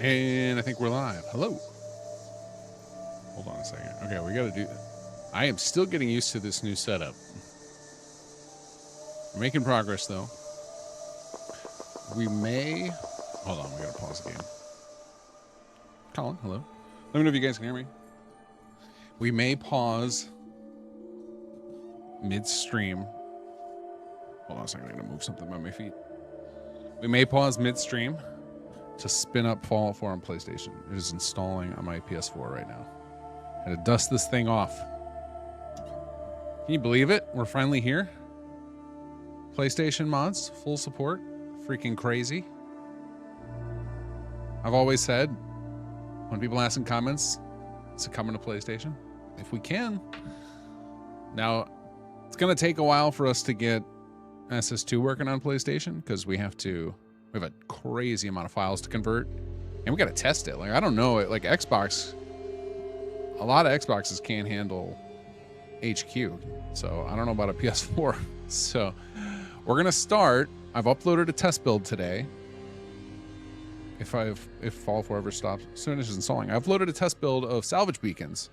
And I think we're live. Hello. Hold on a second. Okay, we got to do... I am still getting used to this new setup. We're making progress, though. We may... Hold on, we got to pause the game. Colin, hello. Let me know if you guys can hear me. We may pause midstream. Hold on a second, I'm going to move something by my feet. We may pause midstream to spin up Fallout 4 on PlayStation. It is installing on my PS4 right now. I had to dust this thing off. Can you believe it? We're finally here. PlayStation mods, full support. Freaking crazy. I've always said, when people ask in comments, is it coming to PlayStation? If we can. Now, it's going to take a while for us to get SS2 working on PlayStation because we have a crazy amount of files to convert and we got to test it. Like, I don't know, like Xbox, a lot of Xboxes can't handle HQ. So I don't know about a PS4. So we're going to start. I've uploaded a test build today. If Fallout 4 ever stops, finishes installing, I've loaded a test build of salvage beacons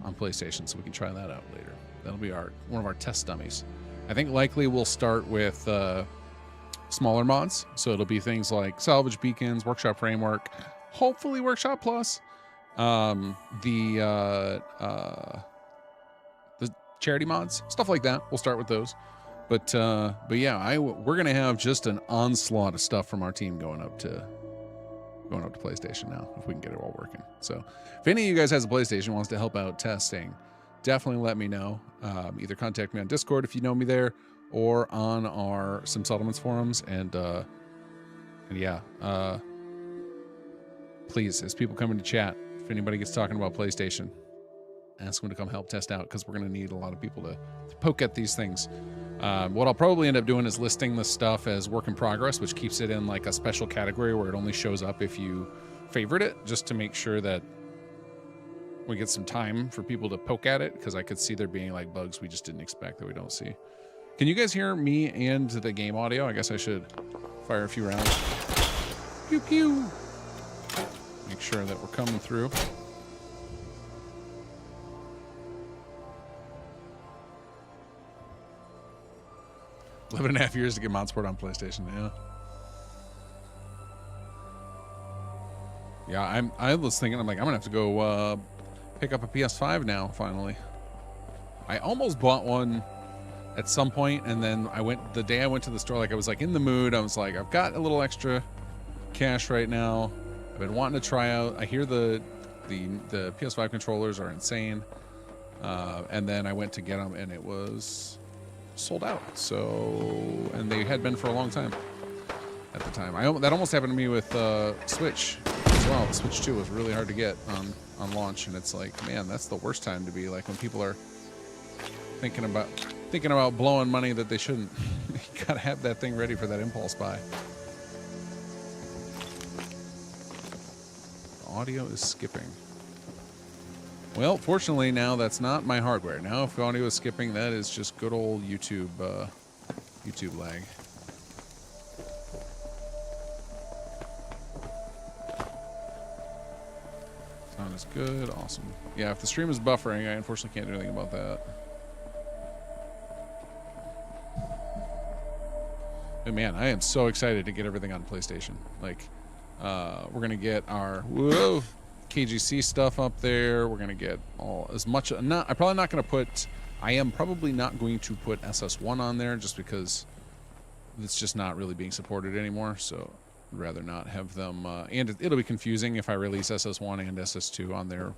on PlayStation, so we can try that out later. That'll be one of our test dummies. I think likely we'll start with smaller mods, so it'll be things like salvage beacons, workshop framework, hopefully workshop plus, the charity mods, stuff like that. We'll start with those. But yeah, we're gonna have just an onslaught of stuff from our team going up to PlayStation now, if we can get it all working. So if any of you guys has a PlayStation wants to help out testing, definitely let me know. Either contact me on Discord if you know me there, or on our Sim Settlements forums. And yeah, please, as people come into chat, if anybody gets talking about PlayStation, ask them to come help test out, because we're going to need a lot of people to poke at these things. What I'll probably end up doing is listing the stuff as work in progress, which keeps it in like a special category where it only shows up if you favorite it, just to make sure that we get some time for people to poke at it, because I could see there being like bugs we just didn't expect that we don't see. Can you guys hear me and the game audio? I guess I should fire a few rounds. Pew pew. Make sure that we're coming through. 11.5 years to get mod support on PlayStation. Yeah, I was thinking, I'm like, I'm gonna have to go pick up a PS5 now. Finally, I almost bought one at some point, and then the day I went to the store, like I was like in the mood. I was like, I've got a little extra cash right now. I've been wanting to try out. I hear the PS5 controllers are insane, and then I went to get them, and it was sold out. So, and they had been for a long time at the time. That almost happened to me with Switch as well. The Switch 2 was really hard to get on launch, and it's like, man, that's the worst time to be, like, when people are thinking about blowing money that they shouldn't. You gotta have that thing ready for that impulse buy. The audio is skipping. Well, fortunately now that's not my hardware. Now if the audio is skipping, that is just good old YouTube lag. Sound is good, awesome. Yeah, if the stream is buffering, I unfortunately can't do anything about that. But man, I am so excited to get everything on PlayStation. Like, we're gonna get our KGC stuff up there. We're gonna get as much. I am probably not going to put SS1 on there, just because it's just not really being supported anymore. So I'd rather not have them. And it'll be confusing if I release SS1 and SS2 on there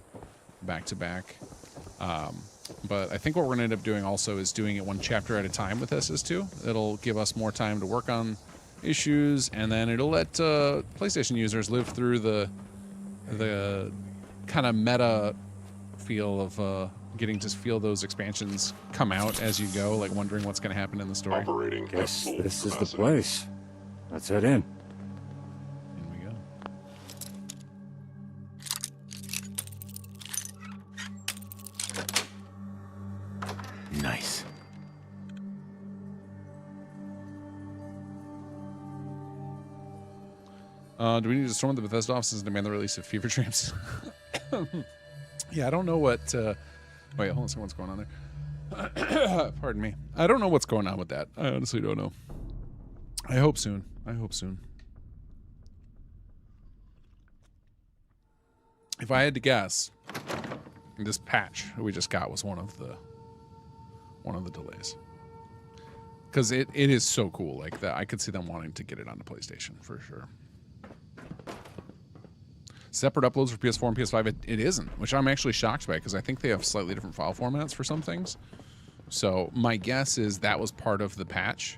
back to back. But I think what we're going to end up doing also is doing it one chapter at a time with SS2. It'll give us more time to work on issues, and then it'll let PlayStation users live through the kind of meta feel of getting to feel those expansions come out as you go, like wondering what's going to happen in the story. Guess this is the place. Let's head in. In we go. Nice. Do we need to storm the Bethesda offices and demand the release of Fever Dreams? Yeah, I don't know what... wait, hold on a second. What's going on there? Pardon me. I don't know what's going on with that. I honestly don't know. I hope soon. I hope soon. If I had to guess, this patch we just got was one of the delays. Because it is so cool. Like that, I could see them wanting to get it on the PlayStation for sure. Separate uploads for PS4 and PS5, it isn't, which I'm actually shocked by because I think they have slightly different file formats for some things. So my guess is that was part of the patch,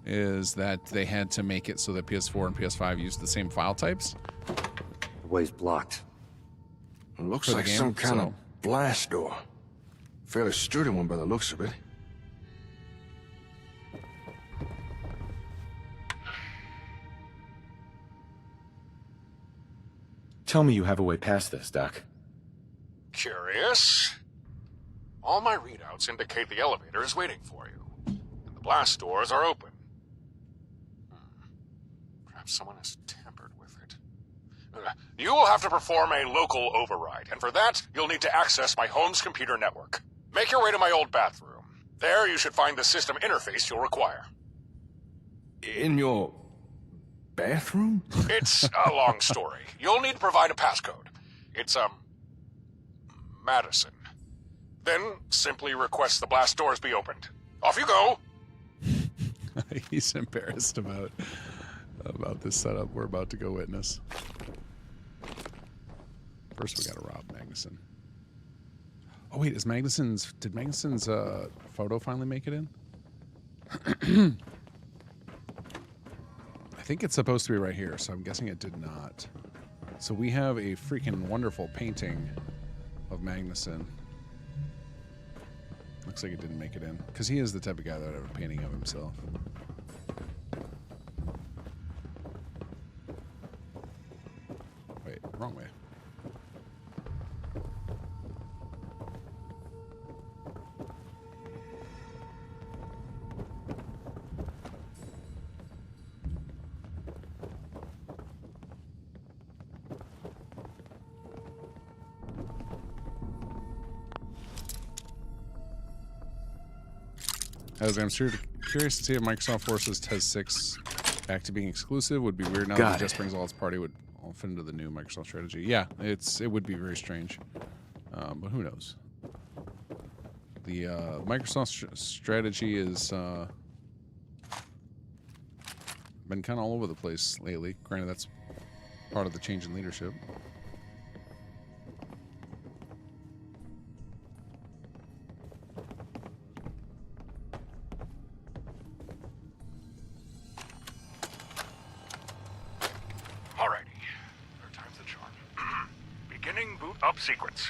is that they had to make it so that PS4 and PS5 use the same file types. The way's blocked. It looks like some kind of blast door. Fairly sturdy one by the looks of it. Tell me you have a way past this, Doc. Curious? All my readouts indicate the elevator is waiting for you, and the blast doors are open. Perhaps someone has tampered with it. You will have to perform a local override, and for that, you'll need to access my home's computer network. Make your way to my old bathroom. There, you should find the system interface you'll require. In your bathroom? It's a long story. You'll need to provide a passcode. It's, Madison. Then simply request the blast doors be opened. Off you go! He's embarrassed about this setup we're about to go witness. First we gotta rob Magnuson. Oh wait, did Magnuson's photo finally make it in? I think it's supposed to be right here, so I'm guessing it did not. So we have a freaking wonderful painting of Magnuson. Looks like it didn't make it in, because he is the type of guy that would have a painting of himself. Wait, wrong way. I'm curious to see if Microsoft forces Tez 6 back to being exclusive. Would be weird now that it just brings all its party would all fit into the new Microsoft strategy. Yeah, it would be very strange, but who knows? The Microsoft strategy is been kind of all over the place lately. Granted, that's part of the change in leadership. Sequence.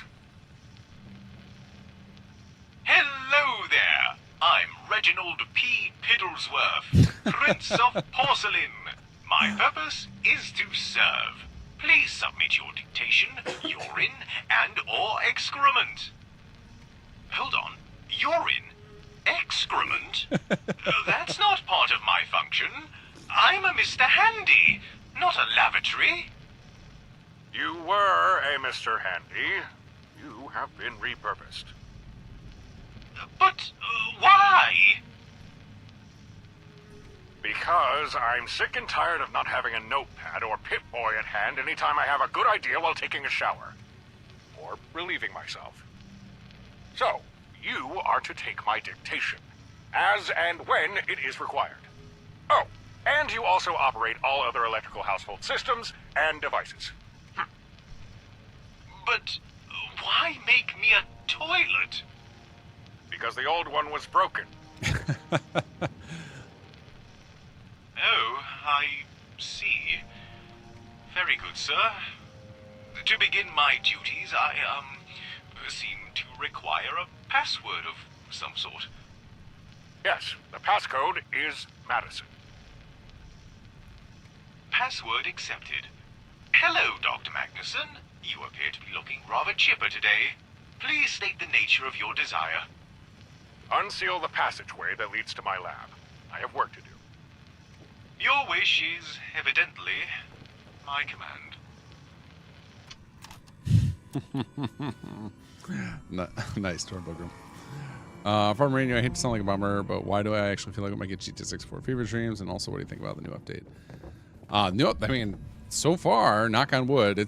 Hello there. I'm Reginald P. Piddlesworth, Prince of Porcelain. My purpose is to serve. Please submit your dictation, urine, and/or excrement. Hold on. Urine? Excrement? That's not part of my function. I'm a Mr. Handy, not a lavatory. You were a Mr. Handy. You have been repurposed. But why? Because I'm sick and tired of not having a notepad or Pip-Boy at hand anytime I have a good idea while taking a shower. Or relieving myself. So, you are to take my dictation, as and when it is required. Oh, and you also operate all other electrical household systems and devices. But why make me a toilet? Because the old one was broken. Oh, I see. Very good, sir. To begin my duties, I, seem to require a password of some sort. Yes, the passcode is Madison. Password accepted. Hello, Dr. Magnuson. You appear to be looking rather chipper today. Please state the nature of your desire. Unseal the passageway that leads to my lab. I have work to do. Your wish is evidently my command. Nice, Tornbogram. Farm Radio, I hate to sound like a bummer, but why do I actually feel like I might get GTA 6 for fever dreams? And also, what do you think about the new update? I mean, so far, knock on wood,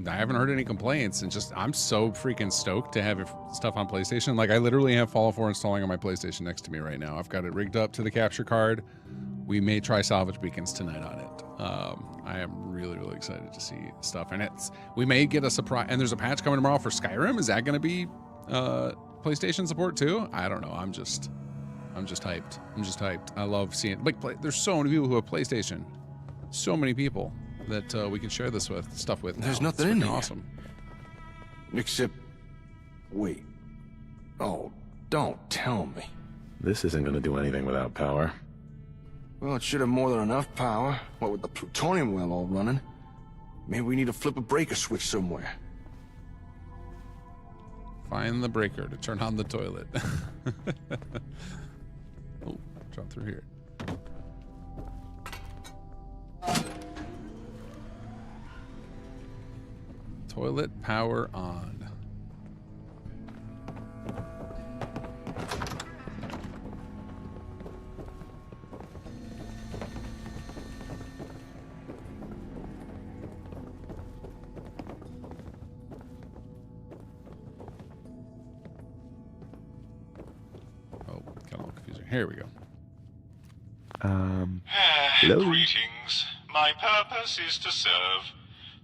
I haven't heard any complaints, and I'm so freaking stoked to have stuff on PlayStation. Like, I literally have Fallout 4 installing on my PlayStation next to me right now. I've got it rigged up to the capture card. We may try salvage weekends tonight on it. I am really, really excited to see stuff, and we may get a surprise. And there's a patch coming tomorrow for Skyrim. Is that going to be PlayStation support too? I don't know. I'm just hyped. I'm just hyped. I love seeing there's so many people who have PlayStation. So many people that we can share this stuff with. There's now. nothing in there. Awesome. Except, wait. Oh, don't tell me. This isn't going to do anything without power. Well, it should have more than enough power. What with the plutonium well all running? Maybe we need to flip a breaker switch somewhere. Find the breaker to turn on the toilet. Oh, drop through here. Toilet power on. Oh, got all confusing. Here we go. Hello? Greetings. My purpose is to serve.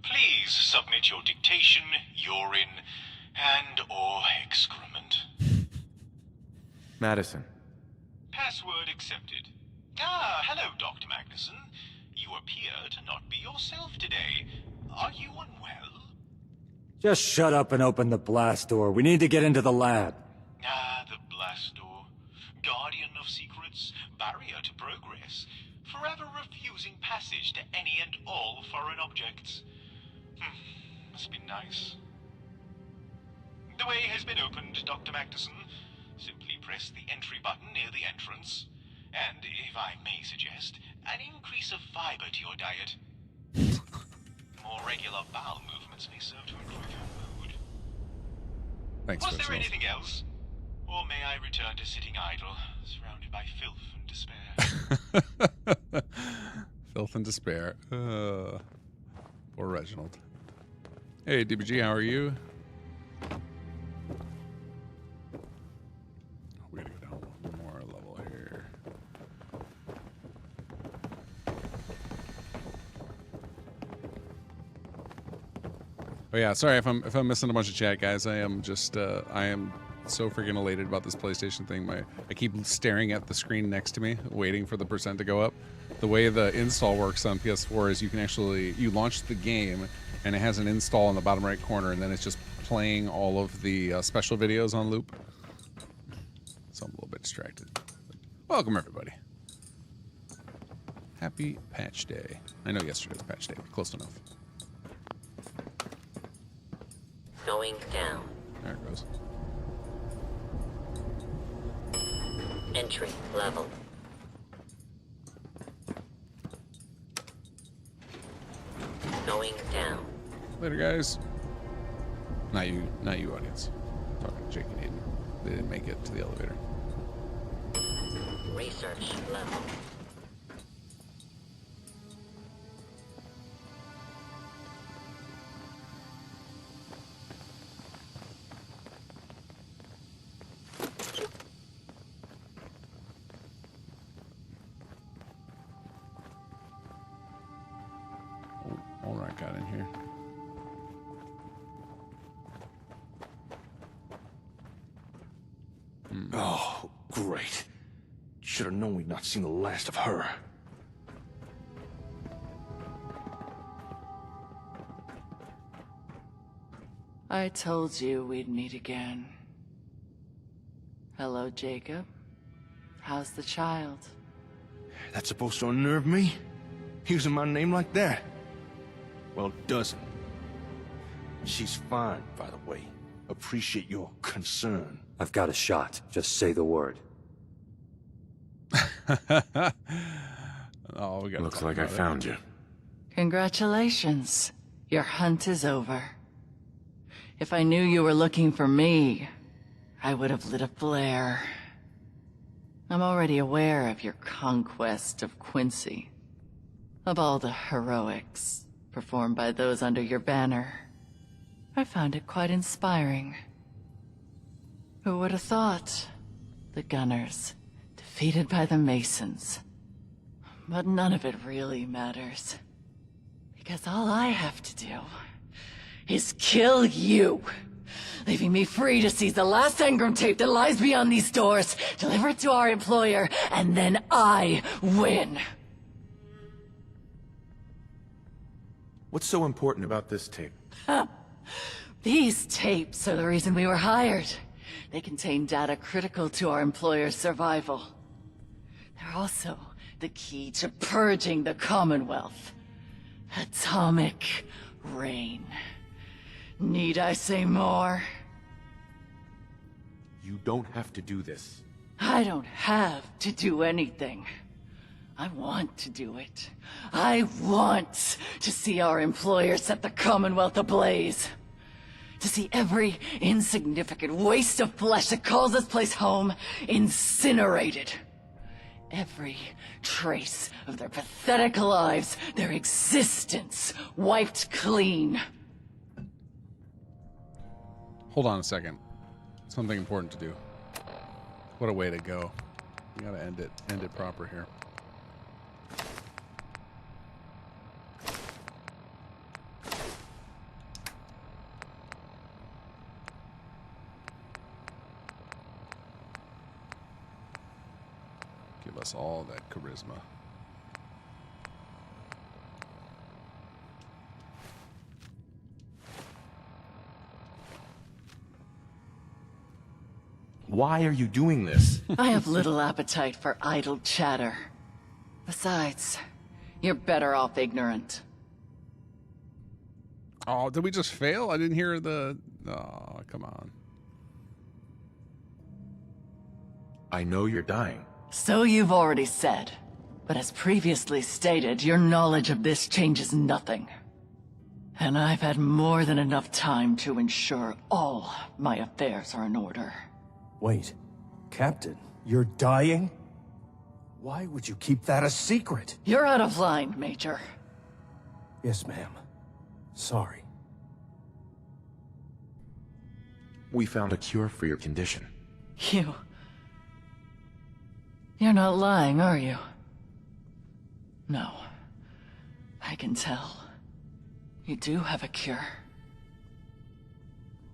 Please submit your dictation, urine, and/or excrement. Madison. Password accepted. Ah, hello, Dr. Magnuson. You appear to not be yourself today. Are you unwell? Just shut up and open the blast door. We need to get into the lab. Ah, the blast door. Guardian of secrets, barrier to progress, forever refusing passage to any and all foreign objects. Must be nice. The way has been opened, Dr. Magnuson. Simply press the entry button near the entrance. And, if I may suggest, an increase of fiber to your diet. More regular bowel movements may serve to improve your mood. Thanks, Was there Chris. anything else? Or may I return to sitting idle, surrounded by filth and despair? Filth and despair. Poor Reginald. Hey, DBG, how are you? We gotta go down one more level here. Oh yeah, sorry if I'm missing a bunch of chat, guys. I am so freaking elated about this PlayStation thing. I keep staring at the screen next to me, waiting for the percent to go up. The way the install works on PS4 is you launch the game and it has an install in the bottom right corner, and then it's just playing all of the special videos on loop. So I'm a little bit distracted. Welcome everybody. Happy patch day. I know yesterday was patch day, but close enough. Going down. There it goes. Entry level. Going down. Later, guys. Not you, audience. I'm talking to Jake and Aiden. They didn't make it to the elevator. Research level. Oh, all right, got in here. Oh, great. Should have known we'd not seen the last of her. I told you we'd meet again. Hello, Jacob. How's the child? That's supposed to unnerve me? Using my name like that? Well, it doesn't. She's fine, by the way. Appreciate your concern. I've got a shot. Just say the word. Oh, we got. Looks like I found you. Congratulations. Your hunt is over. If I knew you were looking for me, I would have lit a flare. I'm already aware of your conquest of Quincy. Of all the heroics performed by those under your banner. I found it quite inspiring. Who would have thought? The Gunners, defeated by the Masons. But none of it really matters. Because all I have to do is kill you, leaving me free to seize the last engram tape that lies beyond these doors, deliver it to our employer, and then I win. What's so important about this tape? These tapes are the reason we were hired. They contain data critical to our employer's survival. They're also the key to purging the Commonwealth. Atomic rain. Need I say more? You don't have to do this. I don't have to do anything. I want to do it. I want to see our employer set the Commonwealth ablaze. To see every insignificant waste of flesh that calls this place home incinerated. Every trace of their pathetic lives, their existence, wiped clean. Hold on a second. Something important to do. What a way to go. We gotta end it proper here. Give us all that charisma. Why are you doing this? I have little appetite for idle chatter. Besides, you're better off ignorant. Oh, did we just fail? I didn't hear the... Oh, come on. I know you're dying. So you've already said. But as previously stated, your knowledge of this changes nothing. And I've had more than enough time to ensure all my affairs are in order. Wait, Captain, you're dying? Why would you keep that a secret? You're out of line, Major. Yes, ma'am. Sorry. We found a cure for your condition. You're not lying, are you? No. I can tell. You do have a cure.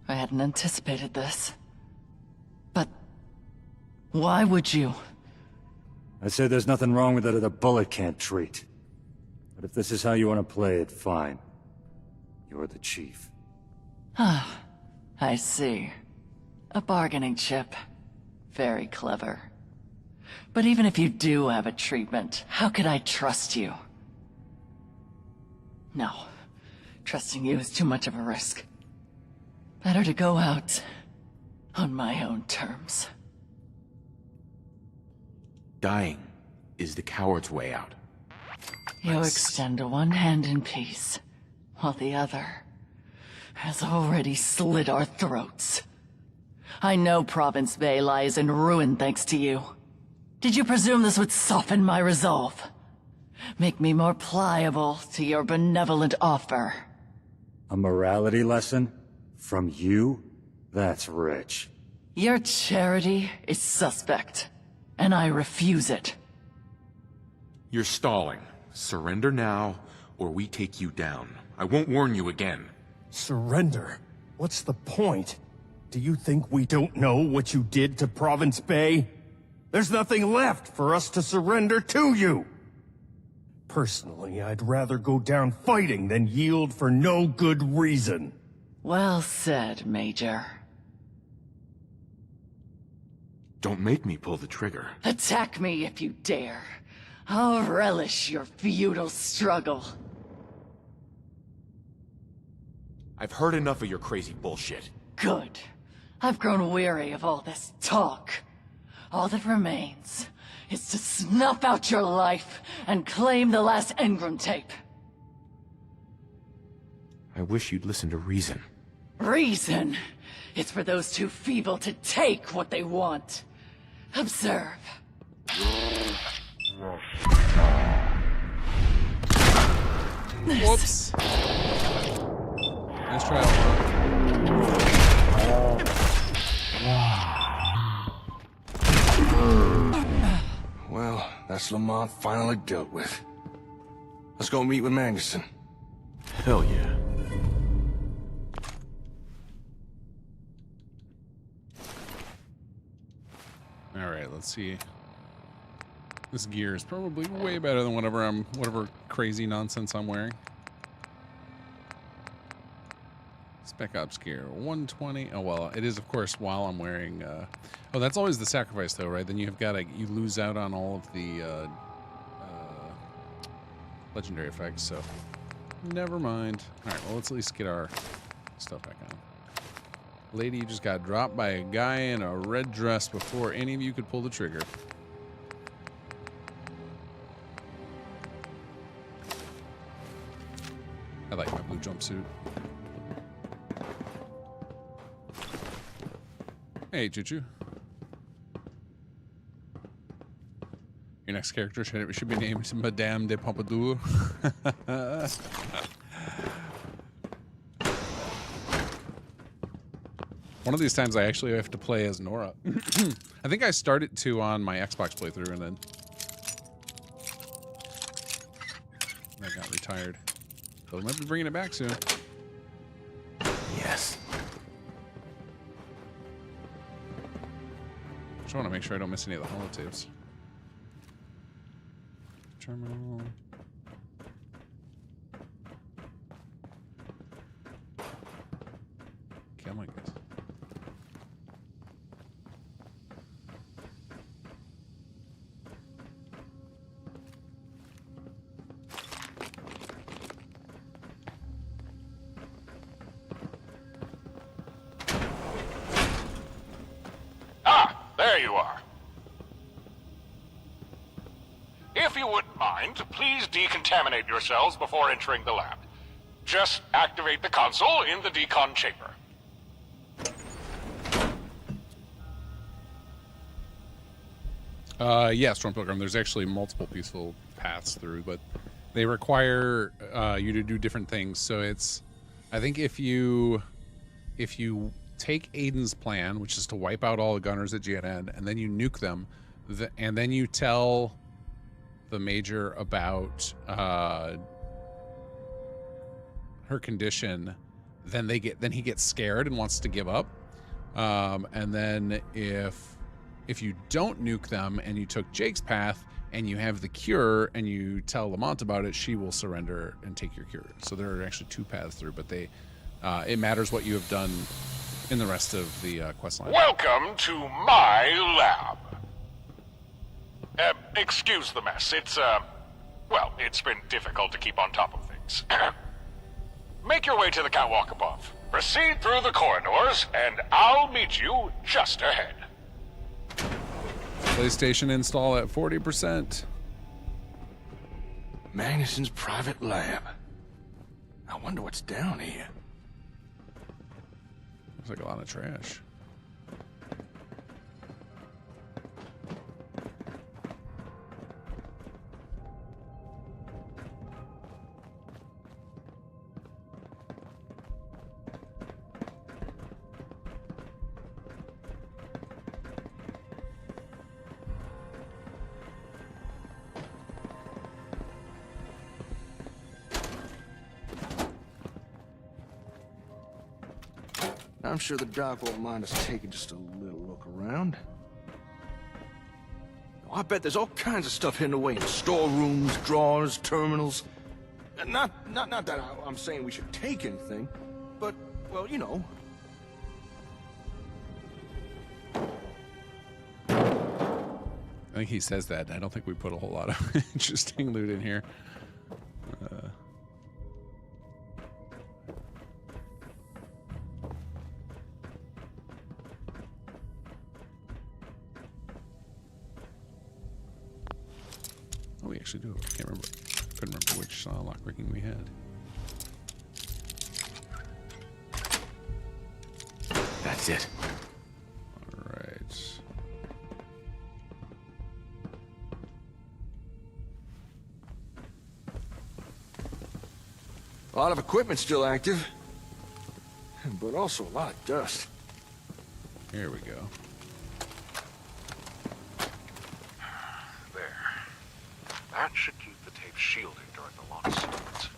I hadn't anticipated this. But why would you? I say there's nothing wrong with it that a bullet can't treat. But if this is how you want to play it, fine. You're the chief. Ah, I see. A bargaining chip. Very clever. But even if you do have a treatment, how could I trust you? No. Trusting you is too much of a risk. Better to go out on my own terms. Dying is the coward's way out. You extend one hand in peace, while the other has already slit our throats. I know Province Bay lies in ruin thanks to you. Did you presume this would soften my resolve? Make me more pliable to your benevolent offer? A morality lesson? From you? That's rich. Your charity is suspect, and I refuse it. You're stalling. Surrender now, or we take you down. I won't warn you again. Surrender? What's the point? Do you think we don't know what you did to Province Bay? There's nothing left for us to surrender to you! Personally, I'd rather go down fighting than yield for no good reason. Well said, Major. Don't make me pull the trigger. Attack me if you dare. I'll relish your futile struggle. I've heard enough of your crazy bullshit. Good. I've grown weary of all this talk. All that remains is to snuff out your life and claim the last engram tape. I wish you'd listen to reason. Reason? It's for those too feeble to take what they want. Observe. Whoops. Nice try, Lamont. Well, that's Lamont finally dealt with. Let's go meet with Magnuson. Hell yeah. All right, let's see. This gear is probably way better than whatever crazy nonsense I'm wearing. Spec Ops gear, 120. Oh well, it is of course while I'm wearing. Oh, that's always the sacrifice though, right? Then you lose out on all of the legendary effects. So never mind. All right, well let's at least get our stuff back on. Lady, you just got dropped by a guy in a red dress before any of you could pull the trigger. I like my blue jumpsuit. Hey, Choo-Choo. Your next character should be named Madame de Pompadour. One of these times I actually have to play as Nora. I think I started to on my Xbox playthrough and then I got retired. So I might be bringing it back soon. Yes. Just want to make sure I don't miss any of the holotapes. Terminal. Okay, I'm like this. There you are. If you wouldn't mind, please decontaminate yourselves before entering the lab. Just activate the console in the decon chamber. Yeah, Storm Pilgrim, there's actually multiple peaceful paths through, but they require you to do different things. So it's, I think if you take Aiden's plan, which is to wipe out all the gunners at GNN, and then you nuke them, and then you tell the Major about her condition, then he gets scared and wants to give up. And then if you don't nuke them and you took Jake's path and you have the cure and you tell Lamont about it, she will surrender and take your cure. So there are actually two paths through, but it matters what you have done in the rest of the quest line. Welcome to my lab. Excuse the mess. Well, it's been difficult to keep on top of things. Make your way to the catwalk above. Proceed through the corridors, and I'll meet you just ahead. PlayStation install at 40%. Magnuson's private lab. I wonder what's down here. Looks like a lot of trash. I'm sure the doc won't mind us taking just a little look around. Oh, I bet there's all kinds of stuff hidden away in storerooms, drawers, terminals. Not that I'm saying we should take anything, but, well, you know. I think he says that. I don't think we put a whole lot of interesting loot in here. Oh, we actually do. I can't remember. I couldn't remember which lockpicking we had. That's it. All right. A lot of equipment still active, but also a lot of dust. Here we go. There. That should keep the tape shielded during the launch sequence.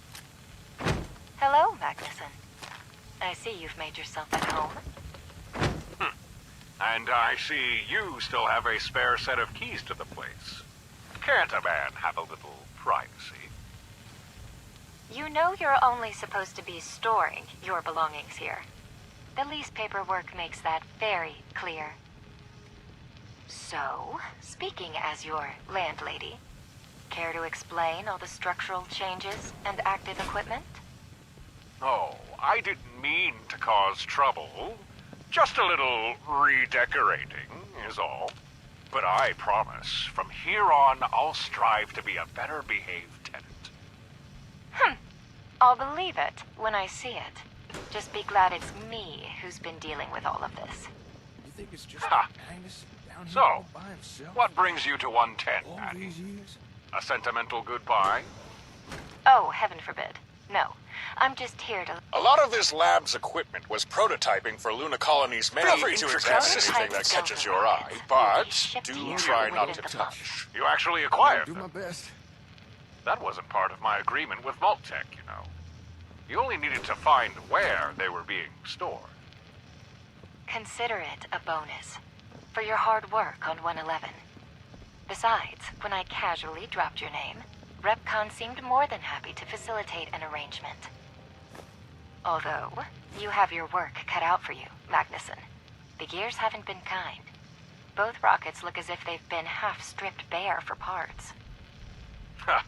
Hello, Magnuson. I see you've made yourself at home. And I see you still have a spare set of keys to the place. Can't a man have a little privacy? You know you're only supposed to be storing your belongings here. The lease paperwork makes that very clear. So, speaking as your landlady, care to explain all the structural changes and active equipment? Oh, I didn't mean to cause trouble. Just a little redecorating is all. But I promise, from here on, I'll strive to be a better behaved tenant. I'll believe it when I see it. Just be glad it's me who's been dealing with all of this. You think it's just Ha. Magnus down here So, all by himself? What brings you to 110, All Patty? these years? A sentimental goodbye? Oh, heaven forbid. No. I'm just here to... A lot of this lab's equipment was prototyping for Luna Colony's many Feel free to examine anything that catches your eye, but do try not to touch. You actually I'll acquired do them. my best. That wasn't part of my agreement with Maltech, you know. You only needed to find where they were being stored. Consider it a bonus for your hard work on 111. Besides, when I casually dropped your name, RepCon seemed more than happy to facilitate an arrangement. Although, you have your work cut out for you, Magnuson. The gears haven't been kind. Both rockets look as if they've been half stripped bare for parts. Ha,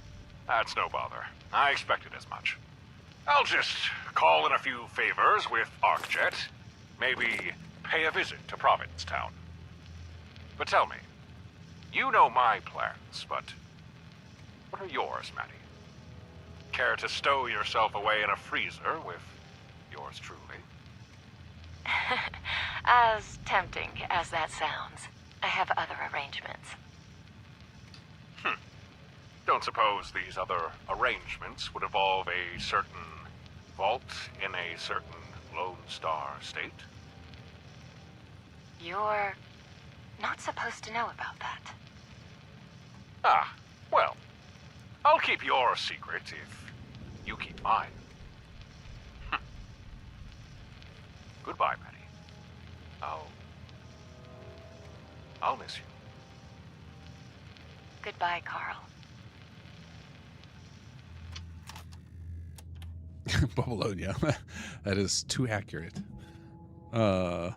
that's no bother. I expected as much. I'll just call in a few favors with ArcJet. Maybe pay a visit to Provincetown. But tell me, you know my plans, but what are yours, Maddie? Care to stow yourself away in a freezer with yours truly? As tempting as that sounds, I have other arrangements. Don't suppose these other arrangements would involve a certain vault in a certain Lone Star state? You're not supposed to know about that. Ah, well, I'll keep your secret if you keep mine. Goodbye, Maddie. I'll miss you. Goodbye, Carl. Bubbleload, yeah. That is too accurate. Punk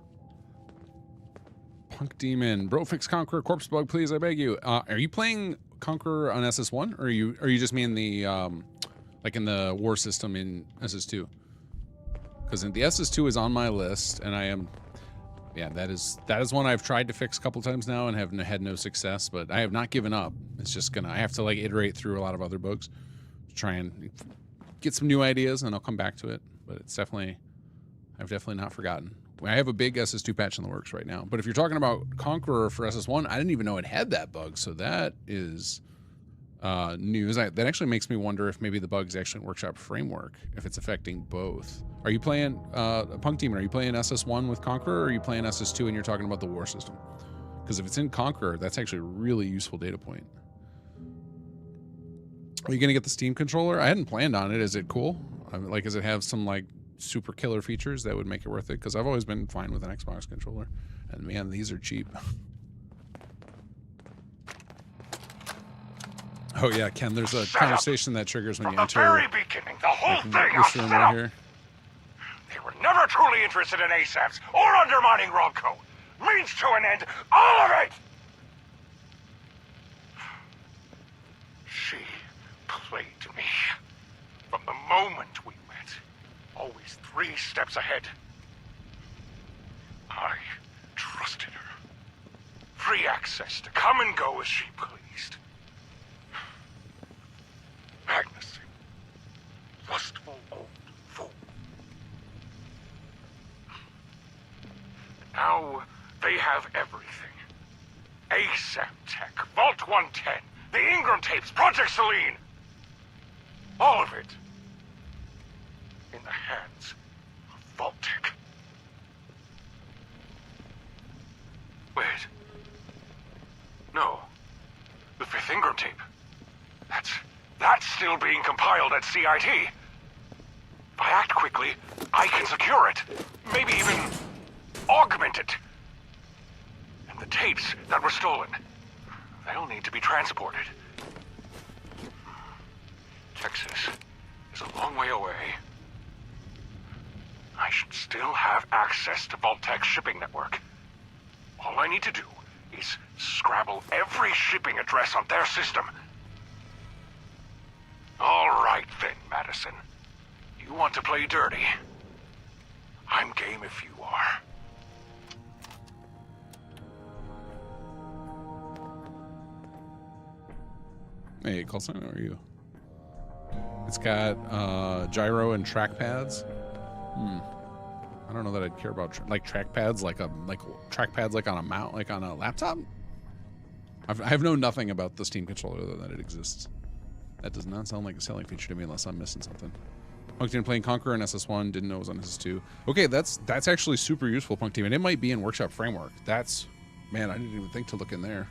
Demon. Bro, fix Conqueror Corpse Bug, please, I beg you. Are you playing Conqueror on SS1? Or are you just mean the like in the war system in SS2? Because the SS2 is on my list, and I am that is one I've tried to fix a couple times now and have had no success, but I have not given up. It's just I have to like iterate through a lot of other bugs to try and get some new ideas, and I'll come back to it. But it's I've definitely not forgotten. I have a big SS2 patch in the works right now. But if you're talking about Conqueror for SS1, I didn't even know it had that bug. So that is news. That actually makes me wonder if maybe the bug's actually in Workshop Framework, if it's affecting both. Are you playing, Punk Demon, are you playing SS1 with Conqueror, or are you playing SS2 and you're talking about the war system? Because if it's in Conqueror, that's actually a really useful data point. Are you going to get the Steam controller? I hadn't planned on it. Is it cool? Like, does it have some, like, super killer features that would make it worth it? Because I've always been fine with an Xbox controller. And, man, these are cheap. Oh, yeah, Ken, there's a conversation that triggers when you enter. From the very beginning, the whole thing this was room set right up. here. They were never truly interested in ASAPs or undermining Robco. Means to an end, all of it! She played me. From the moment we met, always 3 steps ahead. I trusted her. Free access to come and go as she pleased. Agnes, lustful old fool. Now, they have everything. ASAP Tech, Vault 110, the Ingram tapes, Project Selene. All of it in the hands of Vault Tech. Wait. No. The 5th Ingram tape. That's still being compiled at CIT. If I act quickly, I can secure it. Maybe even augment it. And the tapes that were stolen, they'll need to be transported. Texas is a long way away. I should still have access to Vault Tech's shipping network. All I need to do is scrabble every shipping address on their system. All right then, Madison. You want to play dirty? I'm game if you are. Hey, call sign, how are you? It's got gyro and trackpads. I don't know that I'd care about trackpads like trackpads like on a mount, like on a laptop. I've known nothing about the Steam controller other than it exists. That does not sound like a selling feature to me unless I'm missing something. Punk Team playing Conqueror and SS1, didn't know it was on SS2. Okay, that's actually super useful, Punk Team, and it might be in Workshop Framework. Man, I didn't even think to look in there.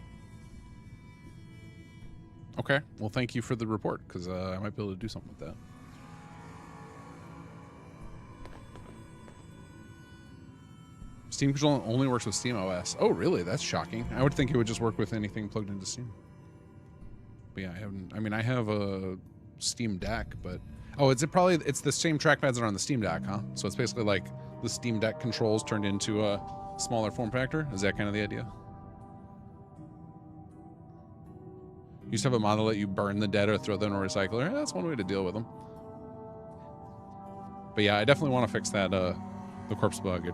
Okay, well, thank you for the report, because I might be able to do something with that. Steam controller only works with Steam OS. Oh, really? That's shocking. I would think it would just work with anything plugged into Steam. But yeah, I have a Steam Deck, but oh, it's the same trackpads that are on the Steam Deck, huh? So it's basically like the Steam Deck controls turned into a smaller form factor. Is that kind of the idea? You used to have a model that you burn the dead or throw them in a recycler. Yeah, that's one way to deal with them. But yeah, I definitely want to fix that the corpse bug.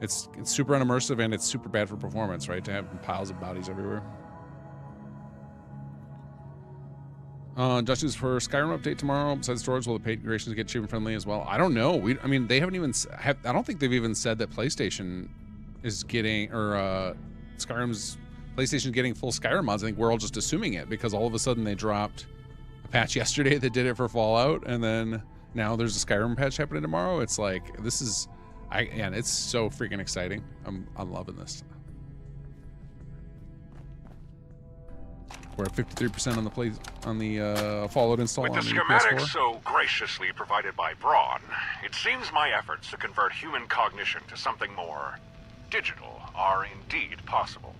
It's super unimmersive and it's super bad for performance, right? To have piles of bodies everywhere. Justice for Skyrim update tomorrow. Besides storage, will the paid integrations get cheap and friendly as well? I don't know. They haven't even. I don't think they've even said that PlayStation is getting Skyrim's PlayStation getting full Skyrim mods. I think we're all just assuming it because all of a sudden they dropped a patch yesterday that did it for Fallout, and then now there's a Skyrim patch happening tomorrow. It's like this is, and it's so freaking exciting. I'm loving this. We're at 53% on the Fallout install. With the on the schematics PS4. so graciously provided by Braun, it seems my efforts to convert human cognition to something more digital are indeed possible.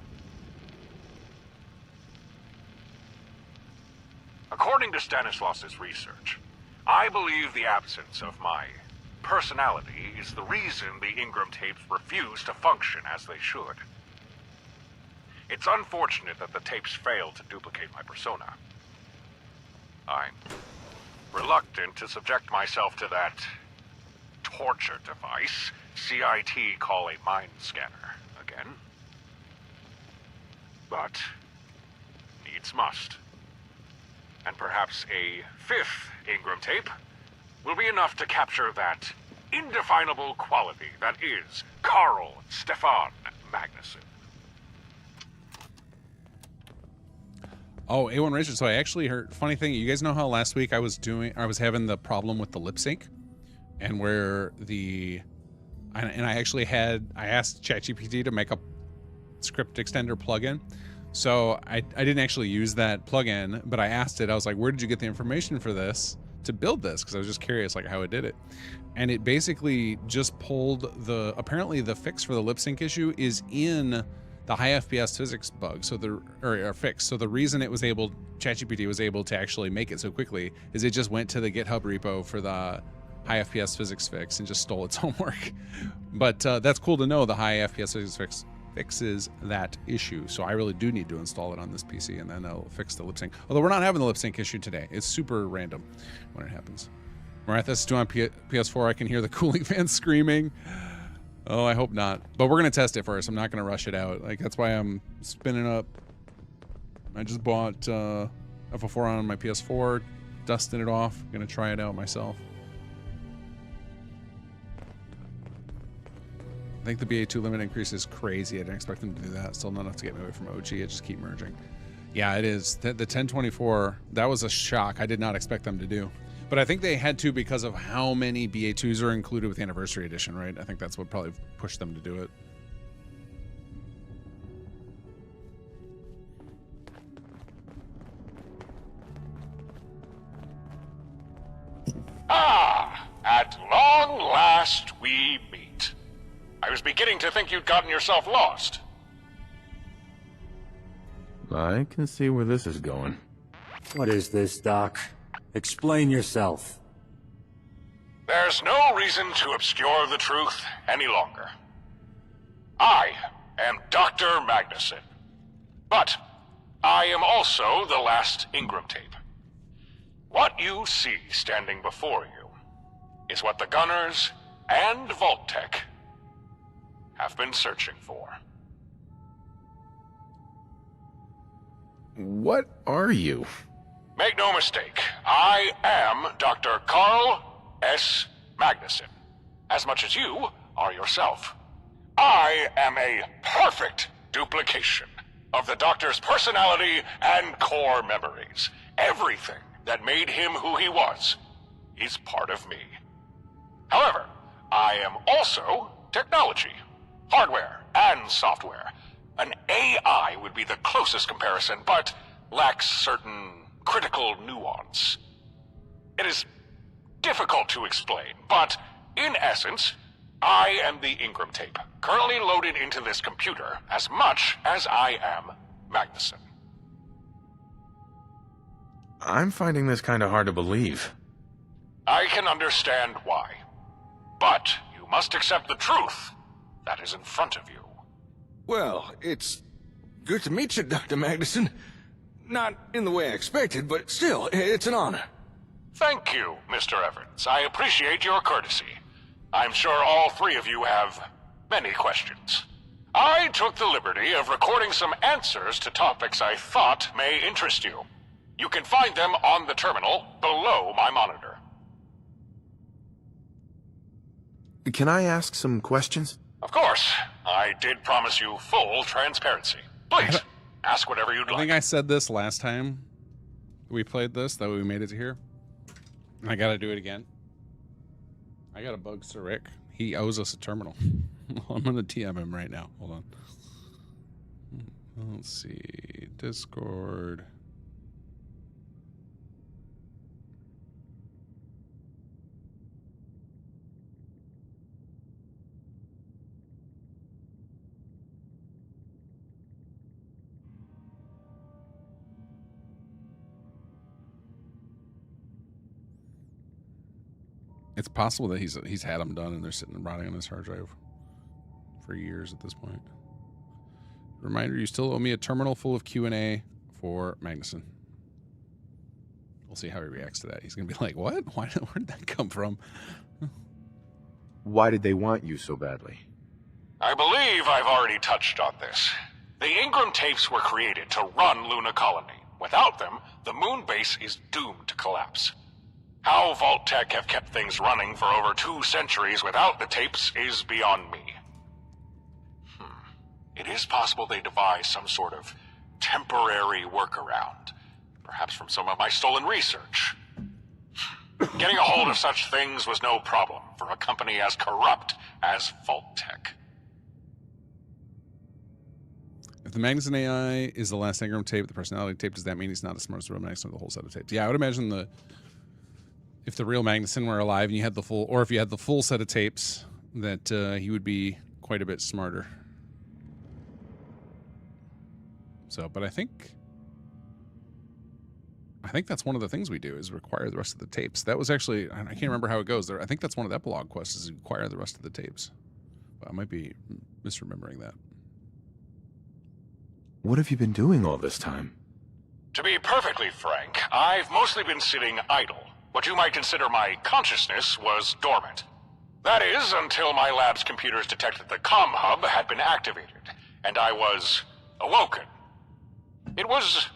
According to Stanislas's research, I believe the absence of my personality is the reason the Ingram tapes refuse to function as they should. It's unfortunate that the tapes fail to duplicate my persona. I'm reluctant to subject myself to that torture device CIT call a mind scanner again. But needs must. And perhaps a 5th Ingram tape will be enough to capture that indefinable quality that is Carl Stefan Magnuson. Oh, A1 Racer. So I actually heard, funny thing, you guys know how last week I was having the problem with the lip sync, and where I asked ChatGPT to make a script extender plugin. So I didn't actually use that plugin, but I asked it. I was like, where did you get the information for this to build this? Because I was just curious like how it did it. And it basically just pulled apparently the fix for the lip sync issue is in the high FPS physics bug, or fix. So the reason ChatGPT was able to actually make it so quickly is it just went to the GitHub repo for the high FPS physics fix and just stole its homework. But that's cool to know the high FPS physics fix fixes that issue. So I really do need to install it on this PC, and then I'll fix the lip sync. Although we're not having the lip sync issue today. It's super random when it happens. Marathas is doing on PS4. I can hear the cooling fan screaming. Oh, I hope not. But we're going to test it first. I'm not going to rush it out. Like, that's why I'm spinning up. I just bought FO4 on my PS4, dusting it off. I'm going to try it out myself. I think the BA2 limit increase is crazy. I didn't expect them to do that. Still not enough to get me away from OG. It just keep merging. Yeah, it is. The 1024, that was a shock. I did not expect them to do. But I think they had to because of how many BA2s are included with the Anniversary Edition, right? I think that's what probably pushed them to do it. Ah, at long last we meet. I was beginning to think you'd gotten yourself lost. I can see where this is going. What is this, Doc? Explain yourself. There's no reason to obscure the truth any longer. I am Dr. Magnuson. But I am also the last Ingram tape. What you see standing before you is what the Gunners and Vault-Tec have been searching for. What are you? Make no mistake, I am Dr. Carl S. Magnuson, as much as you are yourself. I am a perfect duplication of the Doctor's personality and core memories. Everything that made him who he was is part of me. However, I am also technology, hardware and software. An AI would be the closest comparison, but lacks certain critical nuance. It is difficult to explain, but in essence, I am the Ingram tape, currently loaded into this computer as much as I am Magnuson. I'm finding this kind of hard to believe. I can understand why. But you must accept the truth that is in front of you. Well, it's good to meet you, Dr. Magnuson. Not in the way I expected, but still, it's an honor. Thank you, Mr. Evans. I appreciate your courtesy. I'm sure all three of you have many questions. I took the liberty of recording some answers to topics I thought may interest you. You can find them on the terminal below my monitor. Can I ask some questions? Of course. I did promise you full transparency. Please, ask whatever you'd like. I think I said this last time we played this, that we made it to here. I gotta do it again. I gotta bug Sir Rick. He owes us a terminal. I'm gonna TM him right now. Hold on. Let's see. Discord. It's possible that he's had them done and they're sitting and rotting on his hard drive for years at this point. Reminder, you still owe me a terminal full of Q&A for Magnuson. We'll see how he reacts to that. He's going to be like, what? Where did that come from? Why did they want you so badly? I believe I've already touched on this. The Ingram tapes were created to run Luna Colony. Without them, the moon base is doomed to collapse. How Vault-Tec have kept things running for over 2 centuries without the tapes is beyond me. It is possible they devised some sort of temporary workaround, perhaps from some of my stolen research. Getting a hold of such things was no problem for a company as corrupt as Vault-Tec. If the Magnuson AI is the last Ingram tape, the personality tape, does that mean he's not as smart as the real Magnuson with the whole set of tapes? Yeah, I would imagine if the real Magnuson were alive and you had the full, or if you had the full set of tapes, that he would be quite a bit smarter. So, but I think that's one of the things we do is require the rest of the tapes. That was actually, I can't remember how it goes there. I think that's one of the epilogue quests is acquire the rest of the tapes. But I might be misremembering that. What have you been doing all this time? To be perfectly frank, I've mostly been sitting idle. What you might consider my consciousness was dormant. That is, until my lab's computers detected the comm hub had been activated, and I was awoken. It was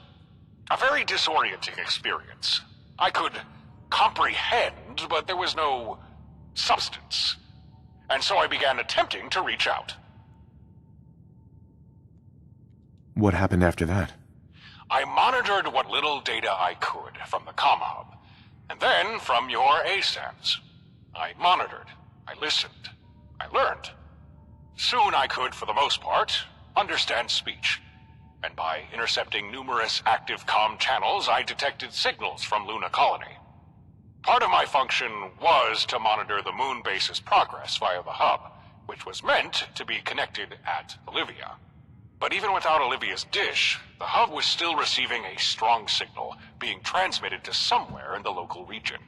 a very disorienting experience. I could comprehend, but there was no substance. and so I began attempting to reach out. What happened after that? I monitored what little data I could from the comm hub, and then from your ASAMs. I monitored, I listened, I learned. Soon I could, for the most part, understand speech. And by intercepting numerous active comm channels, I detected signals from Luna Colony. Part of my function was to monitor the moon base's progress via the hub, which was meant to be connected at Olivia. But even without Olivia's dish, the hub was still receiving a strong signal being transmitted to somewhere in the local region.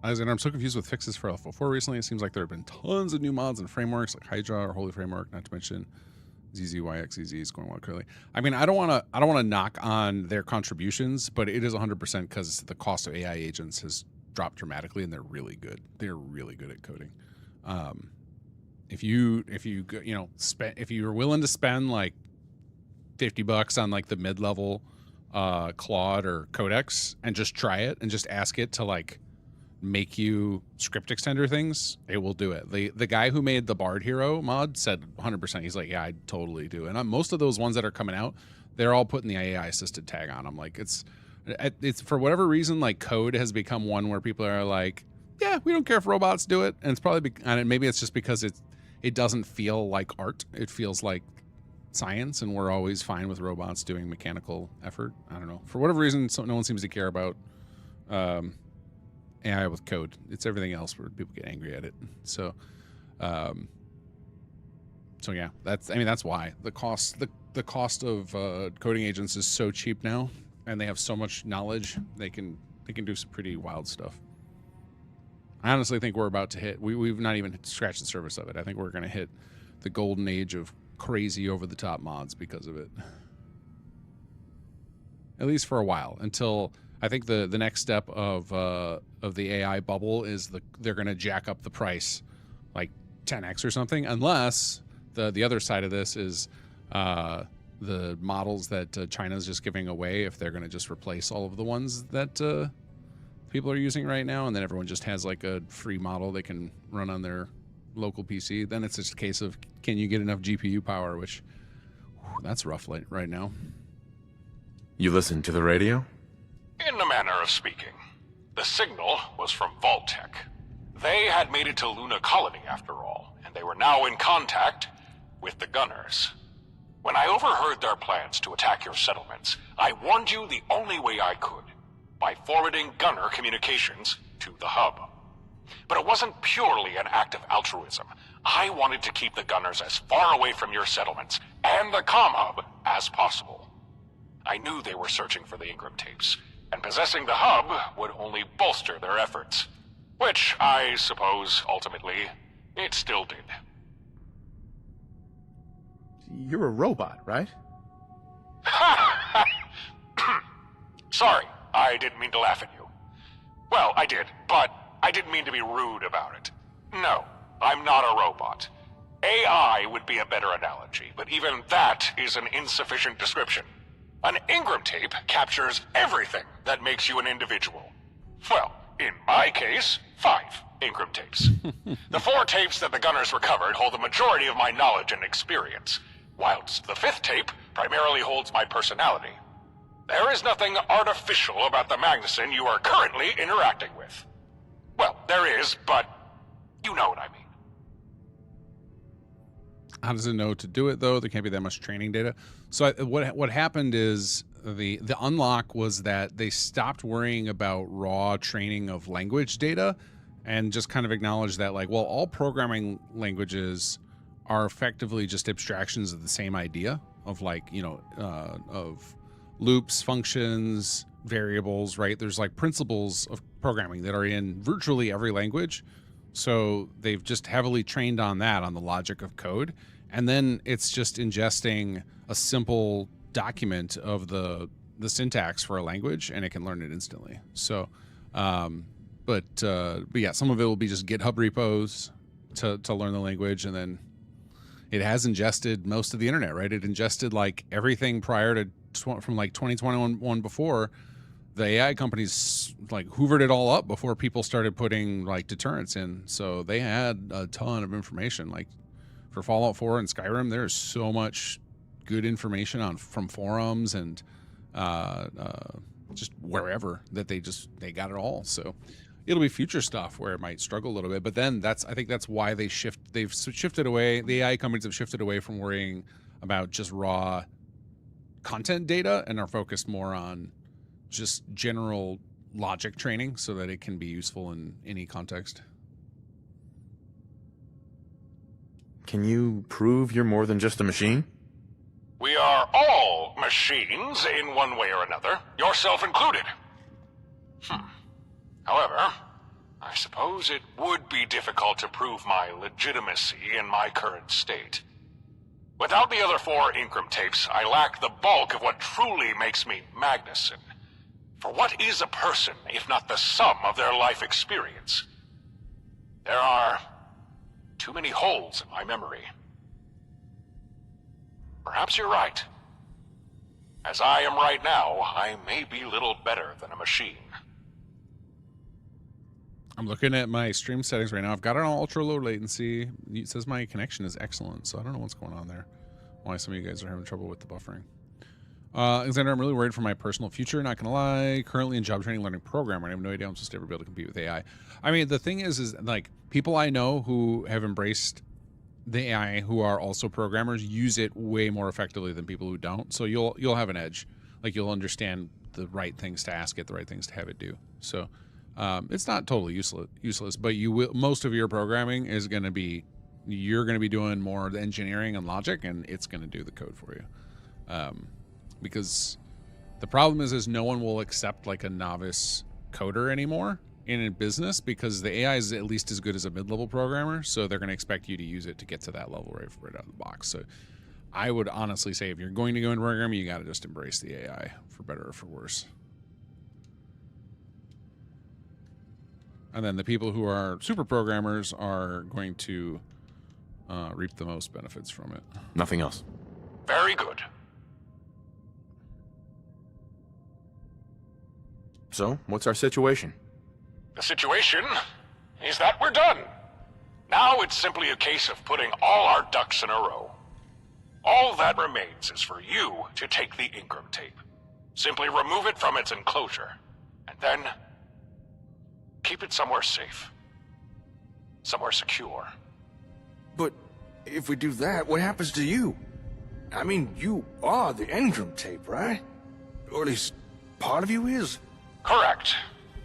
I'm so confused with fixes for Alpha 4 recently. It seems like there have been tons of new mods and frameworks like Hydra or Holy Framework, not to mention ZZYXZZ is going wild curly. I mean, I don't want to knock on their contributions, but it is 100% because the cost of AI agents has dropped dramatically, and they're really good. They're really good at coding. If you're willing to spend like $50 on like the mid-level Claude or Codex and just try it and just ask it to like make you script extender things, it will do it. The guy who made the Bard Hero mod said 100%. He's like, yeah, I'd totally do it. And most of those ones that are coming out, they're all putting the AI assisted tag on them. Like it's for whatever reason, like code has become one where people are like, yeah, we don't care if robots do it. And it's probably, and maybe it's just because it doesn't feel like art. It feels like science, and we're always fine with robots doing mechanical effort. I don't know. For whatever reason, no one seems to care about AI with code. It's everything else where people get angry at it. So yeah, that's why the cost of coding agents is so cheap now, and they have so much knowledge. They can do some pretty wild stuff. I honestly think we're about to hit. We've not even scratched the surface of it. I think we're going to hit the golden age of crazy over the top mods because of it. At least for a while, until I think the next step of the AI bubble is they're going to jack up the price like 10x or something, unless the other side of this is the models that China's just giving away, if they're going to just replace all of the ones that people are using right now, and then everyone just has like a free model they can run on their local PC. Then it's just a case of, can you get enough GPU power, which that's rough right now. You listened to the radio? In a manner of speaking. The signal was from Vault-Tec. They had made it to Luna Colony after all, and they were now in contact with the Gunners. When I overheard their plans to attack your settlements, I warned you the only way I could, by forwarding Gunner communications to the hub. But it wasn't purely an act of altruism. I wanted to keep the Gunners as far away from your settlements and the comm hub as possible. I knew they were searching for the Ingram tapes, and possessing the hub would only bolster their efforts. Which, I suppose, ultimately, it still did. You're a robot, right? Sorry, I didn't mean to laugh at you. Well, I did, but I didn't mean to be rude about it. No, I'm not a robot. AI would be a better analogy, but even that is an insufficient description. An Ingram tape captures everything that makes you an individual. Well, in my case, 5 Ingram tapes. The 4 tapes that the Gunners recovered hold the majority of my knowledge and experience, whilst the 5th tape primarily holds my personality. There is nothing artificial about the Magnuson you are currently interacting with. Well, there is, but you know what I mean. How does it know to do it, though? There can't be that much training data. So what happened is the unlock was that they stopped worrying about raw training of language data and just kind of acknowledged that, like, well, all programming languages are effectively just abstractions of the same idea of, like, you know, of loops, functions, variables, right? There's like principles of programming that are in virtually every language. So they've just heavily trained on that, on the logic of code. And then it's just ingesting a simple document of the syntax for a language, and it can learn it instantly. So, but yeah, some of it will be just GitHub repos to learn the language. And then it has ingested most of the internet, right? It ingested like everything prior to from like 2021 before the AI companies like hoovered it all up before people started putting like deterrents in. So they had a ton of information. Like for Fallout 4 and Skyrim, there's so much good information from forums and just wherever that they got it all. So it'll be future stuff where it might struggle a little bit. But then I think that's why they've shifted away. The AI companies have shifted away from worrying about just raw content data and are focused more on just general logic training so that it can be useful in any context. Can you prove you're more than just a machine? We are all machines in one way or another, yourself included. However, I suppose it would be difficult to prove my legitimacy in my current state. Without the other 4 Ingram tapes, I lack the bulk of what truly makes me Magnuson. For what is a person if not the sum of their life experience? There are too many holes in my memory. Perhaps you're right. As I am right now, I may be little better than a machine. I'm looking at my stream settings right now. I've got it on ultra low latency. It says my connection is excellent, so I don't know what's going on there. Why some of you guys are having trouble with the buffering. Alexander, I'm really worried for my personal future, not gonna lie. Currently in job training learning programmer. I have no idea I'm supposed to ever be able to compete with AI. I mean, the thing is like people I know who have embraced the AI who are also programmers use it way more effectively than people who don't. So you'll have an edge. Like you'll understand the right things to ask it, the right things to have it do. So it's not totally useless, but most of your programming is going to be, you're going to be doing more of the engineering and logic, and it's going to do the code for you. Because the problem is no one will accept like a novice coder anymore in a business because the AI is at least as good as a mid-level programmer. So they're going to expect you to use it to get to that level right out of the box. So I would honestly say if you're going to go into programming, you got to just embrace the AI for better or for worse. And then the people who are super programmers are going to reap the most benefits from it. Nothing else. Very good. So, what's our situation? The situation is that we're done. Now it's simply a case of putting all our ducks in a row. All that remains is for you to take the Ingram tape. Simply remove it from its enclosure, and then keep it somewhere safe. Somewhere secure. But if we do that, what happens to you? I mean, you are the Ingram tape, right? Or at least part of you is? Correct.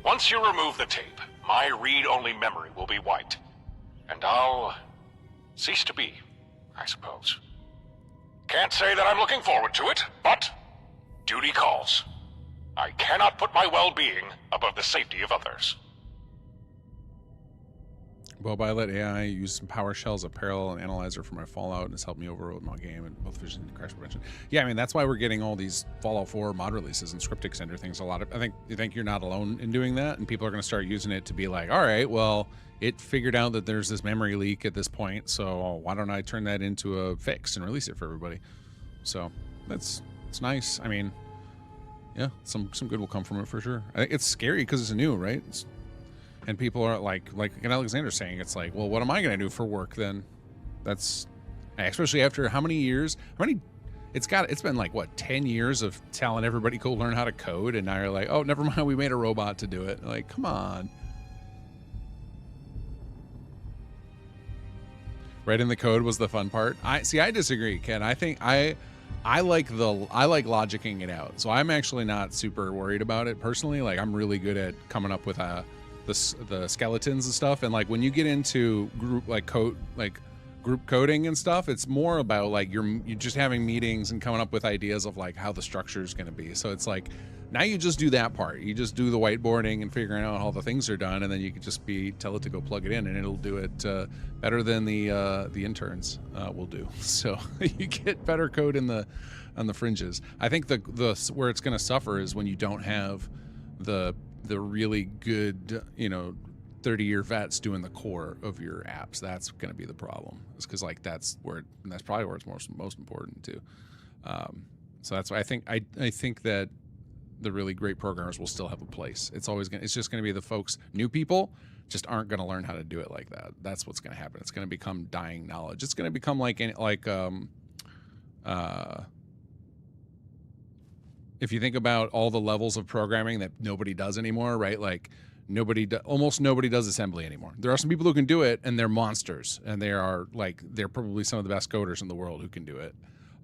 Once you remove the tape, my read-only memory will be wiped. And I'll cease to be, I suppose. Can't say that I'm looking forward to it, but duty calls. I cannot put my well-being above the safety of others. Well, I let AI use some PowerShell as a parallel and analyzer for my Fallout, and it's helped me overload my game and both vision and crash prevention. Yeah, I mean that's why we're getting all these Fallout 4 mod releases and script extender things. I think you're not alone in doing that, and people are going to start using it to be like, all right, well, it figured out that there's this memory leak at this point, so why don't I turn that into a fix and release it for everybody? So it's nice. I mean, yeah, some good will come from it for sure. I think it's scary because it's new, right? And people are like Alexander's saying, it's like, well, what am I going to do for work then? That's especially after how many years? It's been like what 10 years of telling everybody go learn how to code, and now you're like, oh, never mind, we made a robot to do it. Like, come on. Writing the code was the fun part. I disagree, Ken. I think I like logicking it out. So I'm actually not super worried about it personally. Like I'm really good at coming up with the skeletons and stuff, and like when you get into group coding and stuff, it's more about like you're just having meetings and coming up with ideas of like how the structure is going to be. So it's like now you just do that part, you just do the whiteboarding and figuring out how the things are done, and then you can just tell it to go plug it in, and it'll do it better than the interns will do. So you get better code on the fringes. I think the where it's going to suffer is when you don't have the really good, 30-year vets doing the core of your apps. That's going to be the problem. It's because like that's probably where it's most important too. So that's why I think that the really great programmers will still have a place. It's just gonna be the folks, new people just aren't gonna learn how to do it like that. That's what's gonna happen. It's gonna become dying knowledge. It's gonna become if you think about all the levels of programming that nobody does anymore, right? Like almost nobody does assembly anymore. There are some people who can do it, and they're monsters, and they're probably some of the best coders in the world who can do it.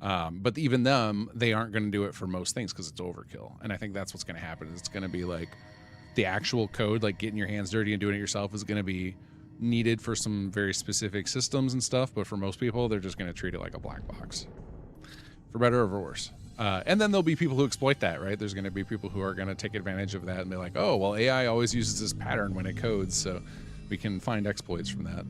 But even them, they aren't going to do it for most things because it's overkill. And I think that's what's going to happen. It's going to be like the actual code, like getting your hands dirty and doing it yourself, is going to be needed for some very specific systems and stuff. But for most people, they're just going to treat it like a black box, for better or for worse. And then there'll be people who exploit that, right? There's going to be people who are going to take advantage of that and be like, oh, well, AI always uses this pattern when it codes, so we can find exploits from that.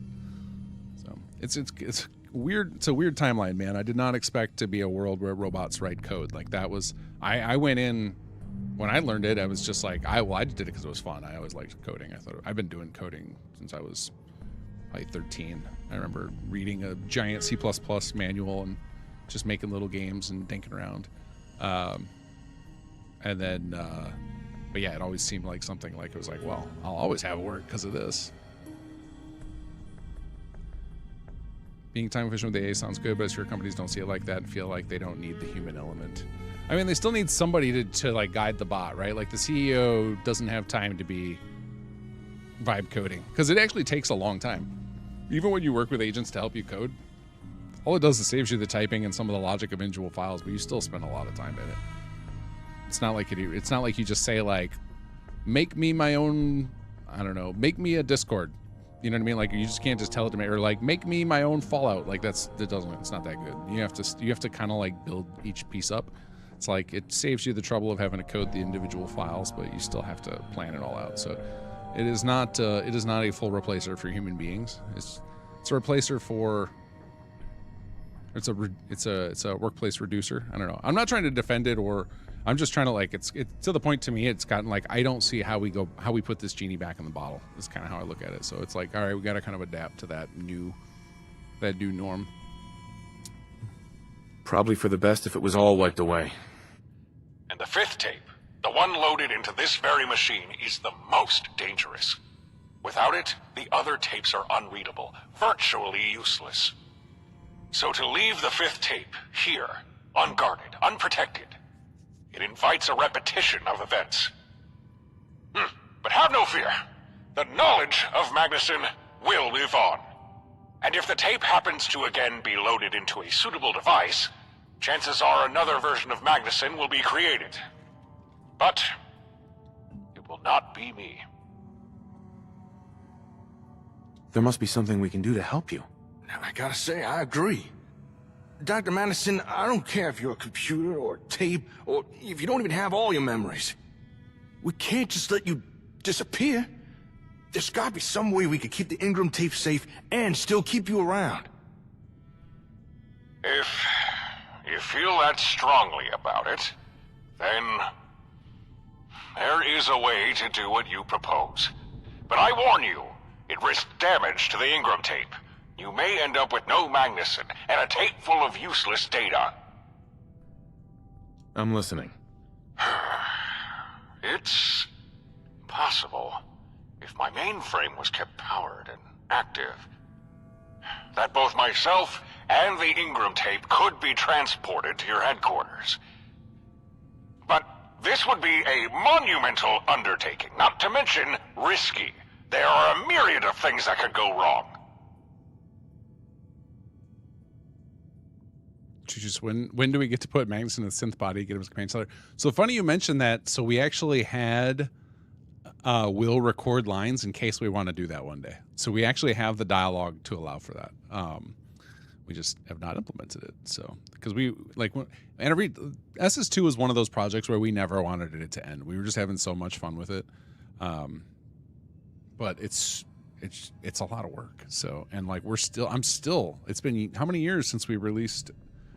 So it's weird. It's a weird timeline, man. I did not expect to be a world where robots write code. Like that was, I went in, when I learned it, I was just like, I did it because it was fun. I always liked coding. I've been doing coding since I was probably 13. I remember reading a giant C++ manual and just making little games and dinking around. And then, but yeah, it always seemed like something like, it was like, well, I'll always have work because of this. Being time efficient with the AI sounds good, but sure companies don't see it like that and feel like they don't need the human element. I mean, they still need somebody to like guide the bot, right? Like the CEO doesn't have time to be vibe coding because it actually takes a long time. Even when you work with agents to help you code, all it does is saves you the typing and some of the logic of individual files, but you still spend a lot of time in it. It's not like you just say like, make me my own, I don't know, make me a Discord. You know what I mean? Like you just can't just tell it to me, or like make me my own Fallout. Like it's not that good. You have to kind of like build each piece up. It's like it saves you the trouble of having to code the individual files, but you still have to plan it all out. So it is not a full replacer for human beings. It's a replacer for. It's a workplace reducer. I don't know. I'm not trying to defend it, or I'm just trying to like it's to the point to me. It's gotten like I don't see how we put this genie back in the bottle. Is kind of how I look at it. So it's like, all right, we got to kind of adapt to that new norm. Probably for the best if it was all wiped away. And the fifth tape, the one loaded into this very machine, is the most dangerous. Without it, the other tapes are unreadable, virtually useless. So to leave the fifth tape here, unguarded, unprotected, it invites a repetition of events. But have no fear. The knowledge of Magnuson will live on. And if the tape happens to again be loaded into a suitable device, chances are another version of Magnuson will be created. But it will not be me. There must be something we can do to help you. I gotta say, I agree. Dr. Madison, I don't care if you're a computer or tape, or if you don't even have all your memories. We can't just let you disappear. There's gotta be some way we could keep the Ingram tape safe and still keep you around. If you feel that strongly about it, then there is a way to do what you propose. But I warn you, it risks damage to the Ingram tape. You may end up with no Magnuson and a tape full of useless data. I'm listening. It's possible, if my mainframe was kept powered and active, that both myself and the Ingram tape could be transported to your headquarters. But this would be a monumental undertaking, not to mention risky. There are a myriad of things that could go wrong. Just when do we get to put Magnuson in the synth body, get him as a companion seller? So funny you mentioned that. So we actually had Will record lines in case we want to do that one day. So we actually have the dialogue to allow for that. We just have not implemented it. So because we like, and every SS2 was one of those projects where we never wanted it to end. We were just having so much fun with it. But it's a lot of work. So, and like it's been how many years since we released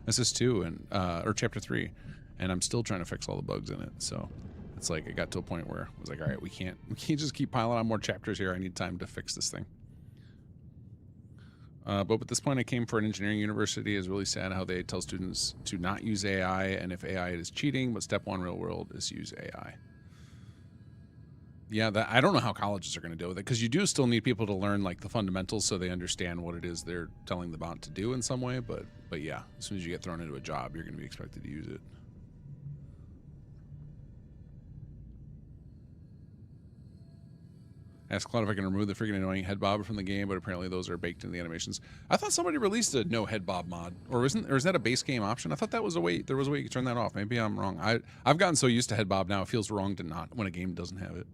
SS2 and or Chapter 3, and I'm still trying to fix all the bugs in it. So it's like it got to a point where I was like, all right, we can't just keep piling on more chapters here. I need time to fix this thing. But at this point, I came for an engineering university. Is really sad how they tell students to not use AI, and if AI is cheating, but step one real world is use AI. Yeah, I don't know how colleges are going to deal with it, because you do still need people to learn like the fundamentals so they understand what it is they're telling the bot to do in some way. But yeah, as soon as you get thrown into a job, you're going to be expected to use it. Ask Claude if I can remove the freaking annoying head bob from the game, but apparently those are baked into the animations. I thought somebody released a no head bob mod, or is that a base game option? I thought that was a way. There was a way you could turn that off. Maybe I'm wrong. I've gotten so used to head bob now, it feels wrong to not when a game doesn't have it.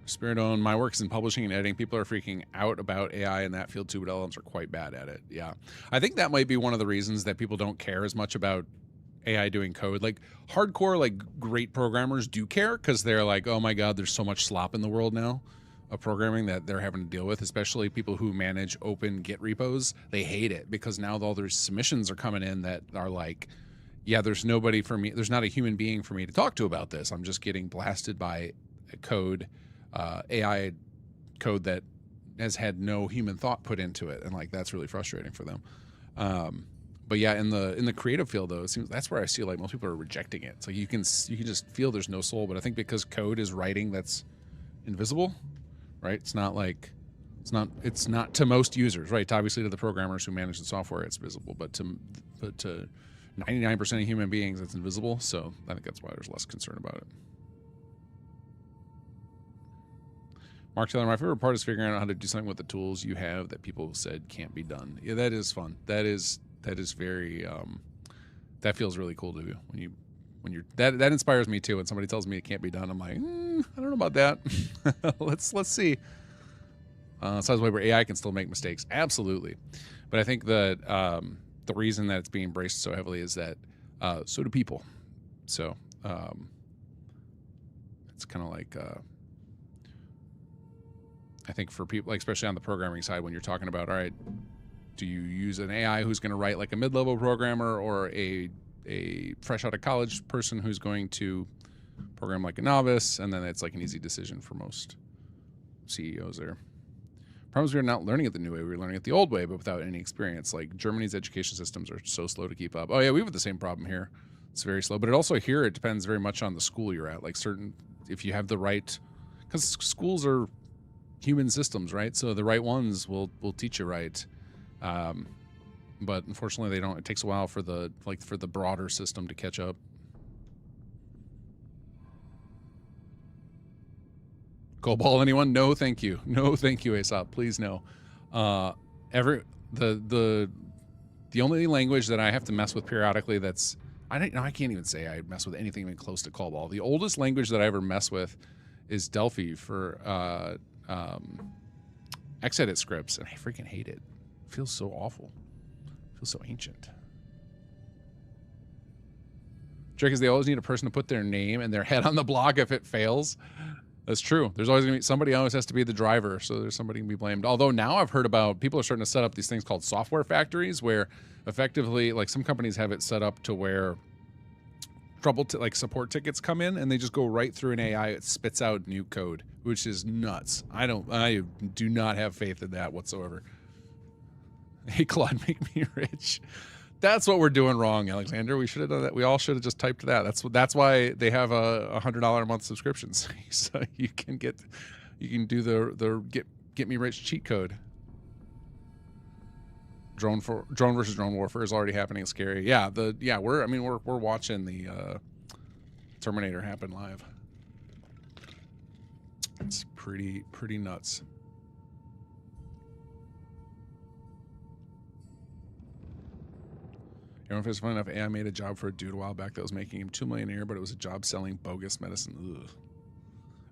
Spiridone, my work is in publishing and editing. People are freaking out about AI in that field too, but LLMs are quite bad at it. Yeah, I think that might be one of the reasons that people don't care as much about AI doing code. Like hardcore, like great programmers do care, because they're like, oh my god, there's so much slop in the world now of programming that they're having to deal with, especially people who manage open Git repos. They hate it because now all their submissions are coming in that are like, yeah, there's nobody for me, there's not a human being for me to talk to about this. I'm just getting blasted by code, AI code that has had no human thought put into it, and like that's really frustrating for them. But yeah, in the creative field though, it seems that's where I see like most people are rejecting it. So you can just feel there's no soul. But I think because code is writing that's invisible, right? It's not to most users, right? Obviously to the programmers who manage the software, it's visible, but to 99% of human beings, it's invisible. So I think that's why there's less concern about it. Mark Taylor, my favorite part is figuring out how to do something with the tools you have that people said can't be done. Yeah, that is fun. That is very that feels really cool to do when you're that inspires me too. When somebody tells me it can't be done, I'm like, I don't know about that. let's see. So way where AI can still make mistakes, absolutely, but I think that the reason that it's being embraced so heavily is that so do people. So it's kind of like I think for people, like especially on the programming side, when you're talking about, all right, do you use an AI who's going to write like a mid-level programmer, or a fresh out of college person who's going to program like a novice? And then it's like an easy decision for most CEOs there. Problems, we're not learning it the new way, we're learning it the old way, but without any experience. Like Germany's education systems are so slow to keep up. Oh yeah, we have the same problem here. It's very slow, but it also here, it depends very much on the school you're at. Like if you have the right, because schools are human systems, right? So the right ones will teach you right. But unfortunately they don't. It takes a while for the broader system to catch up. Cobol, anyone? No, thank you. No, thank you, Aesop. Please no. The only language that I have to mess with periodically I can't even say I mess with anything even close to Cobol. The oldest language that I ever mess with is Delphi for Xedit scripts, and I freaking hate it. It feels so awful. It feels so ancient. Trick is they always need a person to put their name and their head on the block if it fails. That's true. There's always going to be somebody always has to be the driver, so there's somebody can be blamed. Although now I've heard about people are starting to set up these things called software factories, where effectively, like some companies have it set up to where like support tickets come in and they just go right through an AI. It spits out new code, which is nuts. I do not have faith in that whatsoever. Hey, Claude, make me rich. That's what we're doing wrong, Alexander. We should have done that. We all should have just typed that. That's why they have a $100 a month subscriptions, so you can do the get me rich cheat code. Drone versus drone warfare is already happening. It's scary. Yeah, we're watching the Terminator happen live. It's pretty nuts. Everyone feels funny enough. AI made a job for a dude a while back that was making him $2 million a year, but it was a job selling bogus medicine. Ugh.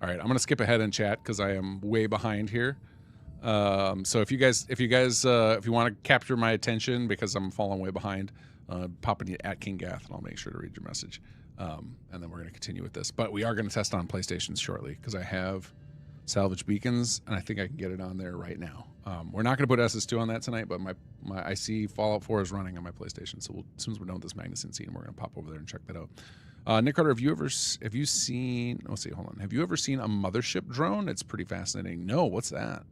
All right, I'm gonna skip ahead in chat because I am way behind here. So if you want to capture my attention because I'm falling way behind, pop in at King Gath and I'll make sure to read your message. And then we're gonna continue with this. But we are gonna test on PlayStations shortly because I have salvage beacons and I think I can get it on there right now. We're not gonna put SS2 on that tonight, but I see Fallout 4 is running on my PlayStation. So as soon as we're done with this Magnuson scene, we're gonna pop over there and check that out. Nick Carter, have you seen? Let's see. Hold on. Have you ever seen a mothership drone? It's pretty fascinating. No, what's that?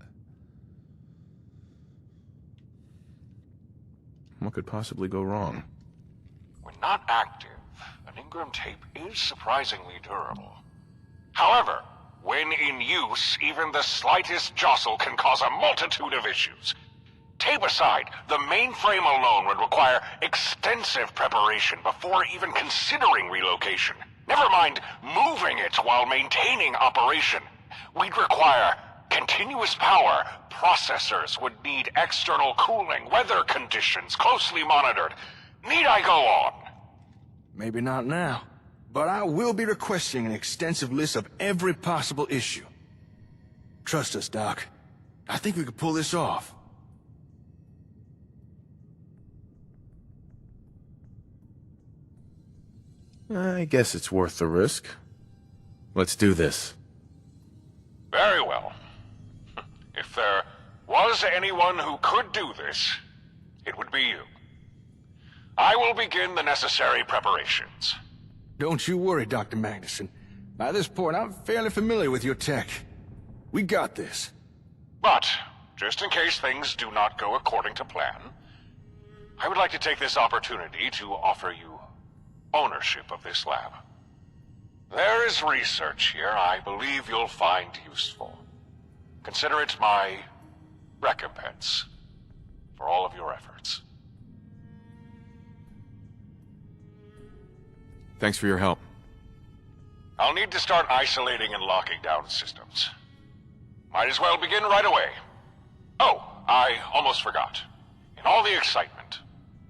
What could possibly go wrong? When not active, an Ingram tape is surprisingly durable. However, when in use, even the slightest jostle can cause a multitude of issues. Tape aside, the mainframe alone would require extensive preparation before even considering relocation. Never mind moving it while maintaining operation. We'd require continuous power. Processors would need external cooling, weather conditions closely monitored. Need I go on? Maybe not now, but I will be requesting an extensive list of every possible issue. Trust us, Doc. I think we could pull this off. I guess it's worth the risk. Let's do this. Very well. If there was anyone who could do this, it would be you. I will begin the necessary preparations. Don't you worry, Dr. Magnuson. By this point, I'm fairly familiar with your tech. We got this. But, just in case things do not go according to plan, I would like to take this opportunity to offer you ownership of this lab. There is research here I believe you'll find useful. Consider it my recompense for all of your efforts. Thanks for your help. I'll need to start isolating and locking down systems. Might as well begin right away. Oh, I almost forgot. In all the excitement,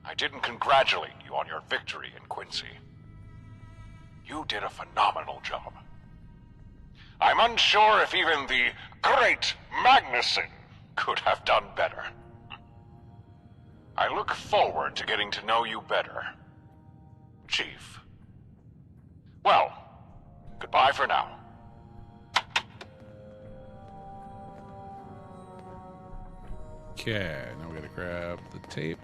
I didn't congratulate you on your victory in Quincy. You did a phenomenal job. I'm unsure if even the great Magnuson could have done better. I look forward to getting to know you better, Chief. Well, goodbye for now. Okay, now we gotta grab the tape.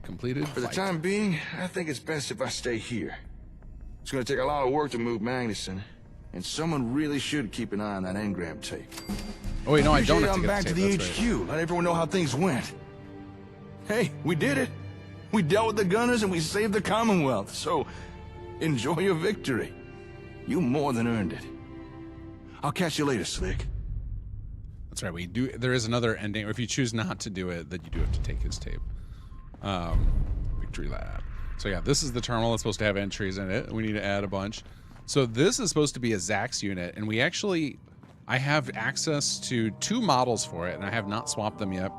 Completed. For the Fight. time being, I think it's best if I stay here. It's gonna take a lot of work to move Magnuson, and someone really should keep an eye on that engram tape. Oh wait, no, I Usually don't have to I'm get back the to tape. the That's HQ, right. let everyone know how things went. Hey, we did it. We dealt with the gunners and we saved the Commonwealth, so enjoy your victory. You more than earned it. I'll catch you later, Slick. That's right. We do. There is another ending. Or if you choose not to do it, then you do have to take his tape. Victory lab. So yeah, this is the terminal that's supposed to have entries in it. We need to add a bunch. So this is supposed to be a Zax unit, and I have access to 2 models for it, and I have not swapped them yet.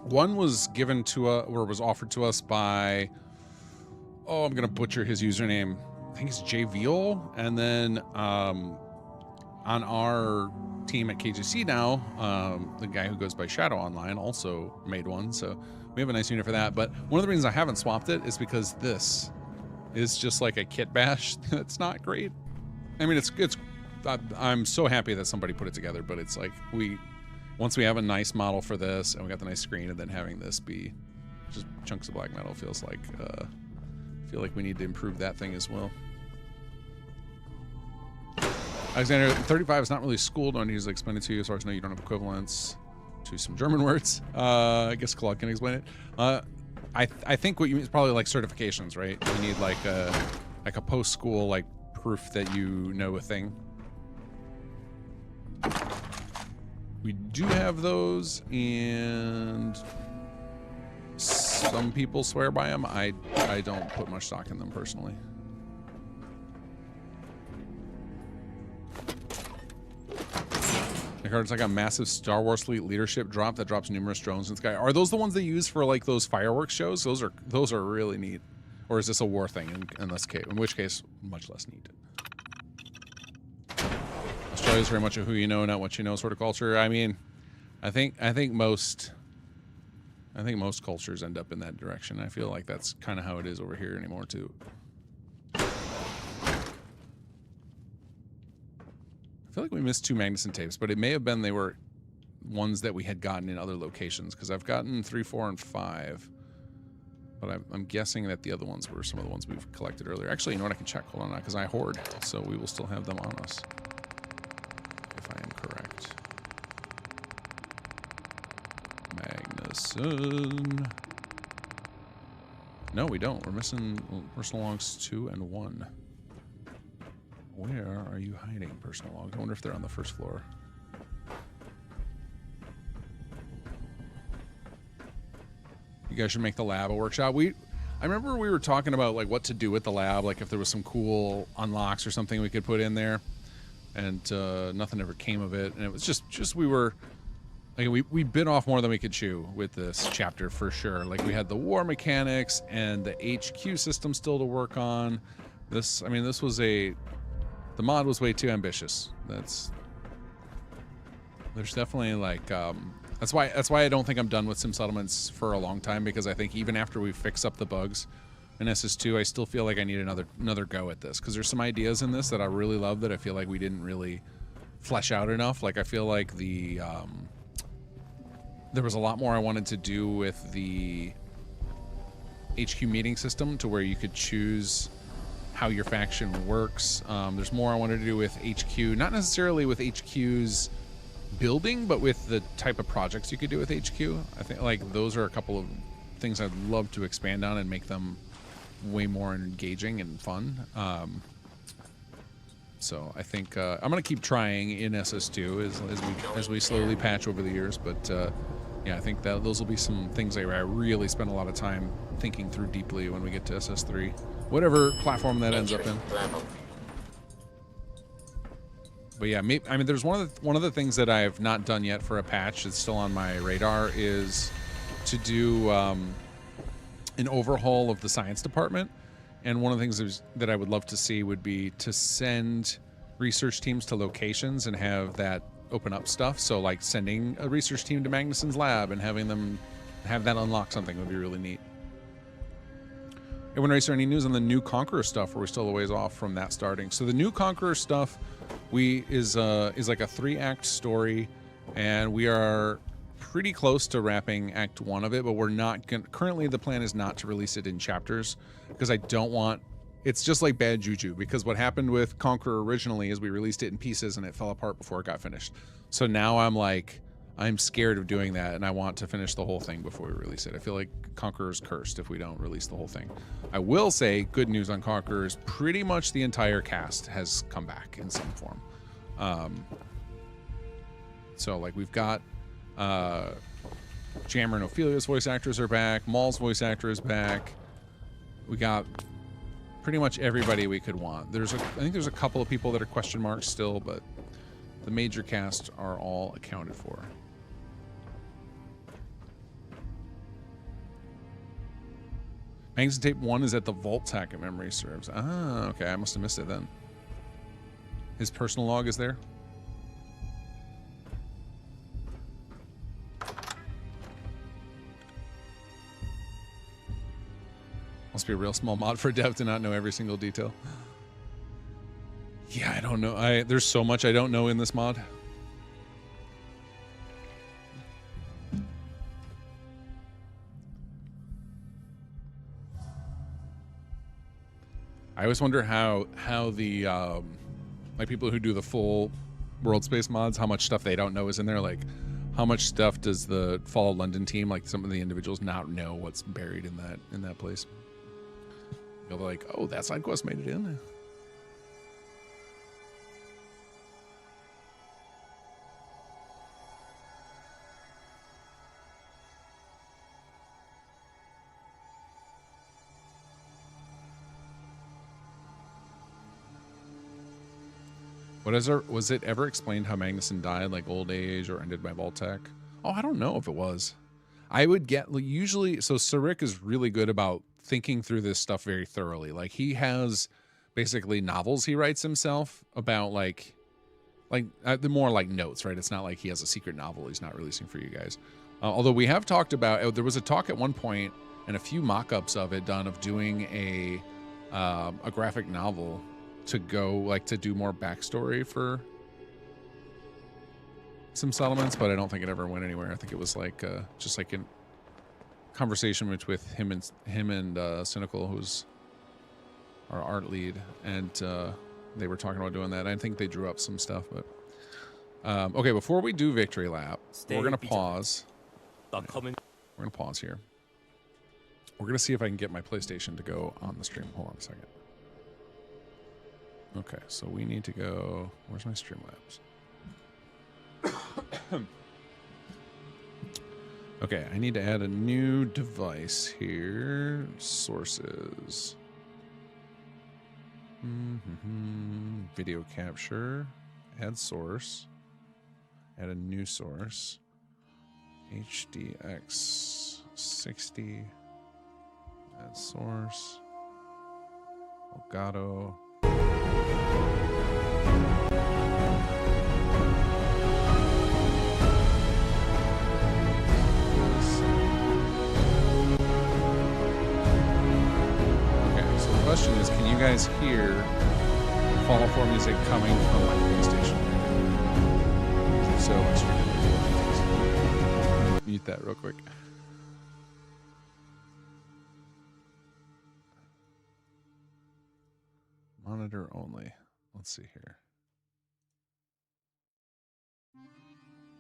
One was given to or was offered to us by, I'm gonna butcher his username. I think it's JVeal, and then on our team at KGC now, the guy who goes by Shadow Online also made one, so we have a nice unit for that. But one of the reasons I haven't swapped it is because this is just like a kit bash. It's not great. I mean, it's I'm so happy that somebody put it together, but it's like once we have a nice model for this and we got the nice screen, and then having this be just chunks of black metal feels like I feel like we need to improve that thing as well. Alexander, 35 is not really schooled on. He's explained it to you. As far as I know, you don't have equivalents to some German words. I guess Claude can explain it. I think what you mean is probably like certifications, right? You need like a post-school like proof that you know a thing. We do have those, and some people swear by them. I don't put much stock in them personally. It's like a massive Star Wars fleet leadership drop that drops numerous drones in the sky. Are those the ones they use for like those fireworks shows? Those are really neat. Or is this a war thing in this case? In which case, much less neat. Australia is very much a who you know, not what you know sort of culture. I mean, I think most cultures end up in that direction. I feel like that's kind of how it is over here anymore too. I feel like we missed 2 Magnuson tapes, but it may have been they were ones that we had gotten in other locations, because I've gotten 3, 4, and 5. But I'm guessing that the other ones were some of the ones we've collected earlier. Actually, you know what? I can check. Hold on, because I hoard, so we will still have them on us. If I am correct. Magnuson. No, we don't. We're missing personal logs 2 and 1. Where are you hiding personal logs? I wonder if they're on the first floor. You guys should make the lab a workshop. I remember we were talking about like what to do with the lab, like if there was some cool unlocks or something we could put in there, and nothing ever came of it. And it was just we were like we bit off more than we could chew with this chapter for sure. Like we had the war mechanics and the HQ system still to work on. This, I mean, this was the mod was way too ambitious. There's definitely like that's why I don't think I'm done with Sim Settlements for a long time, because I think even after we fix up the bugs in SS2, I still feel like I need another go at this, because there's some ideas in this that I really love that I feel like we didn't really flesh out enough. Like I feel like there was a lot more I wanted to do with the HQ meeting system, to where you could choose how your faction works. There's more I wanted to do with HQ, not necessarily with HQ's building, but with the type of projects you could do with HQ. I think like those are a couple of things I'd love to expand on and make them way more engaging and fun. So I think I'm gonna keep trying in SS2 as we slowly patch over the years. But yeah, I think that those will be some things that I really spend a lot of time thinking through deeply when we get to SS3, whatever platform that ends up in. But yeah, I mean, there's one of the things that I've not done yet for a patch that's still on my radar is to do an overhaul of the science department. And one of the things that I would love to see would be to send research teams to locations and have that open up stuff. So like sending a research team to Magnuson's lab and having them have that unlock something would be really neat. Hey, Wind Racer, any news on the new Conqueror stuff? Or are we still a ways off from that starting? So the new Conqueror stuff is like a 3-act story, and we are pretty close to wrapping Act 1 of it, but we're not gonna, currently the plan is not to release it in chapters, because I don't want, it's just like bad juju, because what happened with Conqueror originally is we released it in pieces and it fell apart before it got finished. So now I'm scared of doing that, and I want to finish the whole thing before we release it. I feel like Conqueror's cursed if we don't release the whole thing. I will say, good news on Conqueror is pretty much the entire cast has come back in some form. So like we've got Jammer and Ophelia's voice actors are back. Maul's voice actor is back. We got pretty much everybody we could want. I think there's a couple of people that are question marks still, but the major cast are all accounted for. Magnuson Tape 1 is at the Vault Tack, if memory serves. Ah, okay, I must have missed it then. His personal log is there? Must be a real small mod for a dev to not know every single detail. Yeah, I don't know. There's so much I don't know in this mod. I always wonder how the like people who do the full world space mods, how much stuff they don't know is in there. Like, how much stuff does the Fall of London team, like some of the individuals, not know what's buried in that place? You'll be like, oh, that side quest made it in. Was it ever explained how Magnuson died, like old age or ended by Vault-Tec? Oh, I don't know if it was. I would get, usually, so Sarik is really good about thinking through this stuff very thoroughly. Like, he has basically novels he writes himself about, like the more like notes, right? It's not like he has a secret novel he's not releasing for you guys. Although we have talked about, there was a talk at one point and a few mock-ups of it done of doing a graphic novel to go, like, to do more backstory for some settlements, but I don't think it ever went anywhere. I think it was like just like conversation with him and Cynical, who's our art lead, and they were talking about doing that. I think they drew up some stuff, but okay. Before we do victory lap, we're gonna pause. We're gonna pause here. We're gonna see if I can get my PlayStation to go on the stream. Hold on a second. Okay, so we need to go. Where's my Streamlabs? Okay, I need to add a new device here. Sources. Video capture. Add source. Add a new source. HDX 60. Add source. Elgato. The question is, can you guys hear Fallout 4 music coming from my PlayStation? So let's mute that real quick. Monitor only. Let's see here.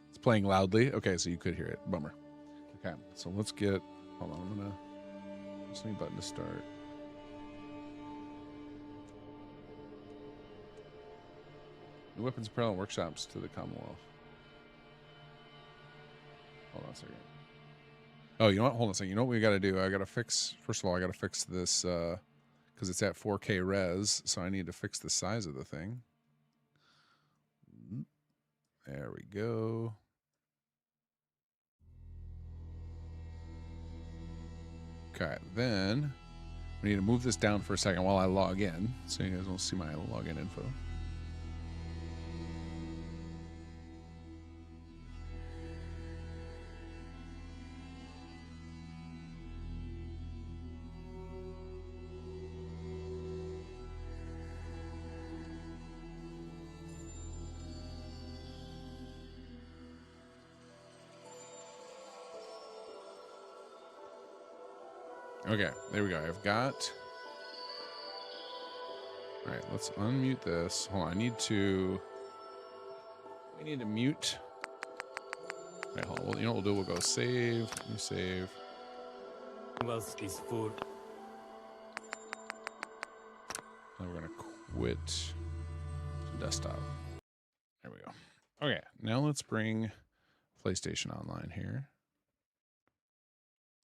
It's playing loudly. Okay, so you could hear it. Bummer. Okay, so let's get. Hold on, I'm gonna. Just need button to start. New weapons, apparel, and workshops to the Commonwealth. Hold on a second. Oh, you know what? Hold on a second. You know what we got to do? I got to fix. First of all, I got to fix this because it's at 4K res, so I need to fix the size of the thing. There we go. Okay, then we need to move this down for a second while I log in, so you guys won't see my login info. Okay, there we go. I've got. All right, let's unmute this. Hold on, I need to. We need to mute. All right, hold on. Well, you know what we'll do? We'll go save. New save. Is food. And we're gonna quit desktop. There we go. Okay, now let's bring PlayStation online here.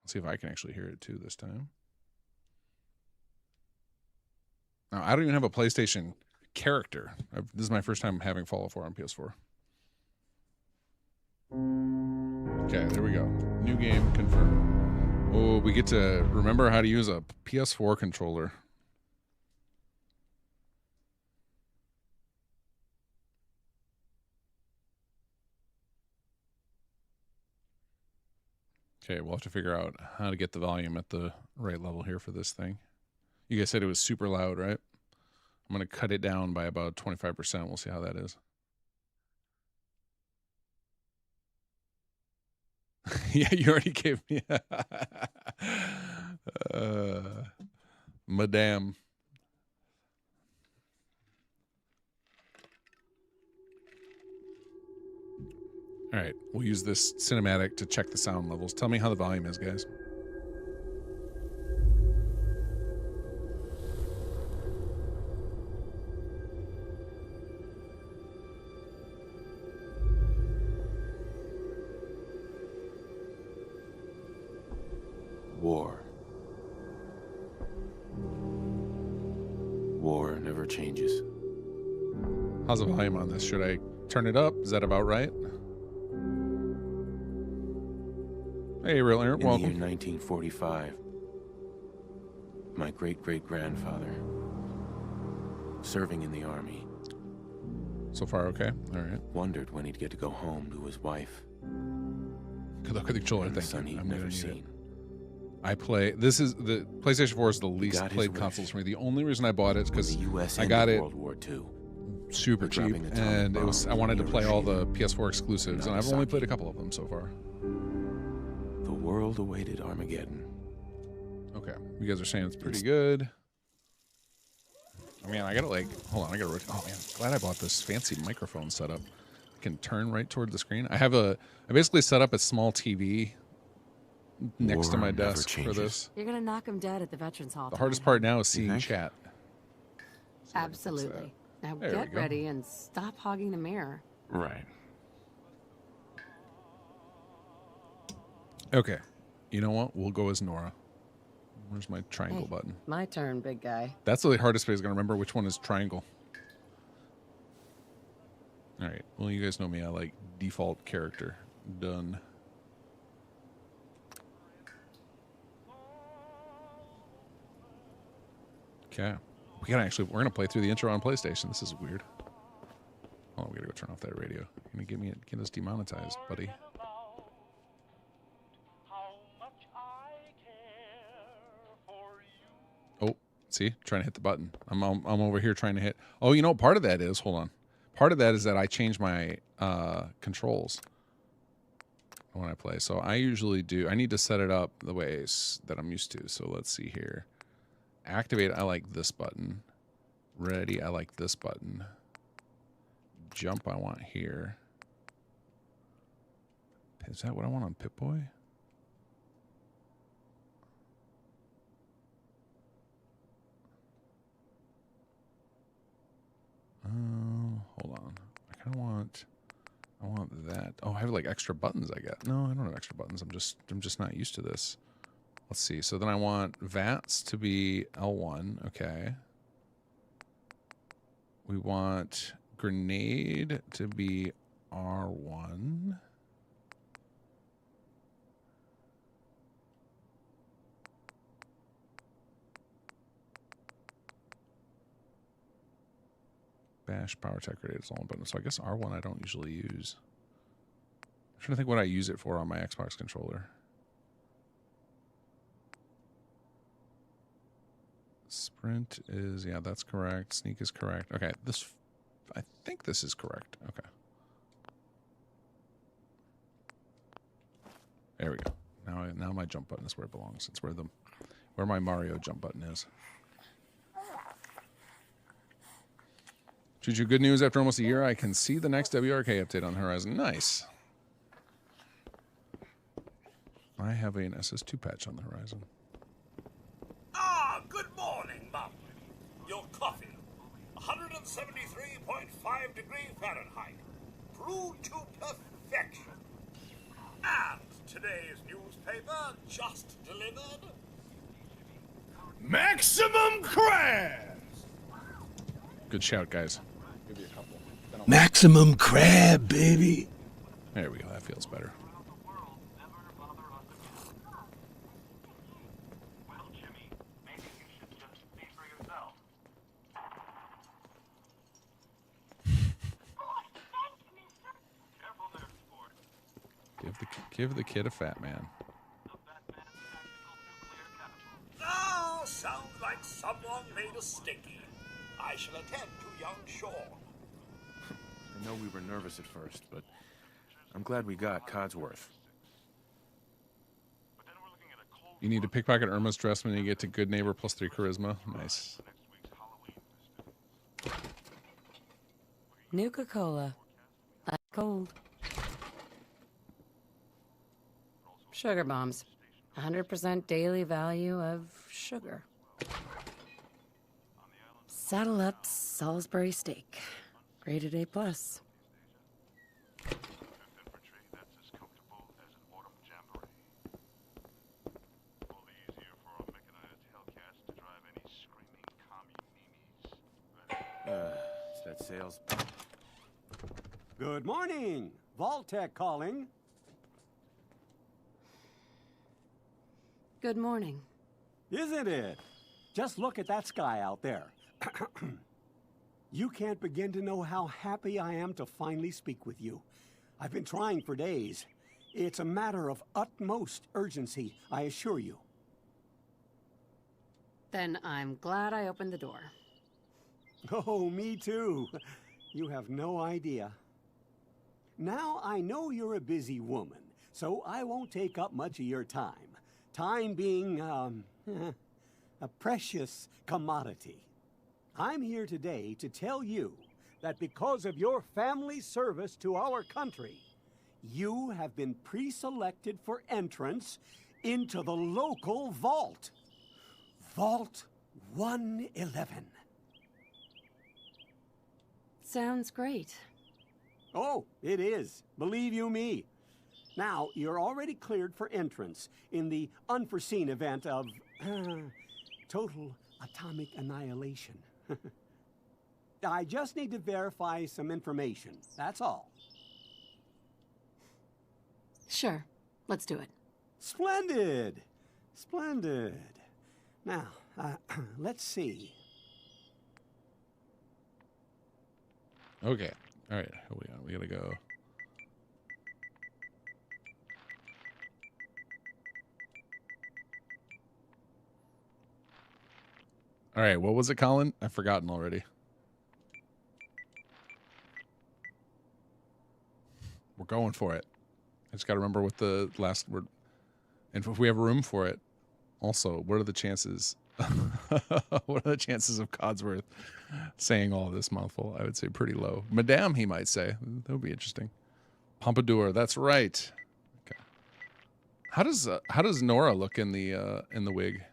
See if I can actually hear it too this time. Now, I don't even have a PlayStation character. This is my first time having Fallout 4 on PS4. Okay, there we go. New game confirmed. Oh, we get to remember how to use a PS4 controller. Okay, we'll have to figure out how to get the volume at the right level here for this thing. You guys said it was super loud, right? I'm going to cut it down by about 25%. We'll see how that is. Yeah, you already gave me Madame. All right, we'll use this cinematic to check the sound levels. Tell me how the volume is, guys. War. War never changes. How's the volume on this? Should I turn it up? Is that about right? Hey, real Aaron, welcome. In the year 1945, my great-great-grandfather, serving in the army. So far, okay. All right. Wondered when he'd get to go home to his wife. Good luck with the controller. And the Thank son you. he'd I'm never gonna need seen. it. I play. This is the PlayStation 4 is the least Got his played wish. consoles for me. The only reason I bought it is because The U.S. I got ended it World War II. super We're cheap, dropping atomic and it was. I bombs wanted to on play all the Hiroshima PS4 exclusives, and I've only Nagasaki. played a couple of them so far. The world awaited Armageddon. Okay, you guys are saying it's pretty good. Oh man, I gotta hold on, I gotta. Oh man, glad I bought this fancy microphone setup. I can turn right toward the screen. I basically set up a small TV next to my desk for this. You're gonna knock him dead at the Veterans Hall. The hardest part now is seeing chat. Absolutely. Now There get we go. ready and stop hogging the mirror. Right. Okay, you know what? We'll go as Nora. Where's my triangle Hey, button? my turn, big guy. That's the hardest part is gonna remember which one is triangle. All right. Well, you guys know me. I like default character. Done. Okay. We're gonna play through the intro on PlayStation. This is weird. Oh, we gotta go turn off that radio. You're gonna get us demonetized, buddy. Oh, see, trying to hit the button. I'm over here trying to hit. Oh, you know, part of that is, hold on. Part of that is that I change my controls when I play. So I usually do. I need to set it up the way that I'm used to. So let's see here. Activate, I like this button. Ready, I like this button. Jump, I want here. Is that what I want on Pip-Boy? Hold on. I want that. Oh, I have like extra buttons I got. No, I don't have extra buttons. I'm just not used to this. Let's see. So then I want VATS to be L1. Okay. We want grenade to be R1. Bash, power tech grenade is all button. So I guess R1 I don't usually use. I'm trying to think what I use it for on my Xbox controller. Sprint is, yeah, that's correct. Sneak is correct. Okay, I think this is correct. Okay. There we go. Now my jump button is where it belongs. It's where my Mario jump button is. Juju, good news. After almost a year, I can see the next WRK update on the horizon. Nice. I have an SS2 patch on the horizon. Ah, good morning, Mum. Your coffee. 173.5 degrees Fahrenheit. Brewed to perfection. And today's newspaper just delivered. Maximum crabs! Good shout, guys. Maximum crab, baby. There we go. That feels better. Give the kid a fat man. Ah, sounds like someone made a stinky. I shall attend to young Sean. I know we were nervous at first, but I'm glad we got Codsworth. You need to pickpocket Irma's dress when you get to good neighbor +3 charisma. Nice. Nuka-Cola. Ice cold. Sugar bombs. 100% daily value of sugar. Saddle up Salisbury steak. Rated A+. It's that sales. Good morning. Vault-Tec calling. Good morning. Isn't it? Just look at that sky out there. You can't begin to know how happy I am to finally speak with you. I've been trying for days. It's a matter of utmost urgency, I assure you. Then I'm glad I opened the door. Oh, me too. You have no idea. Now I know you're a busy woman, so I won't take up much of your time. Time being, a precious commodity. I'm here today to tell you that because of your family's service to our country, you have been pre-selected for entrance into the local vault. Vault 111. Sounds great. Oh, it is. Believe you me. Now, you're already cleared for entrance in the unforeseen event of total atomic annihilation. I just need to verify some information. That's all. Sure. Let's do it. Splendid. Splendid. Now, let's see. Okay. All right. We gotta go. All right. What was it, Colin? I've forgotten already. We're going for it. I just got to remember what the last word. And if we have room for it, also, what are the chances? What are the chances of Codsworth saying all this mouthful? I would say pretty low. Madame, he might say. That would be interesting. Pompadour. That's right. Okay. How does Nora look in the wig?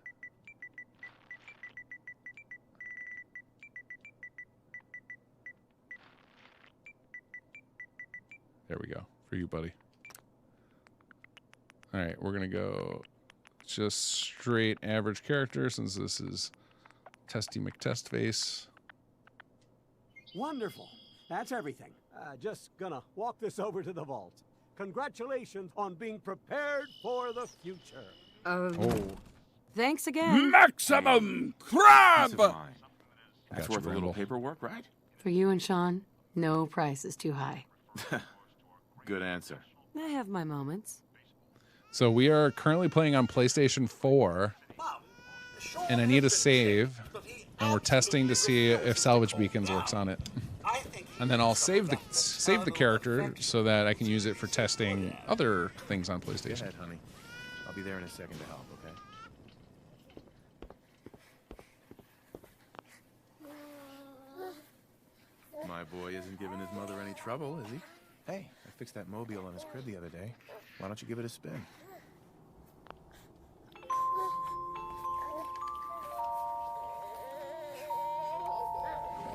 There we go. For you, buddy. All right, we're going to go just straight average character since this is Testy McTestface. Wonderful. That's everything. Just gonna walk this over to the vault. Congratulations on being prepared for the future. Thanks again. Maximum crab! Peace of mind. That's Gotcha, worth a little Bramble. paperwork, right? For you and Sean, no price is too high. Good answer. I have my moments. So we are currently playing on PlayStation 4, and I need a save, and we're testing to see if Salvage Beacons works on it. And then I'll save the character so that I can use it for testing other things on Go PlayStation. ahead, honey. I'll be there in a second to help, okay? My boy isn't giving his mother any trouble, is he? Hey, I fixed that mobile on his crib the other day. Why don't you give it a spin?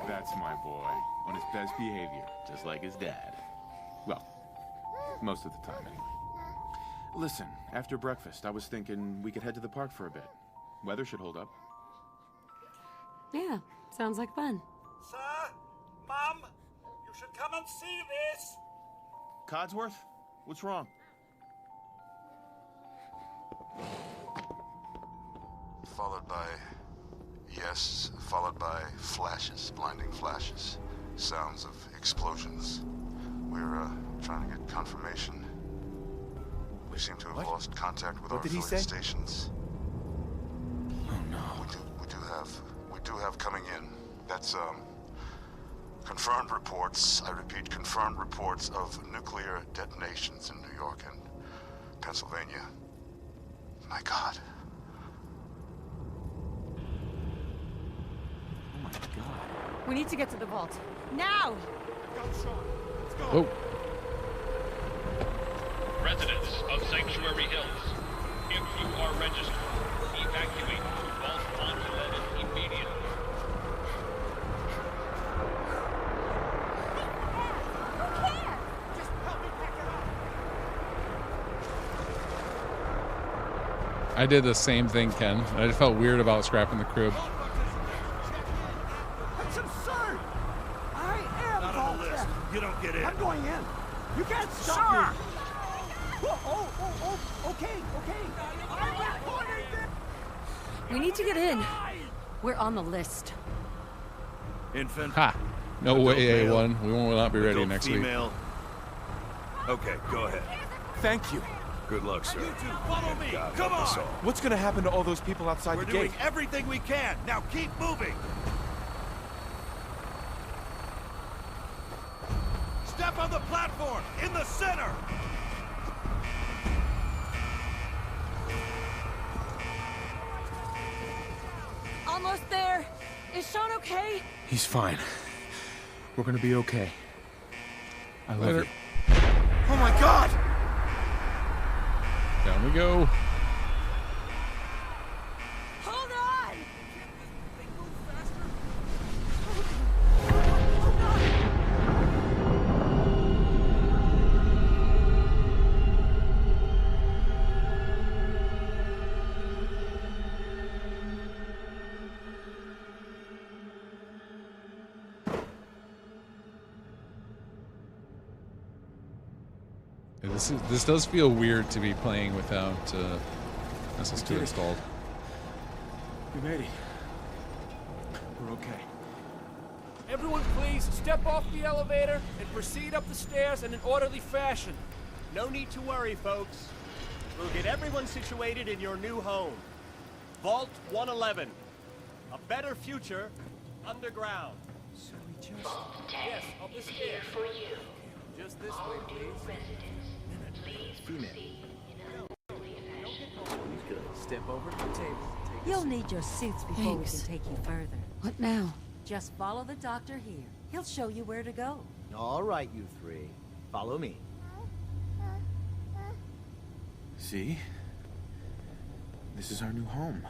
That's my boy, on his best behavior, just like his dad. Well, most of the time, anyway. Listen, after breakfast, I was thinking we could head to the park for a bit. Weather should hold up. Yeah, sounds like fun. Sir, Mom, you should come and see this. Codsworth? What's wrong? Followed by yes, followed by flashes, blinding flashes, sounds of explosions. We're trying to get confirmation. We seem to have lost contact with our affiliate stations. Oh no. We do have coming in. That's confirmed reports. I repeat, confirmed reports of nuclear detonations in New York and Pennsylvania. My God. Oh my God. We need to get to the vault. Now! Oh. Residents of Sanctuary Hills, if you are registered, evacuate to Vault 111 immediately. I did the same thing, Ken. I just felt weird about scrapping the crib. That's absurd! I am Not on the list. You don't get in. I'm going in. You can't stop me. Okay. I'm reporting this. We need to get in. We're on the list. Infant. Ha! No Adult way, male. A1. We will not be ready Adult next female. Okay, go ahead. Thank you. Good luck, sir. You two, follow me. God Come help us on. all. What's gonna happen to all those people outside We're the doing gate? everything we can. Now keep moving. Step on the platform in the center. almost there. Is Sean okay? He's fine. We're gonna be okay. I love you. Oh my God! Down we go. Hold on! Yeah, this does feel weird to be playing without SS2 installed. We made it. We're okay. Everyone please step off the elevator and proceed up the stairs in an orderly fashion. No need to worry, folks. We'll get everyone situated in your new home. Vault 111. A better future underground. So we just... Yes, up the stairs. For you. Just this way, please. Female. Step over to the table. You'll need your suits before we can take you further. What now? Just follow the doctor here. He'll show you where to go. All right, you three. Follow me. See? This is our new home.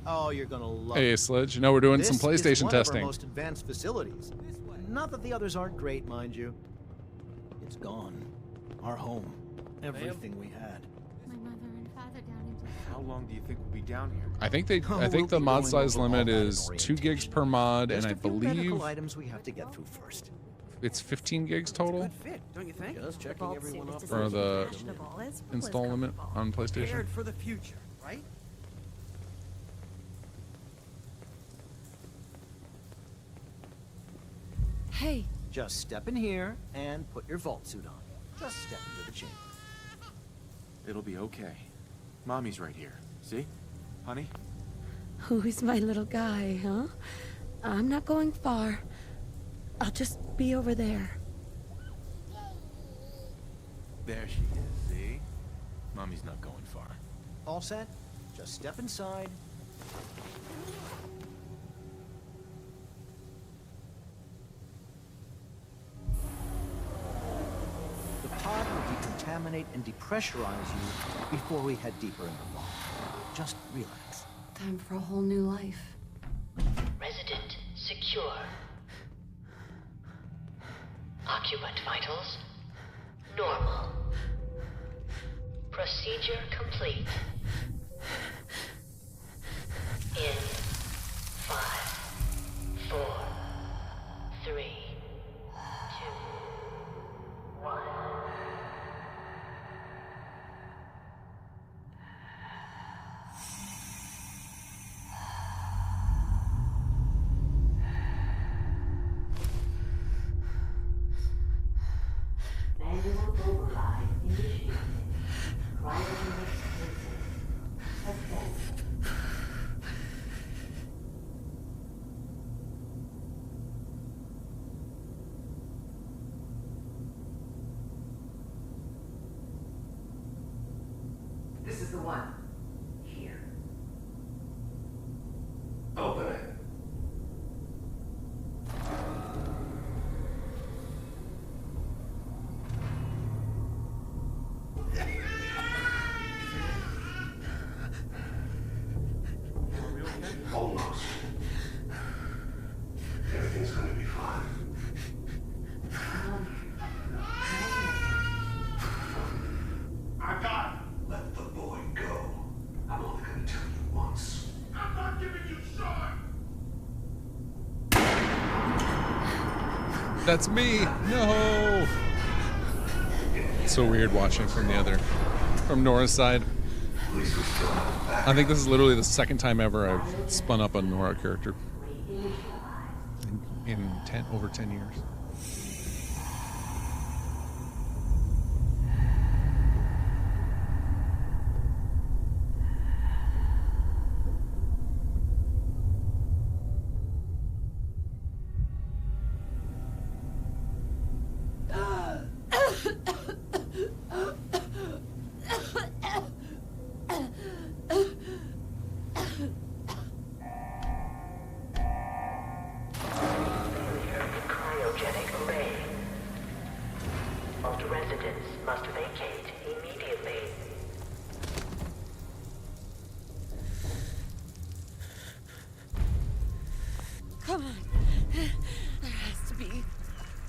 Oh, you're gonna love Hey, it. Sledge. You know we're doing This some is PlayStation one of our testing. most advanced facilities. Not that the others aren't great, mind you. It's gone. Our home. Everything we had. My mother and father down into... How long do you think we'll be down here? I think they. Oh, I think we'll the be mod going size over limit all that is in 2 gigs per mod, and Just I a few medical believe items we have to get through first. it's 15 gigs total Fit, don't you think? Just checking everyone up. for the install limit on PlayStation. Prepared for the future, right? Hey. Just step in here and put your vault suit on. Just step into the chamber. It'll be okay. Mommy's right here. See? Honey? Who's my little guy, huh? I'm not going far. I'll just be over there. There she is, see? Mommy's not going far. All set? Just step inside. The pod will decontaminate and depressurize you before we head deeper in the vault. Just relax. Time for a whole new life. Resident secure. Occupant vitals normal. Procedure complete. In 5, 4, 3, 2, 1. Manual override initiated. Cryogenic success. This is the one. Here. Open it. Almost. Everything's gonna be fine. I got it. Let the boy go. I'm only gonna tell you once. I'm not giving you shot. That's me. No. It's so weird watching from Nora's side. I think this is literally the second time ever I've spun up a Nora character in over 10 years.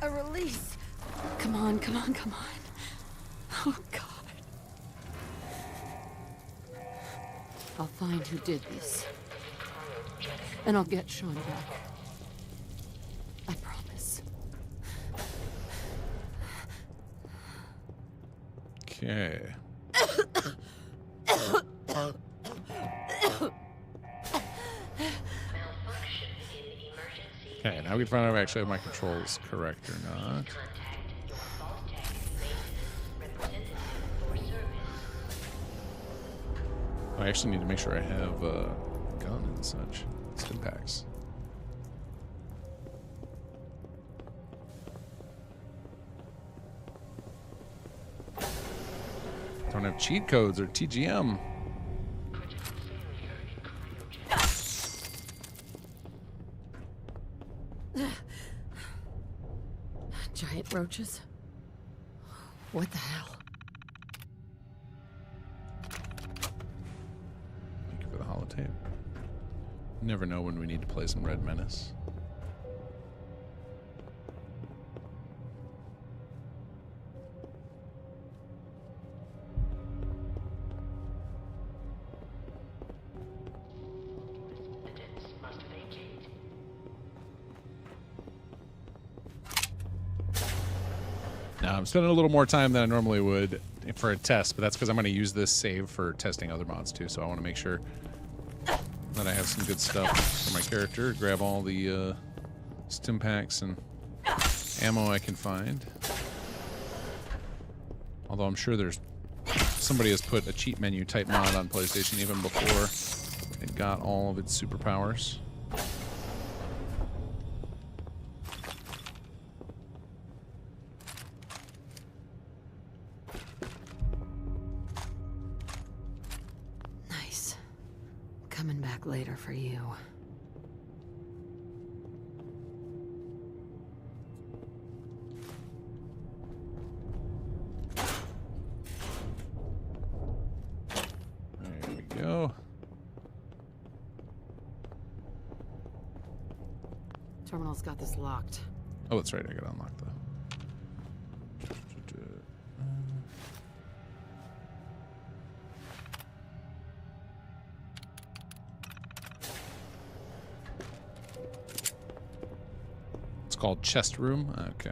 A release. Come on, come on, come on. Oh, God. I'll find who did this. And I'll get Sean back. I promise. Okay. Okay, now we can find out if I actually have my controls correct or not. I actually need to make sure I have a gun and such. Stim packs. Don't have cheat codes or TGM. Giant roaches? What the hell? Thank you for the holotape. Never know when we need to play some Red Menace. Now, I'm spending a little more time than I normally would for a test, but that's because I'm going to use this save for testing other mods too, so I want to make sure that I have some good stuff for my character. Grab all the stim packs and ammo I can find. Although I'm sure there's somebody has put a cheat menu type mod on PlayStation even before it got all of its superpowers. Nice. Coming back later for you. There we go. Terminal's got this locked. Oh, that's right. I got unlocked though. It's called chest room. Okay.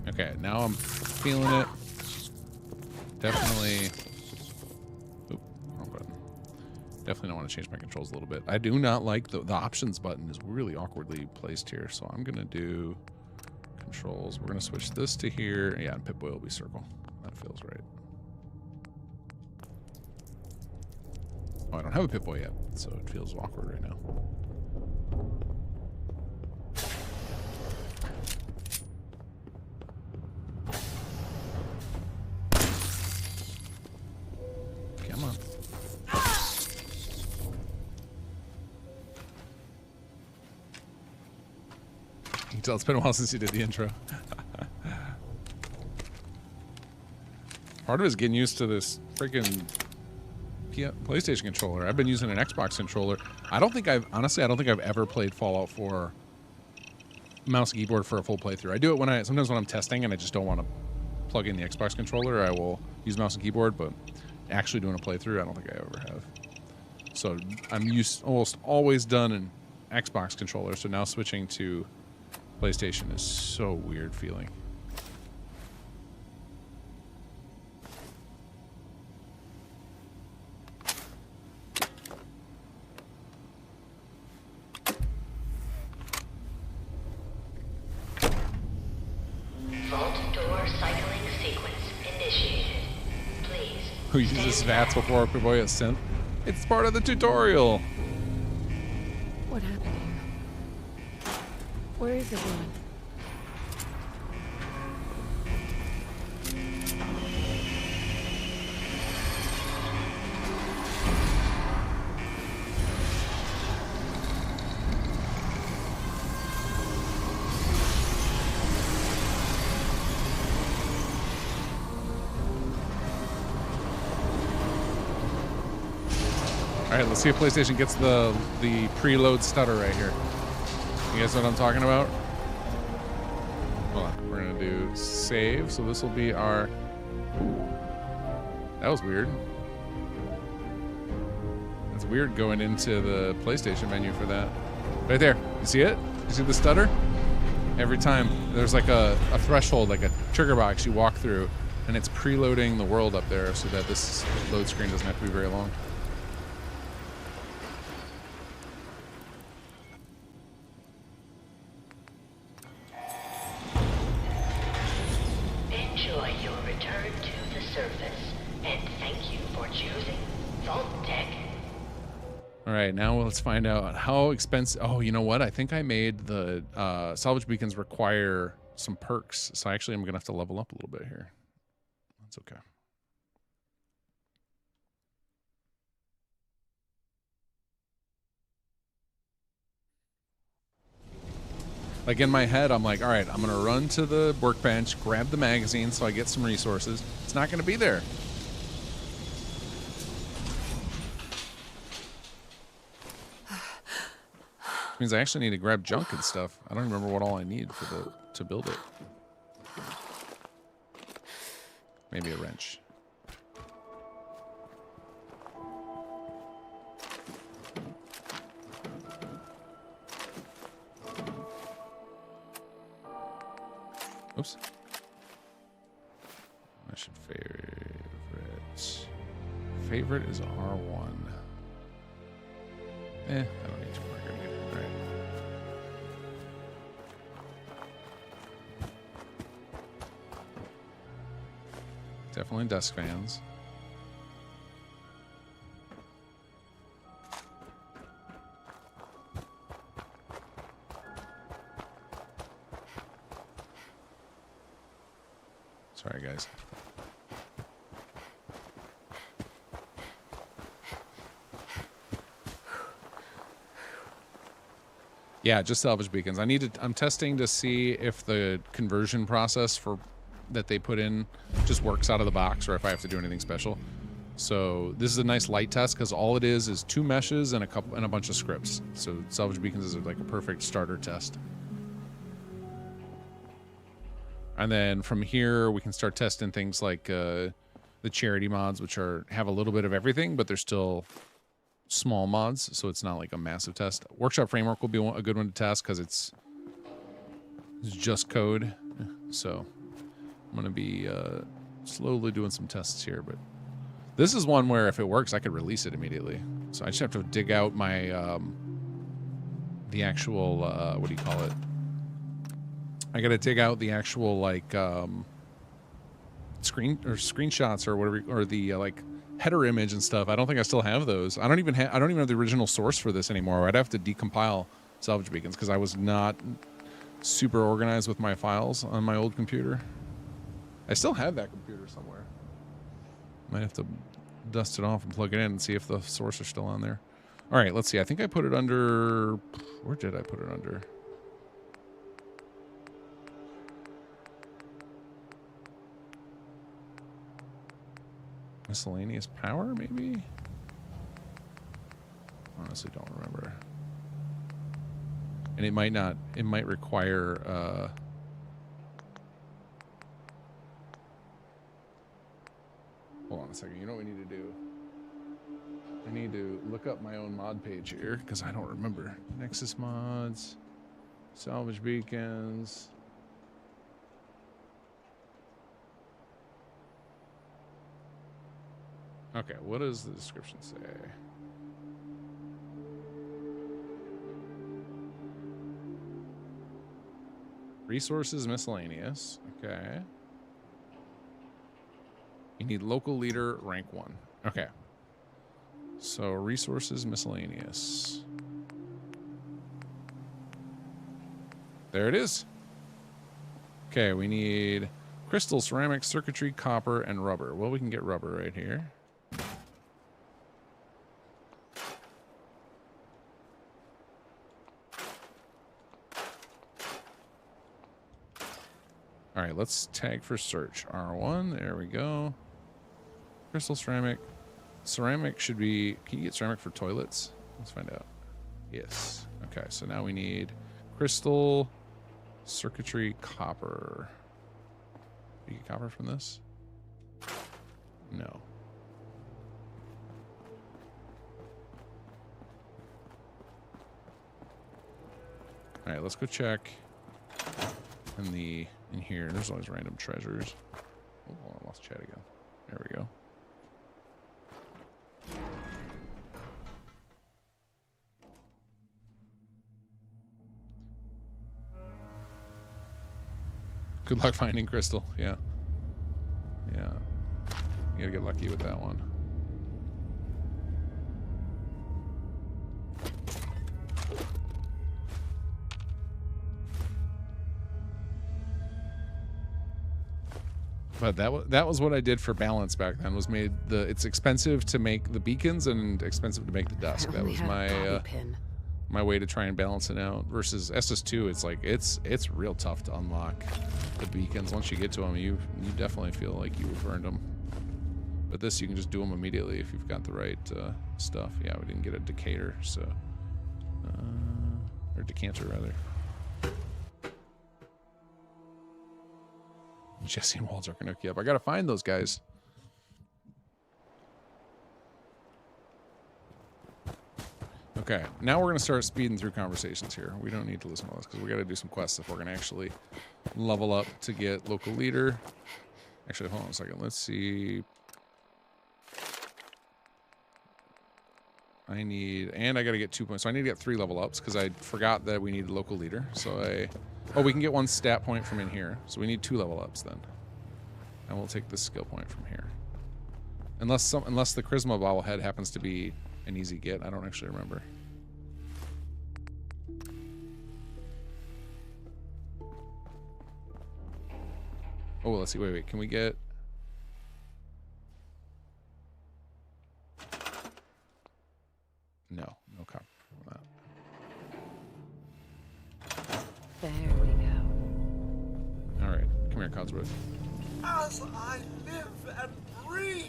Okay, now I'm feeling it. Definitely. Oop, wrong button. Definitely don't want to change my controls a little bit. I do not like the options button is really awkwardly placed here, so I'm gonna do controls. We're gonna switch this to here. Yeah, and Pip-Boy will be circle. That feels right. Oh, I don't have a Pip-Boy yet, so it feels awkward right now. Come on. You can tell it's been a while since you did the intro. Part of it is getting used to this freaking PlayStation controller. I've been using an Xbox controller. I don't think I've ever played Fallout 4 mouse and keyboard for a full playthrough. I do it sometimes when I'm testing and I just don't want to plug in the Xbox controller. I will use mouse and keyboard, but actually doing a playthrough, I don't think I ever have. So I'm almost always done an Xbox controller, so now switching to PlayStation is so weird feeling. Vault door cycling sequence initiated. Please. Who uses VATS before Pip-Boy is synth? It's part of the tutorial. What happened here? Where is everyone? All right, let's see if PlayStation gets the preload stutter right here. You guys know what I'm talking about? Hold on, we're gonna do save. So this will be our. Ooh, that was weird. It's weird going into the PlayStation menu for that. Right there, you see it? You see the stutter? Every time there's like a threshold, like a trigger box you walk through, and it's preloading the world up there so that this load screen doesn't have to be very long. Enjoy your return to the surface, and thank you for choosing Vault Tech. All right, now let's find out how expensive. Oh, you know what? I think I made the salvage beacons require some perks. So actually, I'm going to have to level up a little bit here. That's okay. Like in my head, I'm like, all right, I'm going to run to the workbench, grab the magazine so I get some resources. It's not going to be there. Means I actually need to grab junk and stuff. I don't remember what all I need for to build it. Maybe a wrench. Oops. I should favorite. Favorite is R1. I don't need to mark it. Right. Definitely desk fans. Sorry, guys. Yeah, just salvage beacons. I'm testing to see if the conversion process that they put in just works out of the box, or if I have to do anything special. So this is a nice light test because all it is 2 meshes and a bunch of scripts. So salvage beacons is like a perfect starter test. And then from here we can start testing things like the charity mods, which have a little bit of everything, but they're still small mods, so it's not like a massive test. Workshop framework will be a good one to test because it's just code. So I'm going to be slowly doing some tests here, but this is one where if it works, I could release it immediately. So I just have to dig out my the actual what do you call it? I got to dig out the actual like screenshots or whatever, or the like header image and stuff. I don't think I still have those. I don't even have the original source for this anymore. I'd have to decompile salvage beacons because I was not super organized with my files on my old computer. I still have that computer somewhere. Might have to dust it off and plug it in and see if the source are still on there. All right, let's see. I think I put it under. Where did I put it under? Miscellaneous power, maybe? Honestly, don't remember. And it might not. It might require. Hold on a second. You know what we need to do? I need to look up my own mod page here because I don't remember. Nexus mods, salvage beacons. Okay, what does the description say? Resources miscellaneous. Okay. You need local leader rank 1. Okay. So resources miscellaneous. There it is. Okay, we need crystal, ceramic, circuitry, copper, and rubber. Well, we can get rubber right here. All right, let's tag for search. R1, there we go. Crystal, ceramic, Ceramic should be... Can you get ceramic for toilets? Let's find out. Yes. Okay, so now we need crystal, circuitry, copper. Do you get copper from this? No. All right, let's go check in here. There's always random treasures. Oh, I lost chat again. There we go. Good luck finding crystal. Yeah. Yeah. You gotta get lucky with that one. But that was what I did for balance back then. Was made it's expensive to make the beacons and expensive to make the dusk. That was my way to try and balance it out. Versus SS2, it's like it's real tough to unlock the beacons. Once you get to them, you definitely feel like you've earned them. But this, you can just do them immediately if you've got the right stuff. Yeah, we didn't get a decanter, so or decanter rather. Jesse and Walter can hook you up. I gotta find those guys. Okay, now we're gonna start speeding through conversations here. We don't need to listen to all this because we gotta do some quests if we're gonna actually level up to get local leader. Actually, hold on a second. Let's see. I gotta get 2 points. So I need to get 3 level ups because I forgot that we need local leader. So we can get 1 stat point from in here. So we need 2 level ups then. And we'll take this skill point from here. Unless the charisma bobblehead happens to be an easy get. I don't actually remember. Oh, let's see. Wait. Can we get... No copy from that. There we go. All right. Come here, Codsworth. As I live and breathe.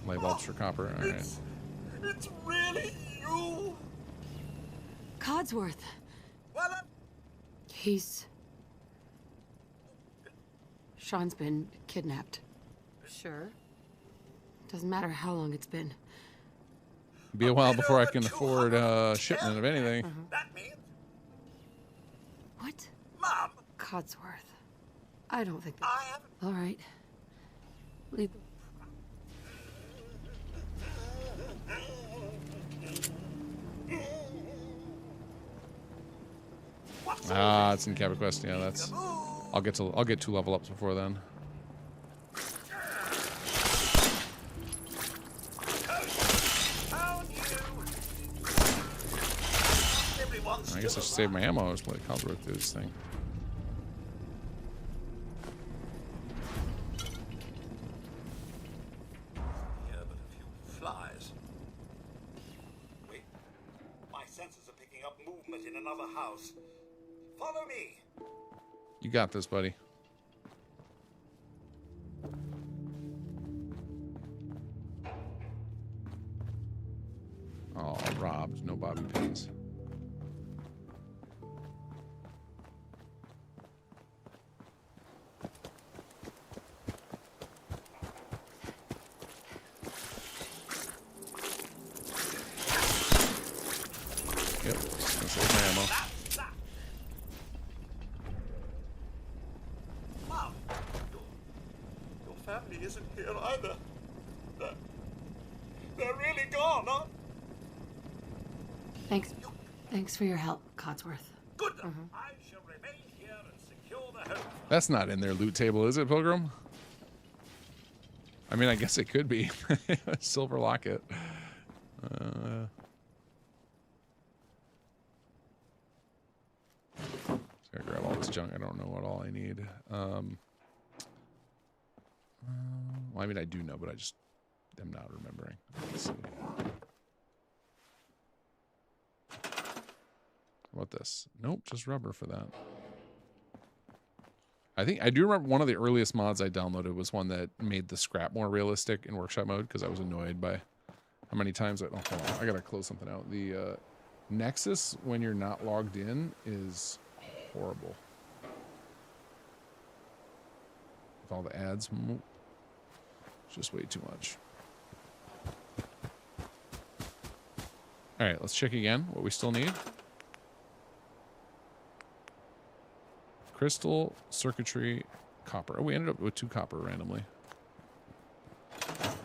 Light bulbs for copper. All right. It's really you. Codsworth. Well, Sean's been kidnapped. Sure. Doesn't matter how long it's been. Be a while before I can afford a shipment of anything. That means... What? Mom! Codsworth. I don't think that... All right. Leave... It's in Cabot Quest. Yeah, that's... I'll get 2 level ups before then. I guess I should save my ammo. Just let Codsworth do this thing. Yeah, but a few flies. Wait. My senses are picking up movement in another house. Follow me. You got this, buddy. Oh, robbed. No bobby pins. Yep, just gonna save my ammo. Mom, your family isn't here either. They're really gone, huh? Thanks for your help, Codsworth. Good. I shall remain here and secure the home. That's not in their loot table, is it, Pilgrim? I mean, I guess it could be. Silver locket. Gotta grab all this junk. I don't know what all I need. Well, I mean, I do know, but I just am not remembering. Let's see. How about this? Nope, just rubber for that. I think I do remember one of the earliest mods I downloaded was one that made the scrap more realistic in workshop mode because I was annoyed by how many times I... Oh, hold on. I gotta close something out. The Nexus, when you're not logged in, is horrible. With all the ads. It's just way too much. All right, let's check again what we still need. Crystal, circuitry, copper. Oh, we ended up with 2 copper randomly.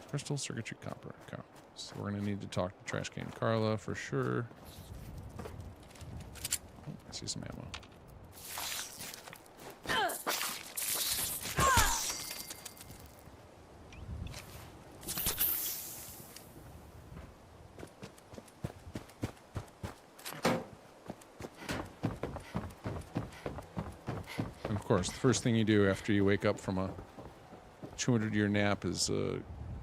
Crystal, circuitry, copper. Okay. So we're going to need to talk to Trash Can Carla for sure. Oh, I see some ammo. Of course, the first thing you do after you wake up from a 200-year nap is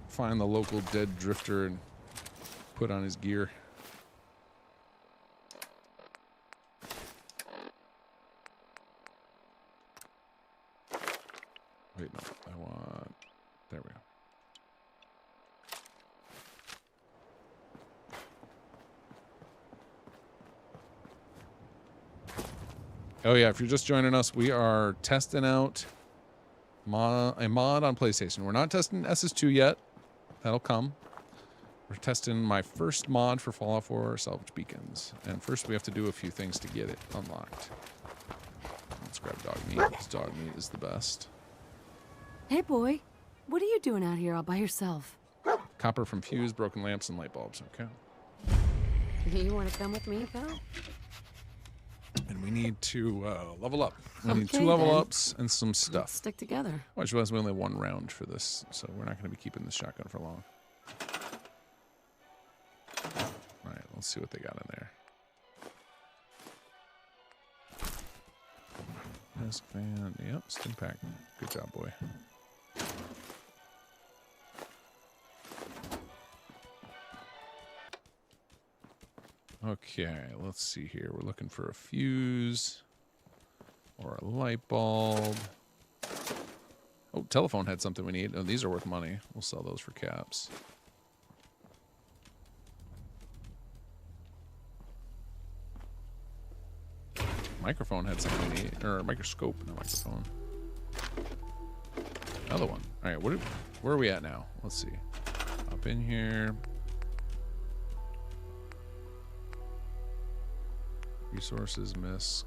find the local dead drifter and put on his gear. Wait, no, I want... There we go. Oh yeah, if you're just joining us, we are testing out a mod on PlayStation. We're not testing SS2 yet. That'll come. We're testing my first mod for Fallout 4 salvage beacons. And first we have to do a few things to get it unlocked. Let's grab dog meat, because dog meat is the best. Hey, boy. What are you doing out here all by yourself? Copper from fuse, broken lamps, and light bulbs. Okay. You want to come with me, pal? And we need to level up. We need Okay, 2 level then. ups and some stuff. Let's stick together. Well, I just realized we only have 1 round for this, so we're not going to be keeping this shotgun for long. All right, let's see what they got in there. Desk fan, yep, stim pack. Good job, boy. Okay, let's see here. We're looking for a fuse or a light bulb. Oh, telephone had something we need. Oh, these are worth money. We'll sell those for caps. Microphone had something we need. Or a microscope, no microphone. Another one. All right, where are we at now? Let's see. Up in here. Resources, misc.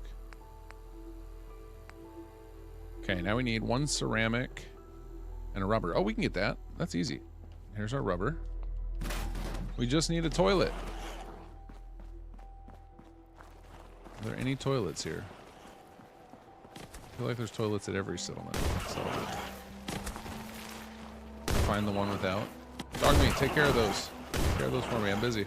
Okay, now we need 1 ceramic and a rubber. Oh, we can get that. That's easy. Here's our rubber. We just need a toilet. Are there any toilets here? I feel like there's toilets at every settlement. So find the one without. Dog meat, take care of those. Take care of those for me. I'm busy.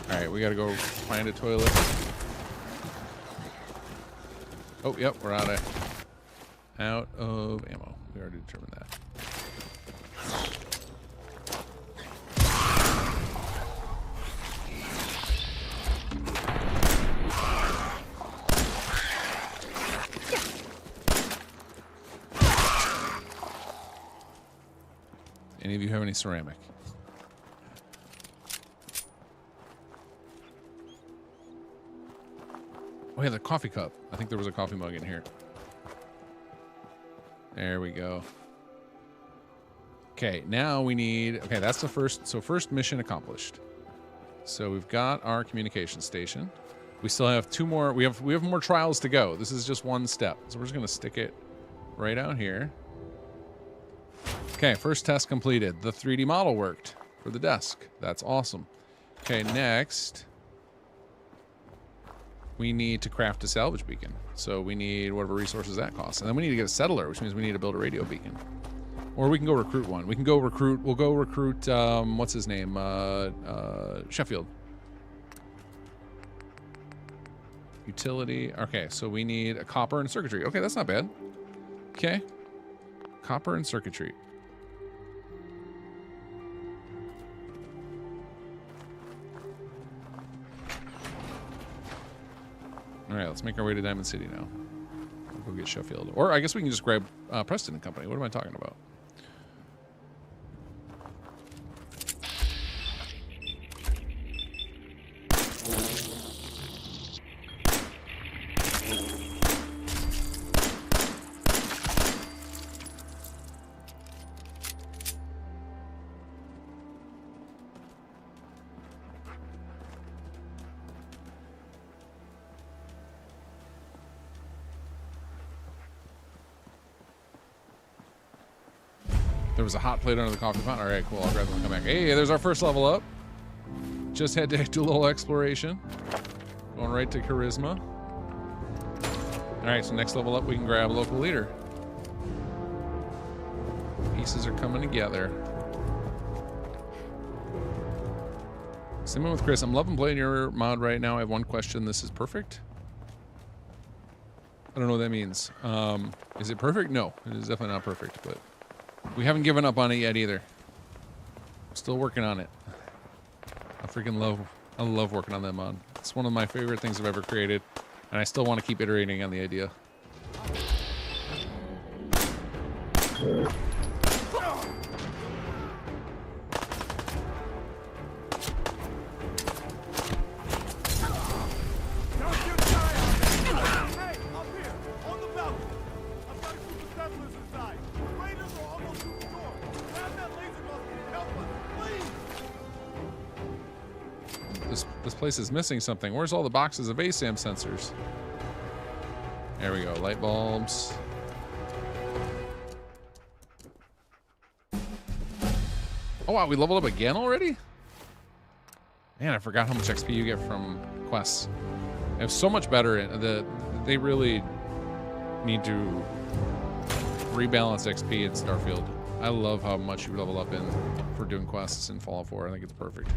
All right, we gotta go find a toilet. Oh, yep, we're out of ammo. We already determined that. Any of you have any ceramic? Oh yeah, the coffee cup. I think there was a coffee mug in here. There we go. Okay, now we need... Okay, that's the first... So first mission accomplished. So we've got our communication station. We still have 2 more... We have more trials to go. This is just 1 step. So we're just going to stick it right out here. Okay, first test completed. The 3D model worked for the desk. That's awesome. Okay, next... we need to craft a salvage beacon. So we need whatever resources that costs. And then we need to get a settler, which means we need to build a radio beacon. Or we can go recruit one. We can go recruit... We'll go recruit... what's his name? Sheffield. Utility. Okay, so we need a copper and circuitry. Okay, that's not bad. Okay. Copper and circuitry. All right, let's make our way to Diamond City now. We'll go get Sheffield. Or I guess we can just grab Preston and Company. What am I talking about? There was a hot plate under the coffee pot. All right, cool. I'll grab them and come back. Hey, there's our first level up. Just had to do a little exploration. Going right to charisma. All right, so next level up, we can grab a local leader. Pieces are coming together. Same with Chris. I'm loving playing your mod right now. I have one question. This is perfect? I don't know what that means. Is it perfect? No, it is definitely not perfect, but we haven't given up on it yet either. Still working on it. I love working on that mod. It's one of my favorite things I've ever created, and I still want to keep iterating on the idea. This place is missing something. Where's all the boxes of ASAM sensors? There we go. Light bulbs. Oh wow, we leveled up again already? Man, I forgot how much XP you get from quests. It's so much better. They really need to rebalance XP in Starfield. I love how much you level up in for doing quests in Fallout 4. I think it's perfect.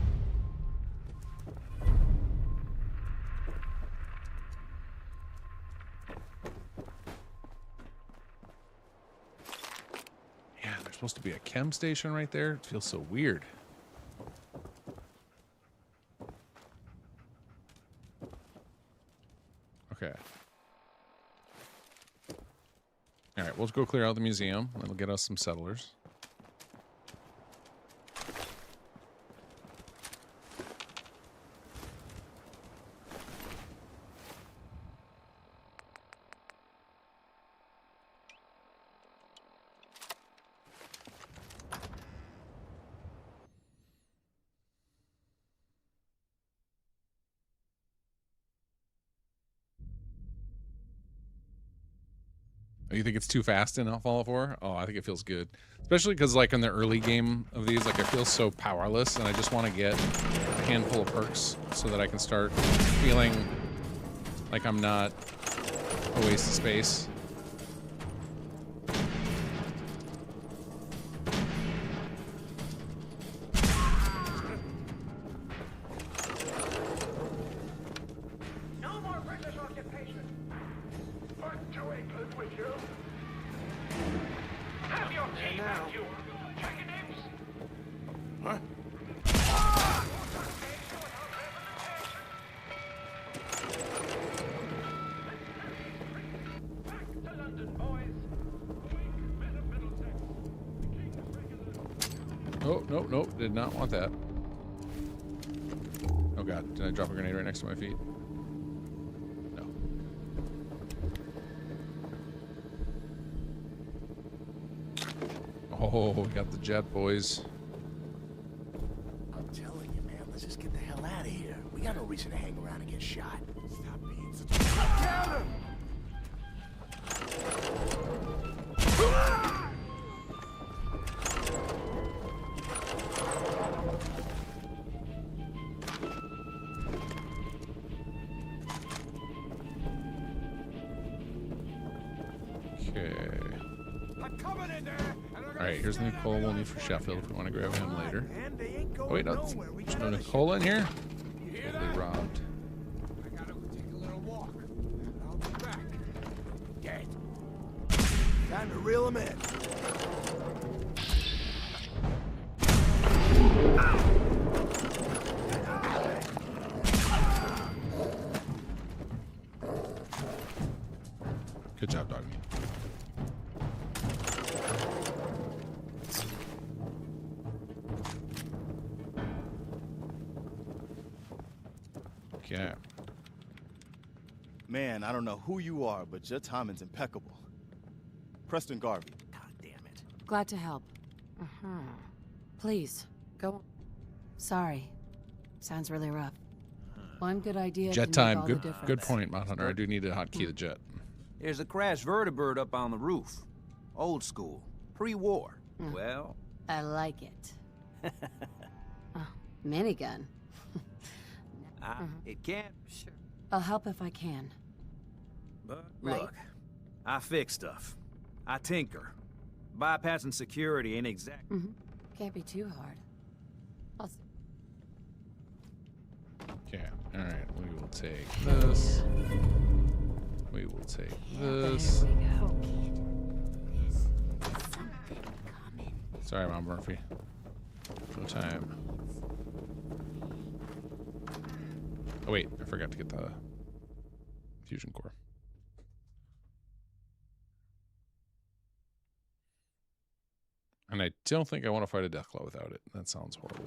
Yeah, there's supposed to be a chem station right there. It feels so weird. Okay. All right, we'll go clear out the museum. That'll get us some settlers. Oh, you think it's too fast in Fallout 4? Oh, I think it feels good. Especially because, like, in the early game of these, like, I feel so powerless, and I just want to get a handful of perks so that I can start feeling like I'm not a waste of space. No more British occupation. Back to England with you. Have your tea, Matthew. Chicken eggs. Huh? Oh, nope, nope. Did not want that. Oh god, did I drop a grenade right next to my feet? No. Oh, we got the jet, boys. I'm telling you, man, let's just get the hell out of here. We got no reason to hang around and get shot. Stop being such a... Get him! Alright, here's the Nicola we'll need for Sheffield if we want to grab him later. Oh wait, no, there's no Nicola in here? Totally robbed. I gotta take a little walk. I'll be back. Dead. Time to reel him in. Okay. Man, I don't know who you are, but your timing's impeccable. Preston Garvey. Glad to help. Please, go. Sorry. Sounds really rough. One good idea Jet can make time. all Good the difference. good point, Mount Hunter. I do need to hotkey the jet. There's a crashed vertibird up on the roof. Old school. Pre-war. Well... I like it. Minigun. It can't... Sure. I'll help if I can. But Right. look, I fix stuff. I tinker. Bypassing security ain't exact... Can't be too hard. I'll see. Okay. All right. We will take this. We will take this. Sorry, Mom Murphy. Showtime. Oh wait, I forgot to get the fusion core. And I don't think I want to fight a Deathclaw without it. That sounds horrible.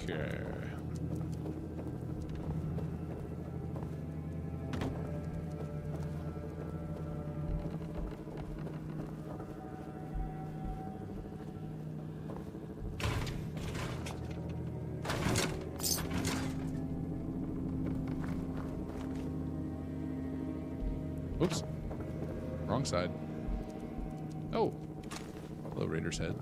Okay. Oops. Wrong side. Oh. Hello, Raider's Head.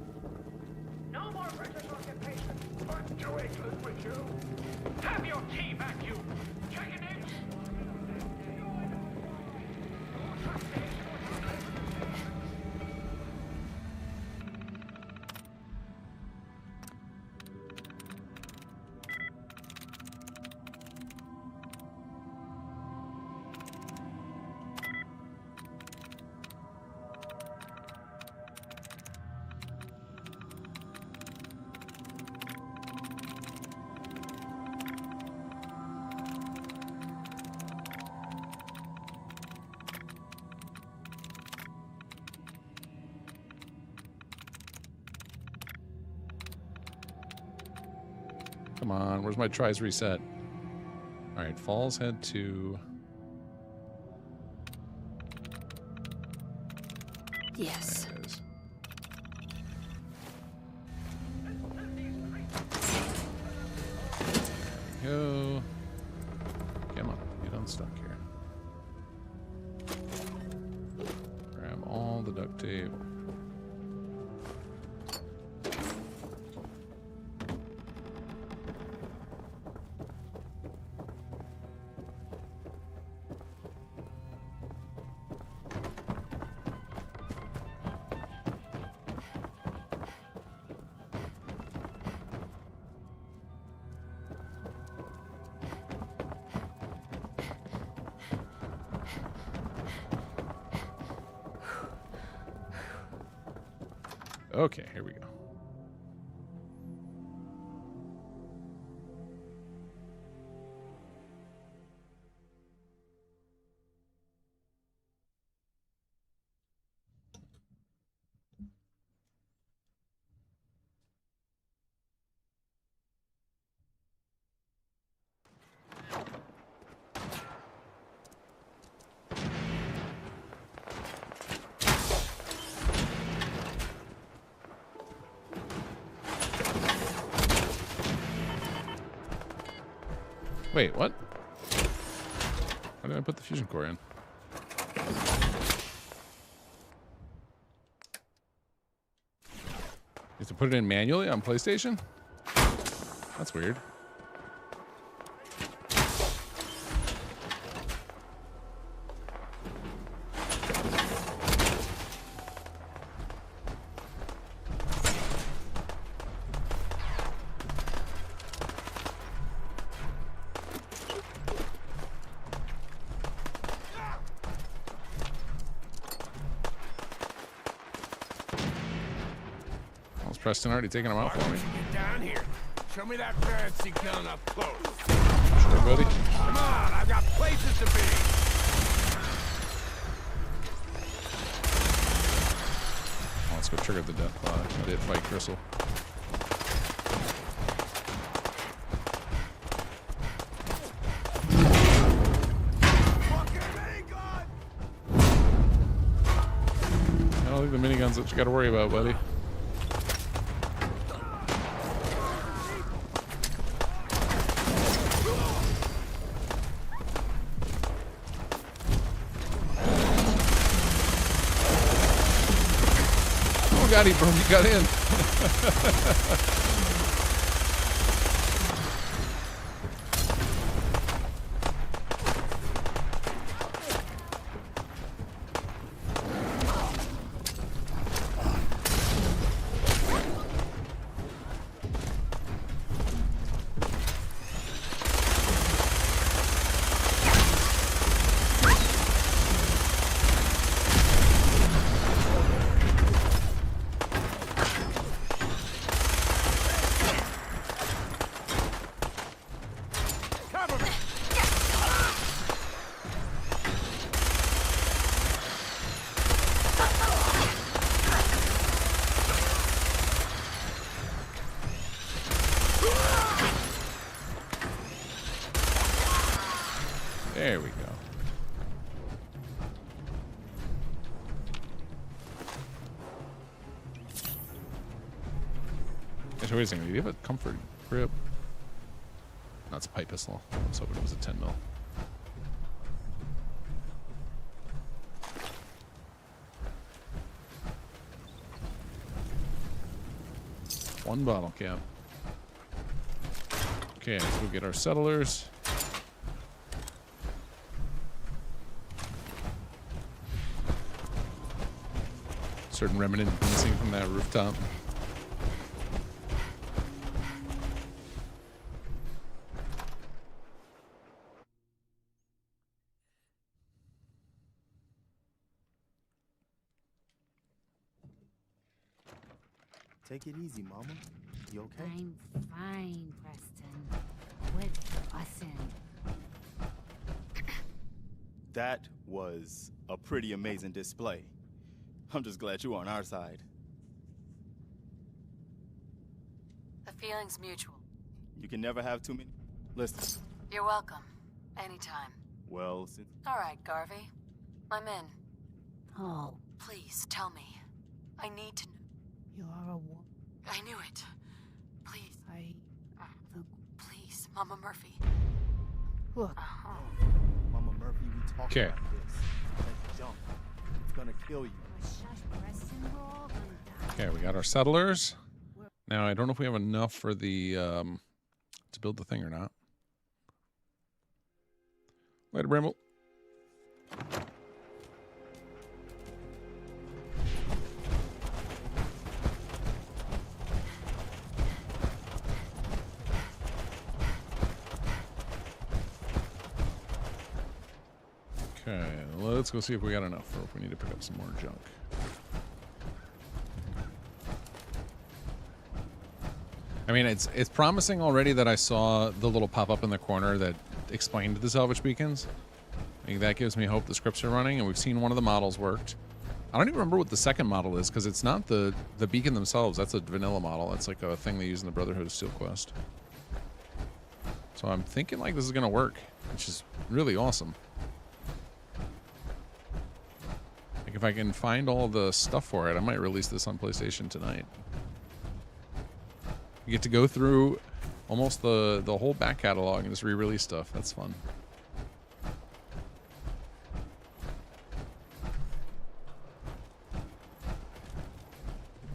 No more British occupation. What's to England with you? Have your tea back, you chicken eggs. Come on, where's my tries reset? All right, Falls head to... Yes. There it is. Go. Come on, get unstuck here. Grab all the duct tape. Okay, here we go. Wait, what? Why did I put the fusion core in? You have to put it in manually on PlayStation? That's weird. Preston already taking him out for me. Get down here. Show me that fancy gun up close. Sure, buddy. Come on, I've got places to be. Oh, let's go trigger the death clock. I did fight Crystal. I don't think the miniguns that you got to worry about, buddy. Oh god, he got in. There we go. Actually, wait a second. Do you have a comfort grip? No, it's a pipe pistol. I was hoping it was a 10 mil. One bottle cap. Okay, let's go get our settlers. Certain reminiscing from that rooftop. Take it easy, Mama. You okay? I'm fine, Preston. With us in. That was a pretty amazing display. I'm just glad you're on our side. The feeling's mutual. You can never have too many. Listen. You're welcome. Anytime. Well, since All right, Garvey. I'm in. Oh, Please, tell me. I need to know. you're a woman. I knew it. Please. Look, Please, Mama Murphy. look. Mama Murphy, we talked Okay. about this. That jump. It's gonna kill you. Okay, we got our settlers. Now, I don't know if we have enough for the to build the thing or not. Later, Brimble. Okay, let's go see if we got enough or if we need to pick up some more junk. I mean, it's promising already that I saw the little pop-up in the corner that explained the salvage beacons. I think that gives me hope the scripts are running, and we've seen one of the models worked. I don't even remember what the second model is, because it's not the beacon themselves. That's a vanilla model. That's like a thing they use in the Brotherhood of Steel quest. So I'm thinking like this is going to work, which is really awesome. Like if I can find all the stuff for it, I might release this on PlayStation tonight. You get to go through almost the whole back catalog and just re-release stuff. That's fun.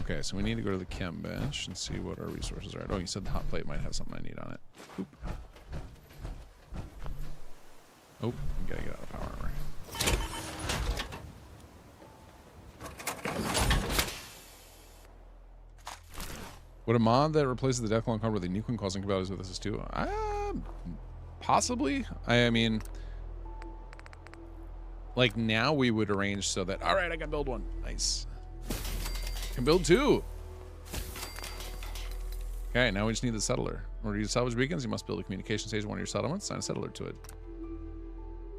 Okay, so we need to go to the chem bench and see what our resources are. Oh, you said the hot plate might have something I need on it. Oop. Oh, we gotta get out of power armor. Would a mod that replaces the Deathlong card with a nuke one causing compatibilities with SS2? Possibly. I mean, like now we would arrange so that, all right, I can build one. Nice. Can build two. Okay, now we just need the settler. order to use salvage beacons, you must build a communication station in one of your settlements. Assign a settler to it.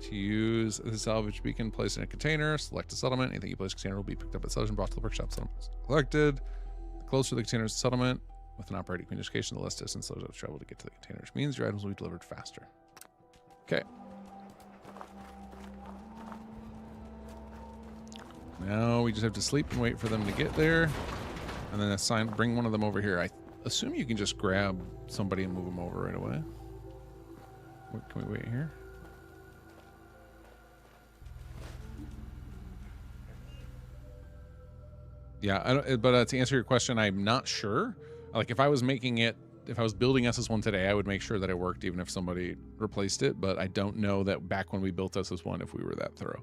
To use the salvage beacon, place in a container. Select a settlement. Anything you place in a container will be picked up at sellers and brought to the workshop. Settlements collected. The closer the container is to the settlement, with an operating communication, the less distance sellers have to travel to get to the container, which means your items will be delivered faster. Okay. Now we just have to sleep and wait for them to get there, and then bring one of them over here. I assume you can just grab somebody and move them over right away. What, can we wait here? Yeah, but to answer your question, I'm not sure. Like, if I was building SS1 today, I would make sure that it worked even if somebody replaced it, but I don't know that back when we built SS1 if we were that thorough.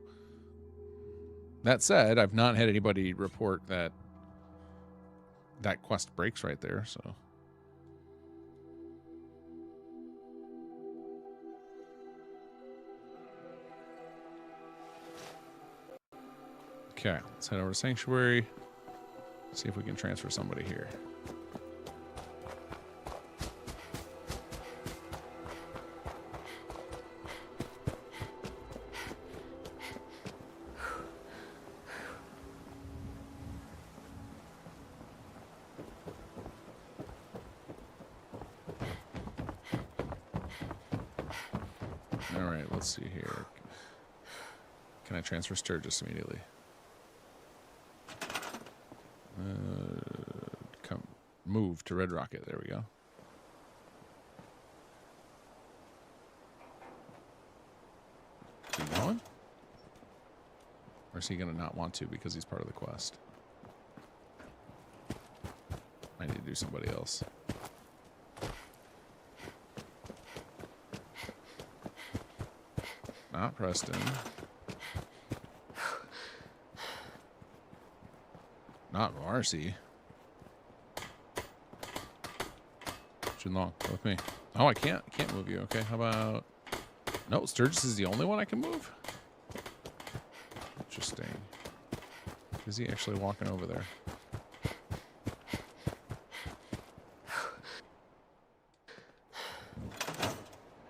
That said, I've not had anybody report that that quest breaks right there, so. Okay, let's head over to Sanctuary. See if we can transfer somebody here. All right, let's see here. Can I transfer Sturgis immediately? Move to Red Rocket. There we go. Is he going? Or is he going to not want to because he's part of the quest? I need to do somebody else. Not Preston. Not Marcy. Too long. Go with me. Oh, I can't move you. Okay, how about... No, Sturgis is the only one I can move? Interesting. Is he actually walking over there?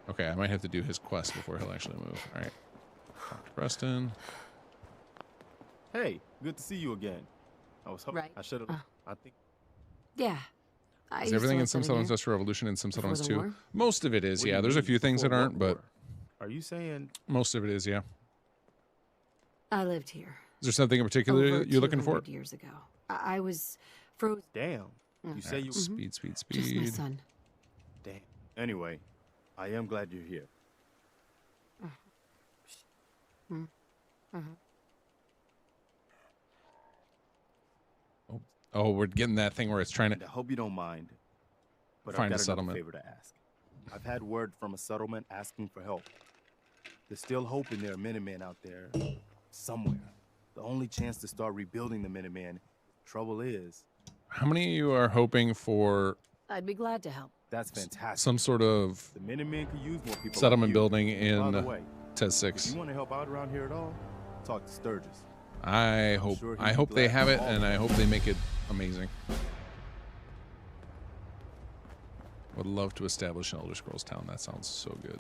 Okay, I might have to do his quest before he'll actually move. All right. Talk to Preston. Hey, good to see you again. I was hoping I should have. I think. Yeah. Is everything in Sim Settlements Industrial Revolution and Sim Settlements 2? Most of it is, yeah. There's a few things that aren't, but... Are you saying... Most of it is, yeah. I lived here. Is there something in particular you're looking for? Years ago. I was frozen. Damn. You say you... Speed. Just my son. Damn. Anyway, I am glad you're here. Oh, we're getting that thing where it's trying to... I hope you don't mind, but find I've a got settlement. another favor to ask. I've had word from a settlement asking for help. There's still hope in there are Minutemen out there somewhere. The only chance to start rebuilding the Minutemen. Trouble is... How many of you are hoping for... I'd be glad to help. That's fantastic. Some sort of... The Minutemen could use more people settlement like you. building By the in way, TES 6. if you want to help out around here at all, talk to Sturgis. I hope they have it, and I hope they make it amazing. Would love to establish an Elder Scrolls town. That sounds so good.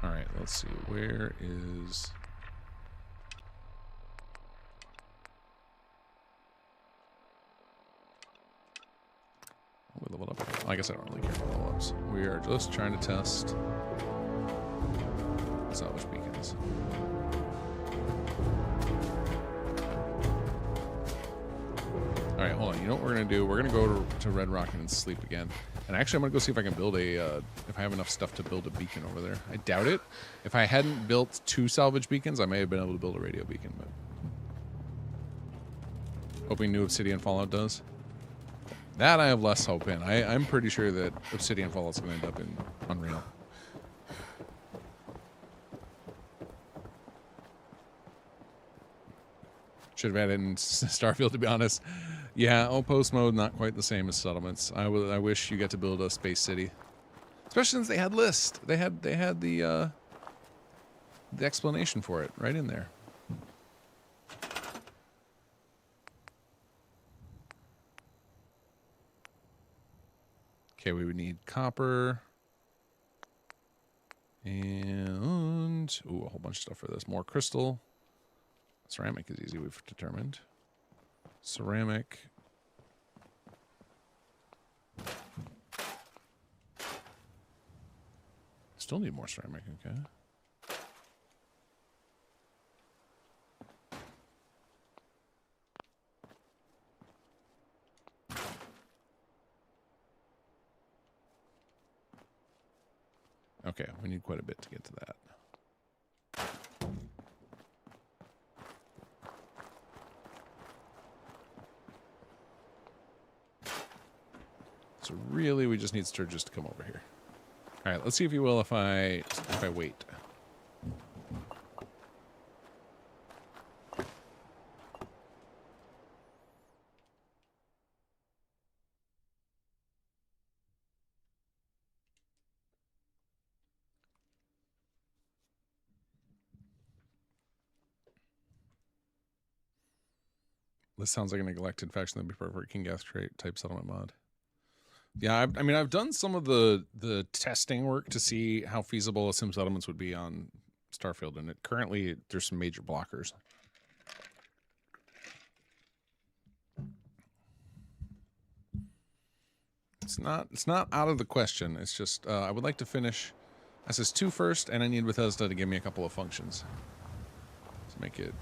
All right, let's see. Where is... We leveled up. I guess I don't really care about level ups. We are just trying to test salvage beacons. All right, hold on. You know what we're gonna do? We're gonna go to Red Rocket and sleep again. And actually, I'm gonna go see if I can build a. If I have enough stuff to build a beacon over there. I doubt it. If I hadn't built 2 salvage beacons, I may have been able to build a radio beacon. But hoping new Obsidian Fallout does. That I have less hope in. I'm pretty sure that Obsidian Fallout's going to end up in Unreal. Should have added in Starfield, to be honest. Yeah, Outpost mode, not quite the same as Settlements. I wish you got to build a space city. Especially since they had List. They had the explanation for it right in there. Okay, we would need copper. And, ooh, a whole bunch of stuff for this. More crystal. Ceramic is easy, we've determined. Ceramic. Still need more ceramic, okay. Okay, we need quite a bit to get to that. So really, we just need Sturgis to come over here. All right, let's see if you will if I wait. This sounds like a neglected faction that'd be perfect for King Gas trait type settlement mod. Yeah, I mean, I've done some of the testing work to see how feasible a sim settlements would be on Starfield, and currently there's some major blockers. It's not out of the question. It's just I would like to finish SS2 first, and I need Bethesda to give me a couple of functions to make it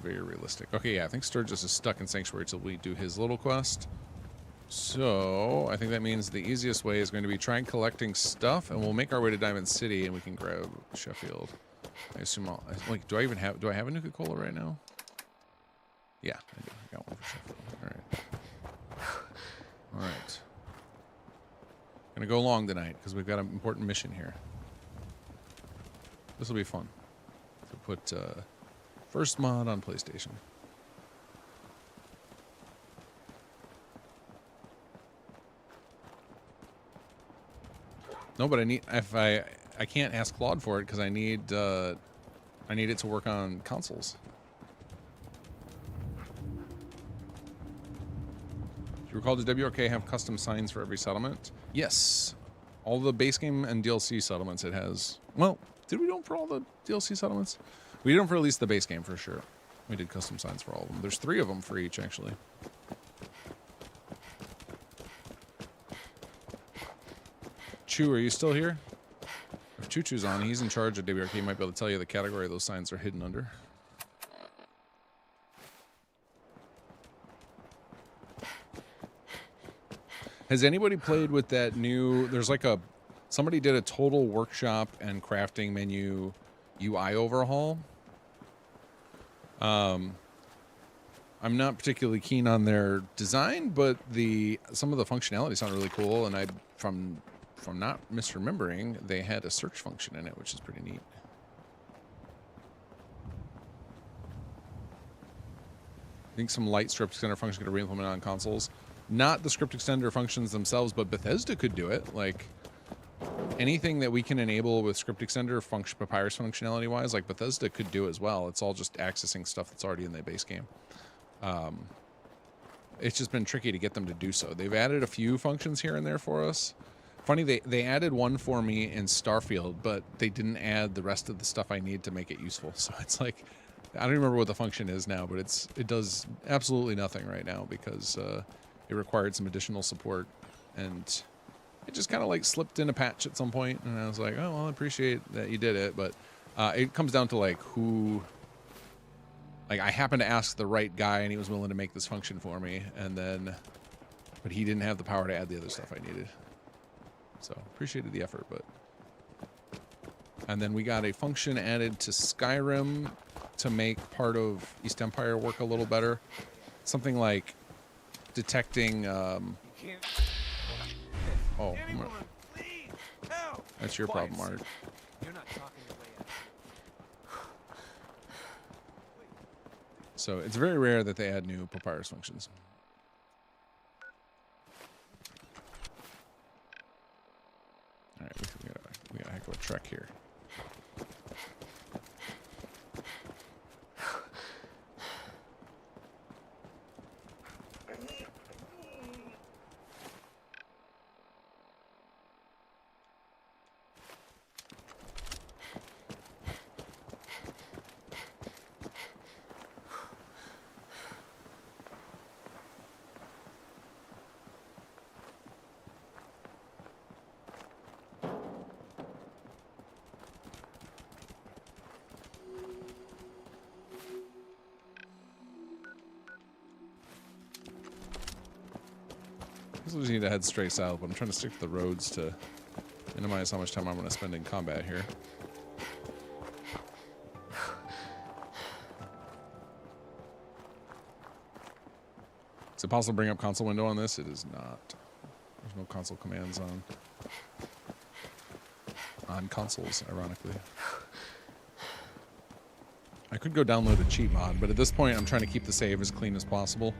very realistic. Okay, yeah, I think Sturgis is stuck in Sanctuary till we do his little quest. So I think that means the easiest way is going to be trying collecting stuff, and we'll make our way to Diamond City, and we can grab Sheffield. I assume like, do I have a Nuka-Cola right now? Yeah, I do. I got one for Sheffield. All right. All right. Gonna go long tonight because we've got an important mission here. This will be fun. So put first mod on PlayStation. No, but I need I can't ask Claude for it because I need it to work on consoles. Do you recall, did WRK have custom signs for every settlement? Yes. All the base game and DLC settlements it has. Well, did we do them for all the DLC settlements? We did them for at least the base game for sure. We did custom signs for all of them. There's 3 of them for each, actually. Chu, are you still here? If Choo Choo's on, he's in charge of WRK. He might be able to tell you the category those signs are hidden under. Has anybody played with that new... There's like a... Somebody did a total workshop and crafting menu UI overhaul. I'm not particularly keen on their design, but some of the functionality sounded really cool, and from not misremembering, they had a search function in it, which is pretty neat. I think some light script extender functions going to re-implement on consoles. Not the script extender functions themselves, but Bethesda could do it. Like, anything that we can enable with script extender Papyrus functionality wise, like Bethesda could do as well. It's all just accessing stuff that's already in the base game. It's just been tricky to get them to do so. They've added a few functions here and there for us. Funny, they added one for me in Starfield, but they didn't add the rest of the stuff I need to make it useful. So it's like, I don't remember what the function is now, but it does absolutely nothing right now because it required some additional support, and it just kind of like slipped in a patch at some point, and I was like, oh, well, I appreciate that you did it, but it comes down to like I happened to ask the right guy, and he was willing to make this function for me, but he didn't have the power to add the other stuff I needed. So appreciated the effort, and then we got a function added to Skyrim to make part of East Empire work a little better. Something like detecting, that's your problem, Art. So it's very rare that they add new Papyrus functions. All right, we got a heck of a trek here. also just need to head straight south, but I'm trying to stick to the roads to minimize how much time I'm going to spend in combat here. Is it possible to bring up console window on this? It is not. There's no console commands on consoles, ironically. I could go download a cheat mod, but at this point I'm trying to keep the save as clean as possible.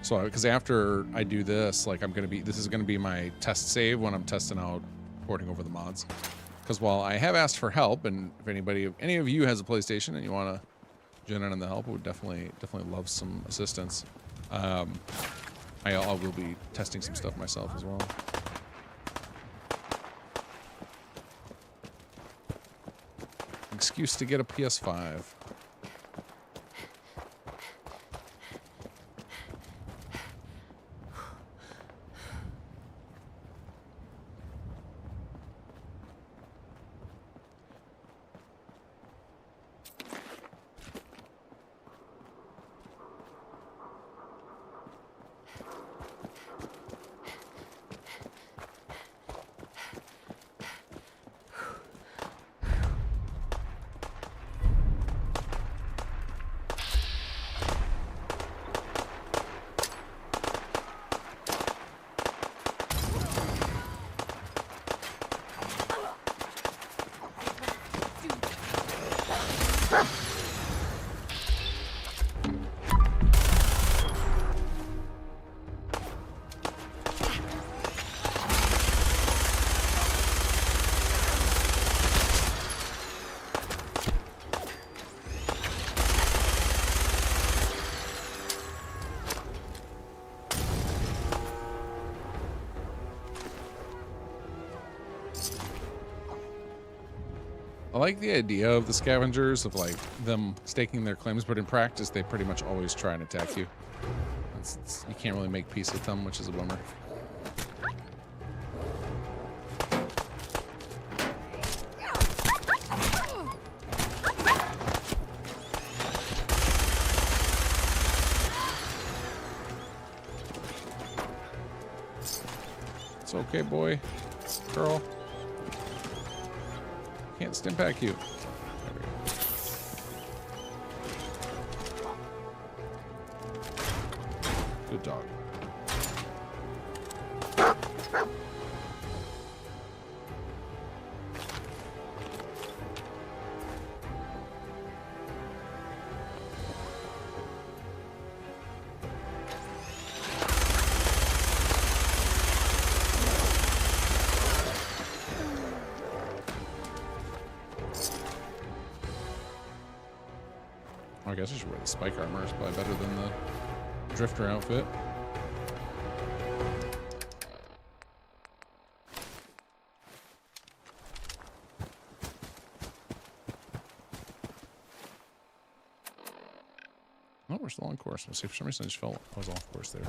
So, because after I do this, like this is gonna be my test save when I'm testing out porting over the mods. Because while I have asked for help, and if any of you has a PlayStation and you want to join in on the help, I would definitely love some assistance. I will be testing some stuff myself as well. Excuse to get a PS5. I like the idea of the scavengers, of like them staking their claims, but in practice they pretty much always try and attack you. You can't really make peace with them, which is a bummer. It's okay, boy. Girl. Can't stimpack you. There we go. Good dog. I guess I should wear the spike armor. It's probably better than the drifter outfit. Oh, we're still on course. Let's see, for some reason I just felt I was off course there.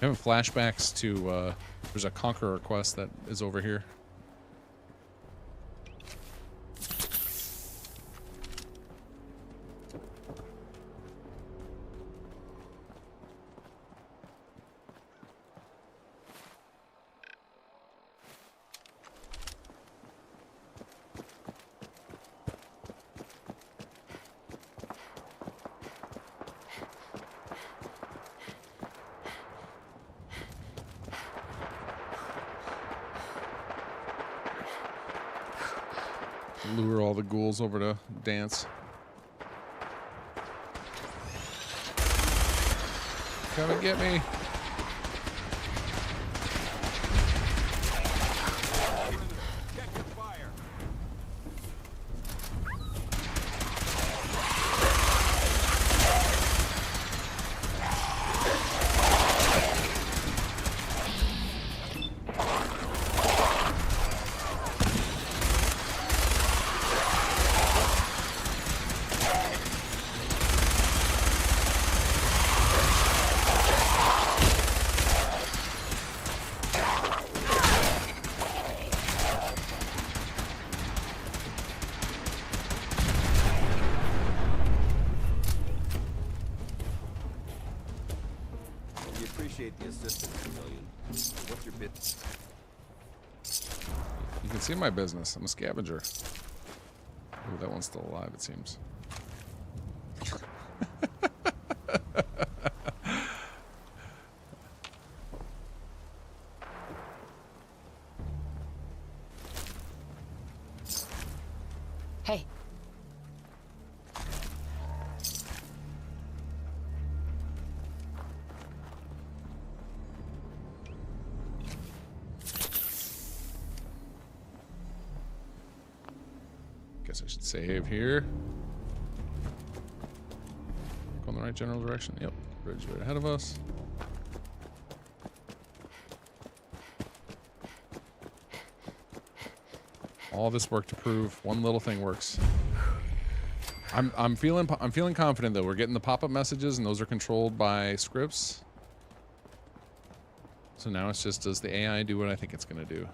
Having flashbacks to there's a Conqueror quest that is over here. Lure all the ghouls over to dance. Come and get me. appreciate the assistance, civilian. What's your bit? You can see my business. I'm a scavenger. Ooh, that one's still alive, it seems. Hey. Guess I should save here. Go in the right general direction. Yep. Bridge right ahead of us. All this work to prove one little thing works. I'm feeling confident though. We're getting the pop-up messages and those are controlled by scripts. So now it's just, does the AI do what I think it's going to do?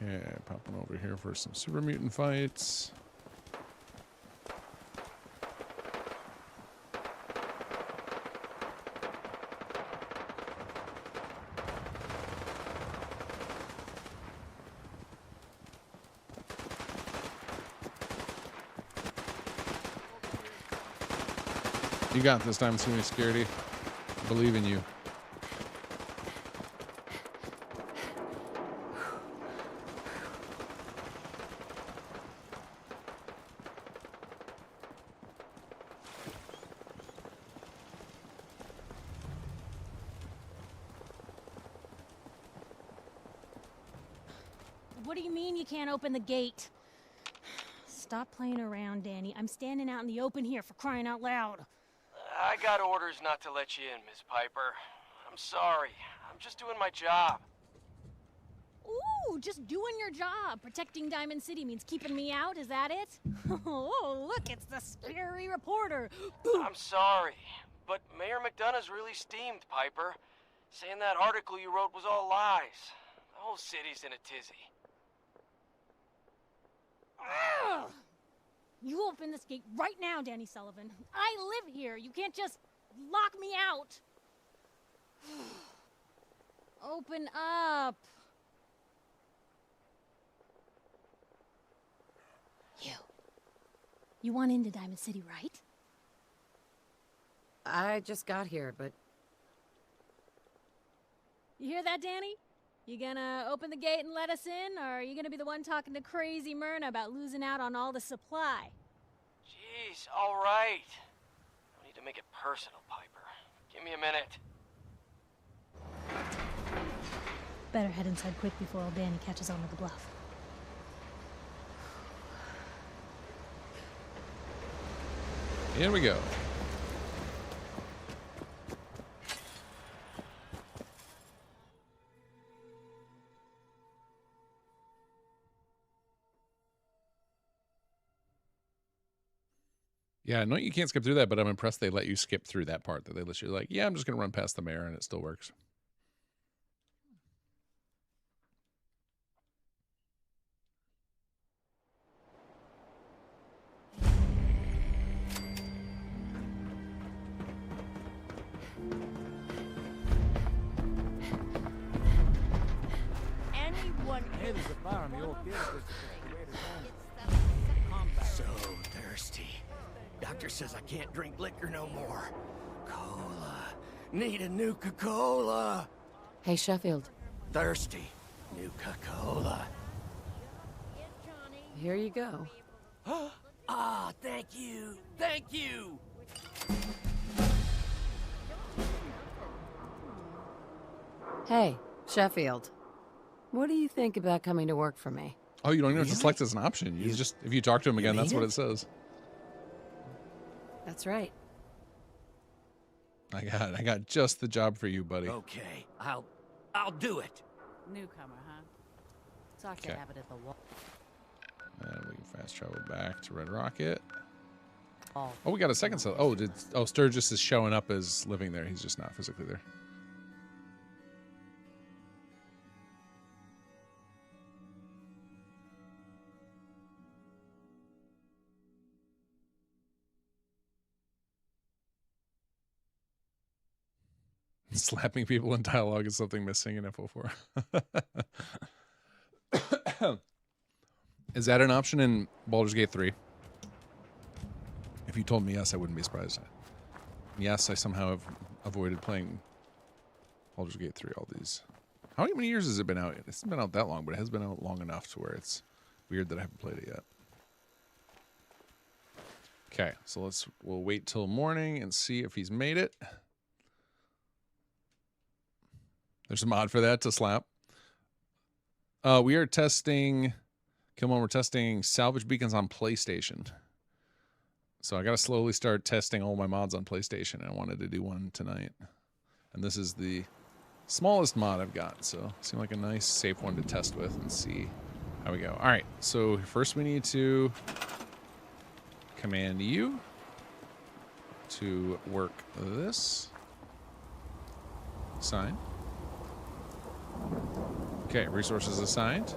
Okay, popping over here for some super mutant fights. You got this time, Sumi Security. I believe in you. What do you mean you can't open the gate? Stop playing around, Danny. I'm standing out in the open here, for crying out loud. I got orders not to let you in, Miss Piper. I'm sorry. I'm just doing my job. Ooh, just doing your job. Protecting Diamond City means keeping me out, is that it? Oh, look, it's the scary reporter. I'm sorry, but Mayor McDonough's really steamed, Piper. Saying that article you wrote was all lies. The whole city's in a tizzy. Ugh! You open this gate right now, Danny Sullivan. I live here. You can't just lock me out. Open up. You want into Diamond City, right? I just got here, but... You hear that, Danny? You gonna open the gate and let us in, or are you gonna be the one talking to crazy Myrna about losing out on all the supply? Jeez, all right. No need to make it personal, Piper. Give me a minute. Better head inside quick before old Danny catches on with the bluff. Here we go. Yeah, no, you can't skip through that, but I'm impressed they let you skip through that part. That they let you like, yeah, I'm just gonna run past the mayor, and it still works. Hey, there's a bar on the old theater district. So thirsty. Doctor says I can't drink liquor no more. Cola. Need a Nuka-Cola. Hey, Sheffield. Thirsty. Nuka-Cola. Here you go. Ah, thank you. Thank you. Hey, Sheffield. What do you think about coming to work for me? Oh, you don't even have to select as an option. You just, if you talk to him again, that's what it says. That's right. I got just the job for you, buddy. Okay, I'll do it. Newcomer, huh? Talk to Okay. Abbott at the wall. And we can fast travel back to Red Rocket. Oh, Oh, we got a second cell. Oh, Sturgis is showing up as living there. He's just not physically there. Slapping people in dialogue is something missing in FO4. Is that an option in Baldur's Gate 3? If you told me yes, I wouldn't be surprised. Yes, I somehow have avoided playing Baldur's Gate 3 all these. How many years has it been out? It hasn't been out that long, but it has been out long enough to where it's weird that I haven't played it yet. Okay, so we'll wait till morning and see if he's made it. There's a mod for that to slap. We are testing, Killmon, we're testing salvage beacons on PlayStation. So I got to slowly start testing all my mods on PlayStation. And I wanted to do one tonight. And this is the smallest mod I've got. So it seemed like a nice, safe one to test with and see how we go. All right, so first we need to command you to work this. Sign. Okay, resources assigned.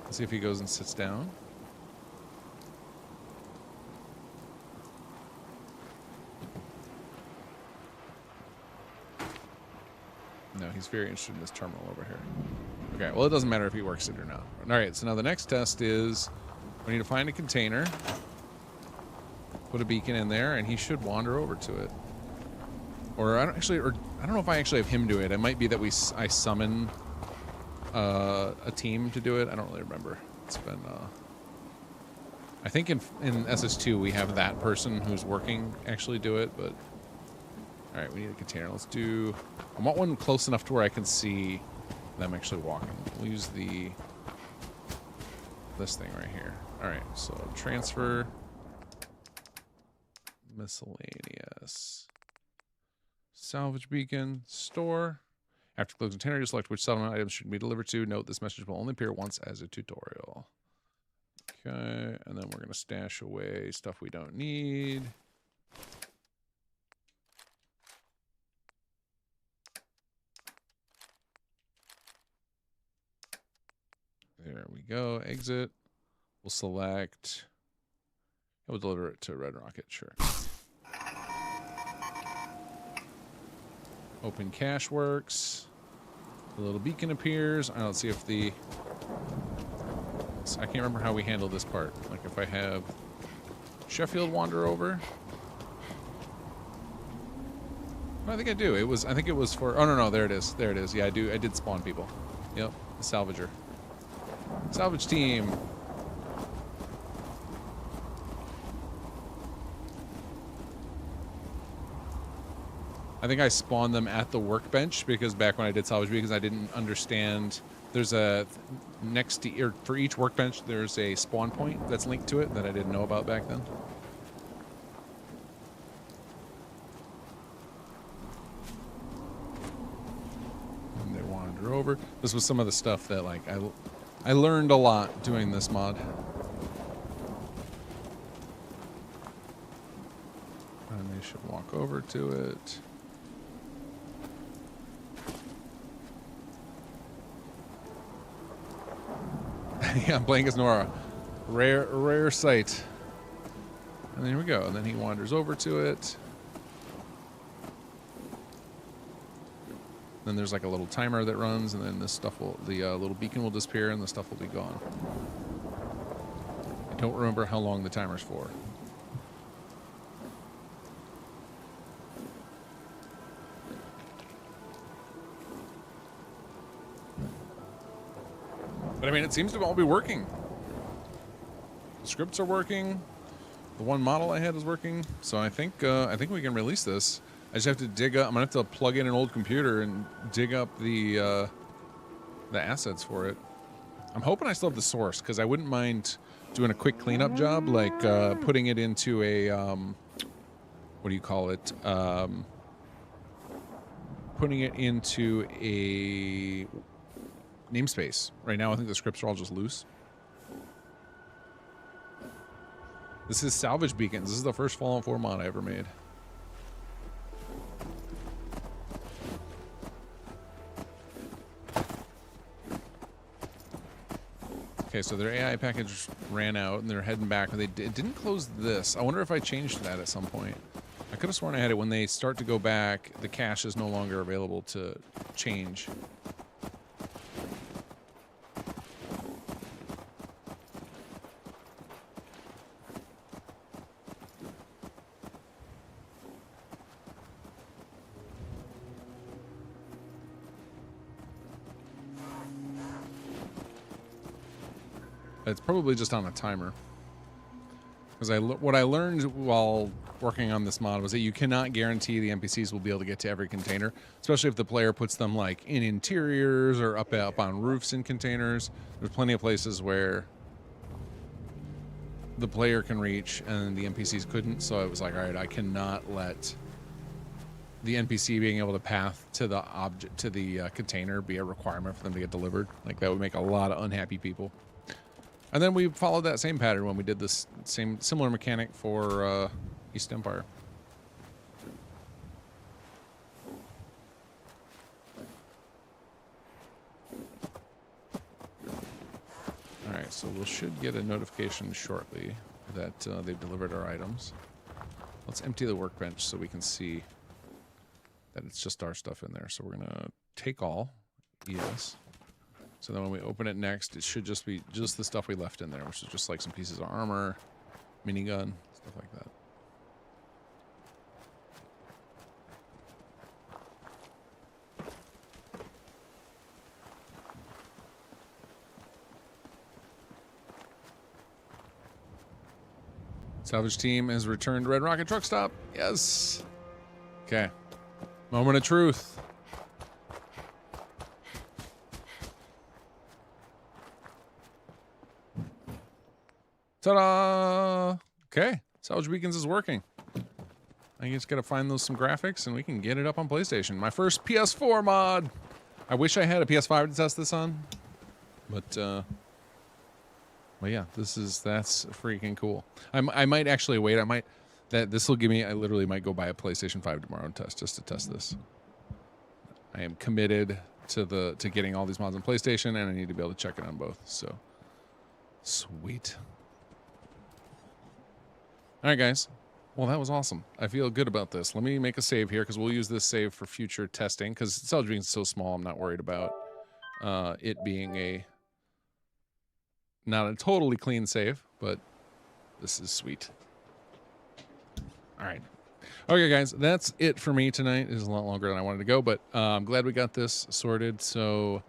Let's see if he goes and sits down. No, he's very interested in this terminal over here. Okay, well, it doesn't matter if he works it or not. All right, so now the next test is we need to find a container, put a beacon in there, and he should wander over to it. Or I don't know if I actually have him do it. It might be that I summon a team to do it. I don't really remember. It's been I think in SS2 we have that person who's working actually do it, but all right, we need a container. Let's do, I want one close enough to where I can see them actually walking. We'll use this thing right here. All right, so transfer miscellaneous salvage beacon store. After closing container, you select which settlement items should be delivered to. Note this message will only appear once as a tutorial. Okay, and then we're going to stash away stuff we don't need. There we go. Exit. We'll select. We'll deliver it to Red Rocket. Sure. Open cache works. The little beacon appears. Let's see if the... I can't remember how we handle this part. Like if I have Sheffield wander over. No, I think I do. I think it was for... Oh, no, there it is. There it is. Yeah, I did spawn people. Yep. The salvager. Salvage team. I think I spawned them at the workbench because back when I did salvage beacons, I didn't understand. There's a next to, or for each workbench, there's a spawn point that's linked to it that I didn't know about back then. And they wander over. This was some of the stuff that like I learned a lot doing this mod. And they should walk over to it. Yeah, blank as Nora. Rare sight. And there we go. And then he wanders over to it. Then there's like a little timer that runs, and then this stuff will, the little beacon will disappear, and the stuff will be gone. I don't remember how long the timer's for. But I mean, it seems to all be working. The scripts are working. The one model I had is working. So I think we can release this. I just have to dig up. I'm gonna have to plug in an old computer and dig up the assets for it. I'm hoping I still have the source because I wouldn't mind doing a quick cleanup job, like putting it into a what do you call it? Putting it into a namespace. Right now, I think the scripts are all just loose. This is Salvage Beacons. This is the first Fallout 4 mod I ever made. Okay, so their AI package ran out, and they're heading back. It didn't close this. I wonder if I changed that at some point. I could have sworn I had it. When they start to go back, the cache is no longer available to change. It's probably just on a timer. Because what I learned while working on this mod was that you cannot guarantee the NPCs will be able to get to every container, especially if the player puts them like in interiors or up on roofs in containers. There's plenty of places where the player can reach and the NPCs couldn't. So I was like, all right, I cannot let the NPC being able to path to the object to the container be a requirement for them to get delivered. Like that would make a lot of unhappy people. And then we followed that same pattern when we did this similar mechanic for East Empire. All right, so we should get a notification shortly that they've delivered our items. Let's empty the workbench so we can see that it's just our stuff in there. So we're gonna take all, yes. So then when we open it next, it should just be just the stuff we left in there, which is just like some pieces of armor, minigun, stuff like that. Salvage team has returned to Red Rocket Truck Stop. Yes. Okay. Moment of truth. Ta-da! Okay, Salvage Beacons is working. I just gotta find some graphics and we can get it up on PlayStation. My first PS4 mod! I wish I had a PS5 to test this on. But yeah, that's freaking cool. I might actually wait. This will give me, I literally might go buy a PlayStation 5 tomorrow and just to test this. I am committed to getting all these mods on PlayStation, and I need to be able to check it on both, so. Sweet. All right, guys. Well, that was awesome. I feel good about this. Let me make a save here because we'll use this save for future testing because Salvage Beacons is so small, I'm not worried about it being not a totally clean save, but this is sweet. All right. Okay, guys, that's it for me tonight. It is a lot longer than I wanted to go, but I'm glad we got this sorted. So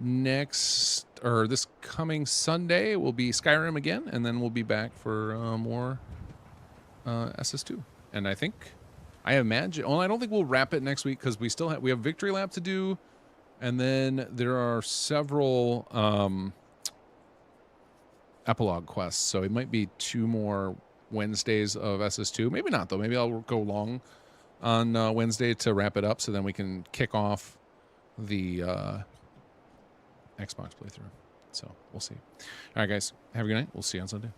this coming Sunday will be Skyrim again, and then we'll be back for more SS2. And I imagine, I don't think we'll wrap it next week because we have Victory Lap to do, and then there are several epilogue quests. So it might be 2 more Wednesdays of SS2. Maybe not though. Maybe I'll go long on Wednesday to wrap it up, so then we can kick off the Xbox playthrough. So we'll see. All right, guys. Have a good night. We'll see you on Sunday.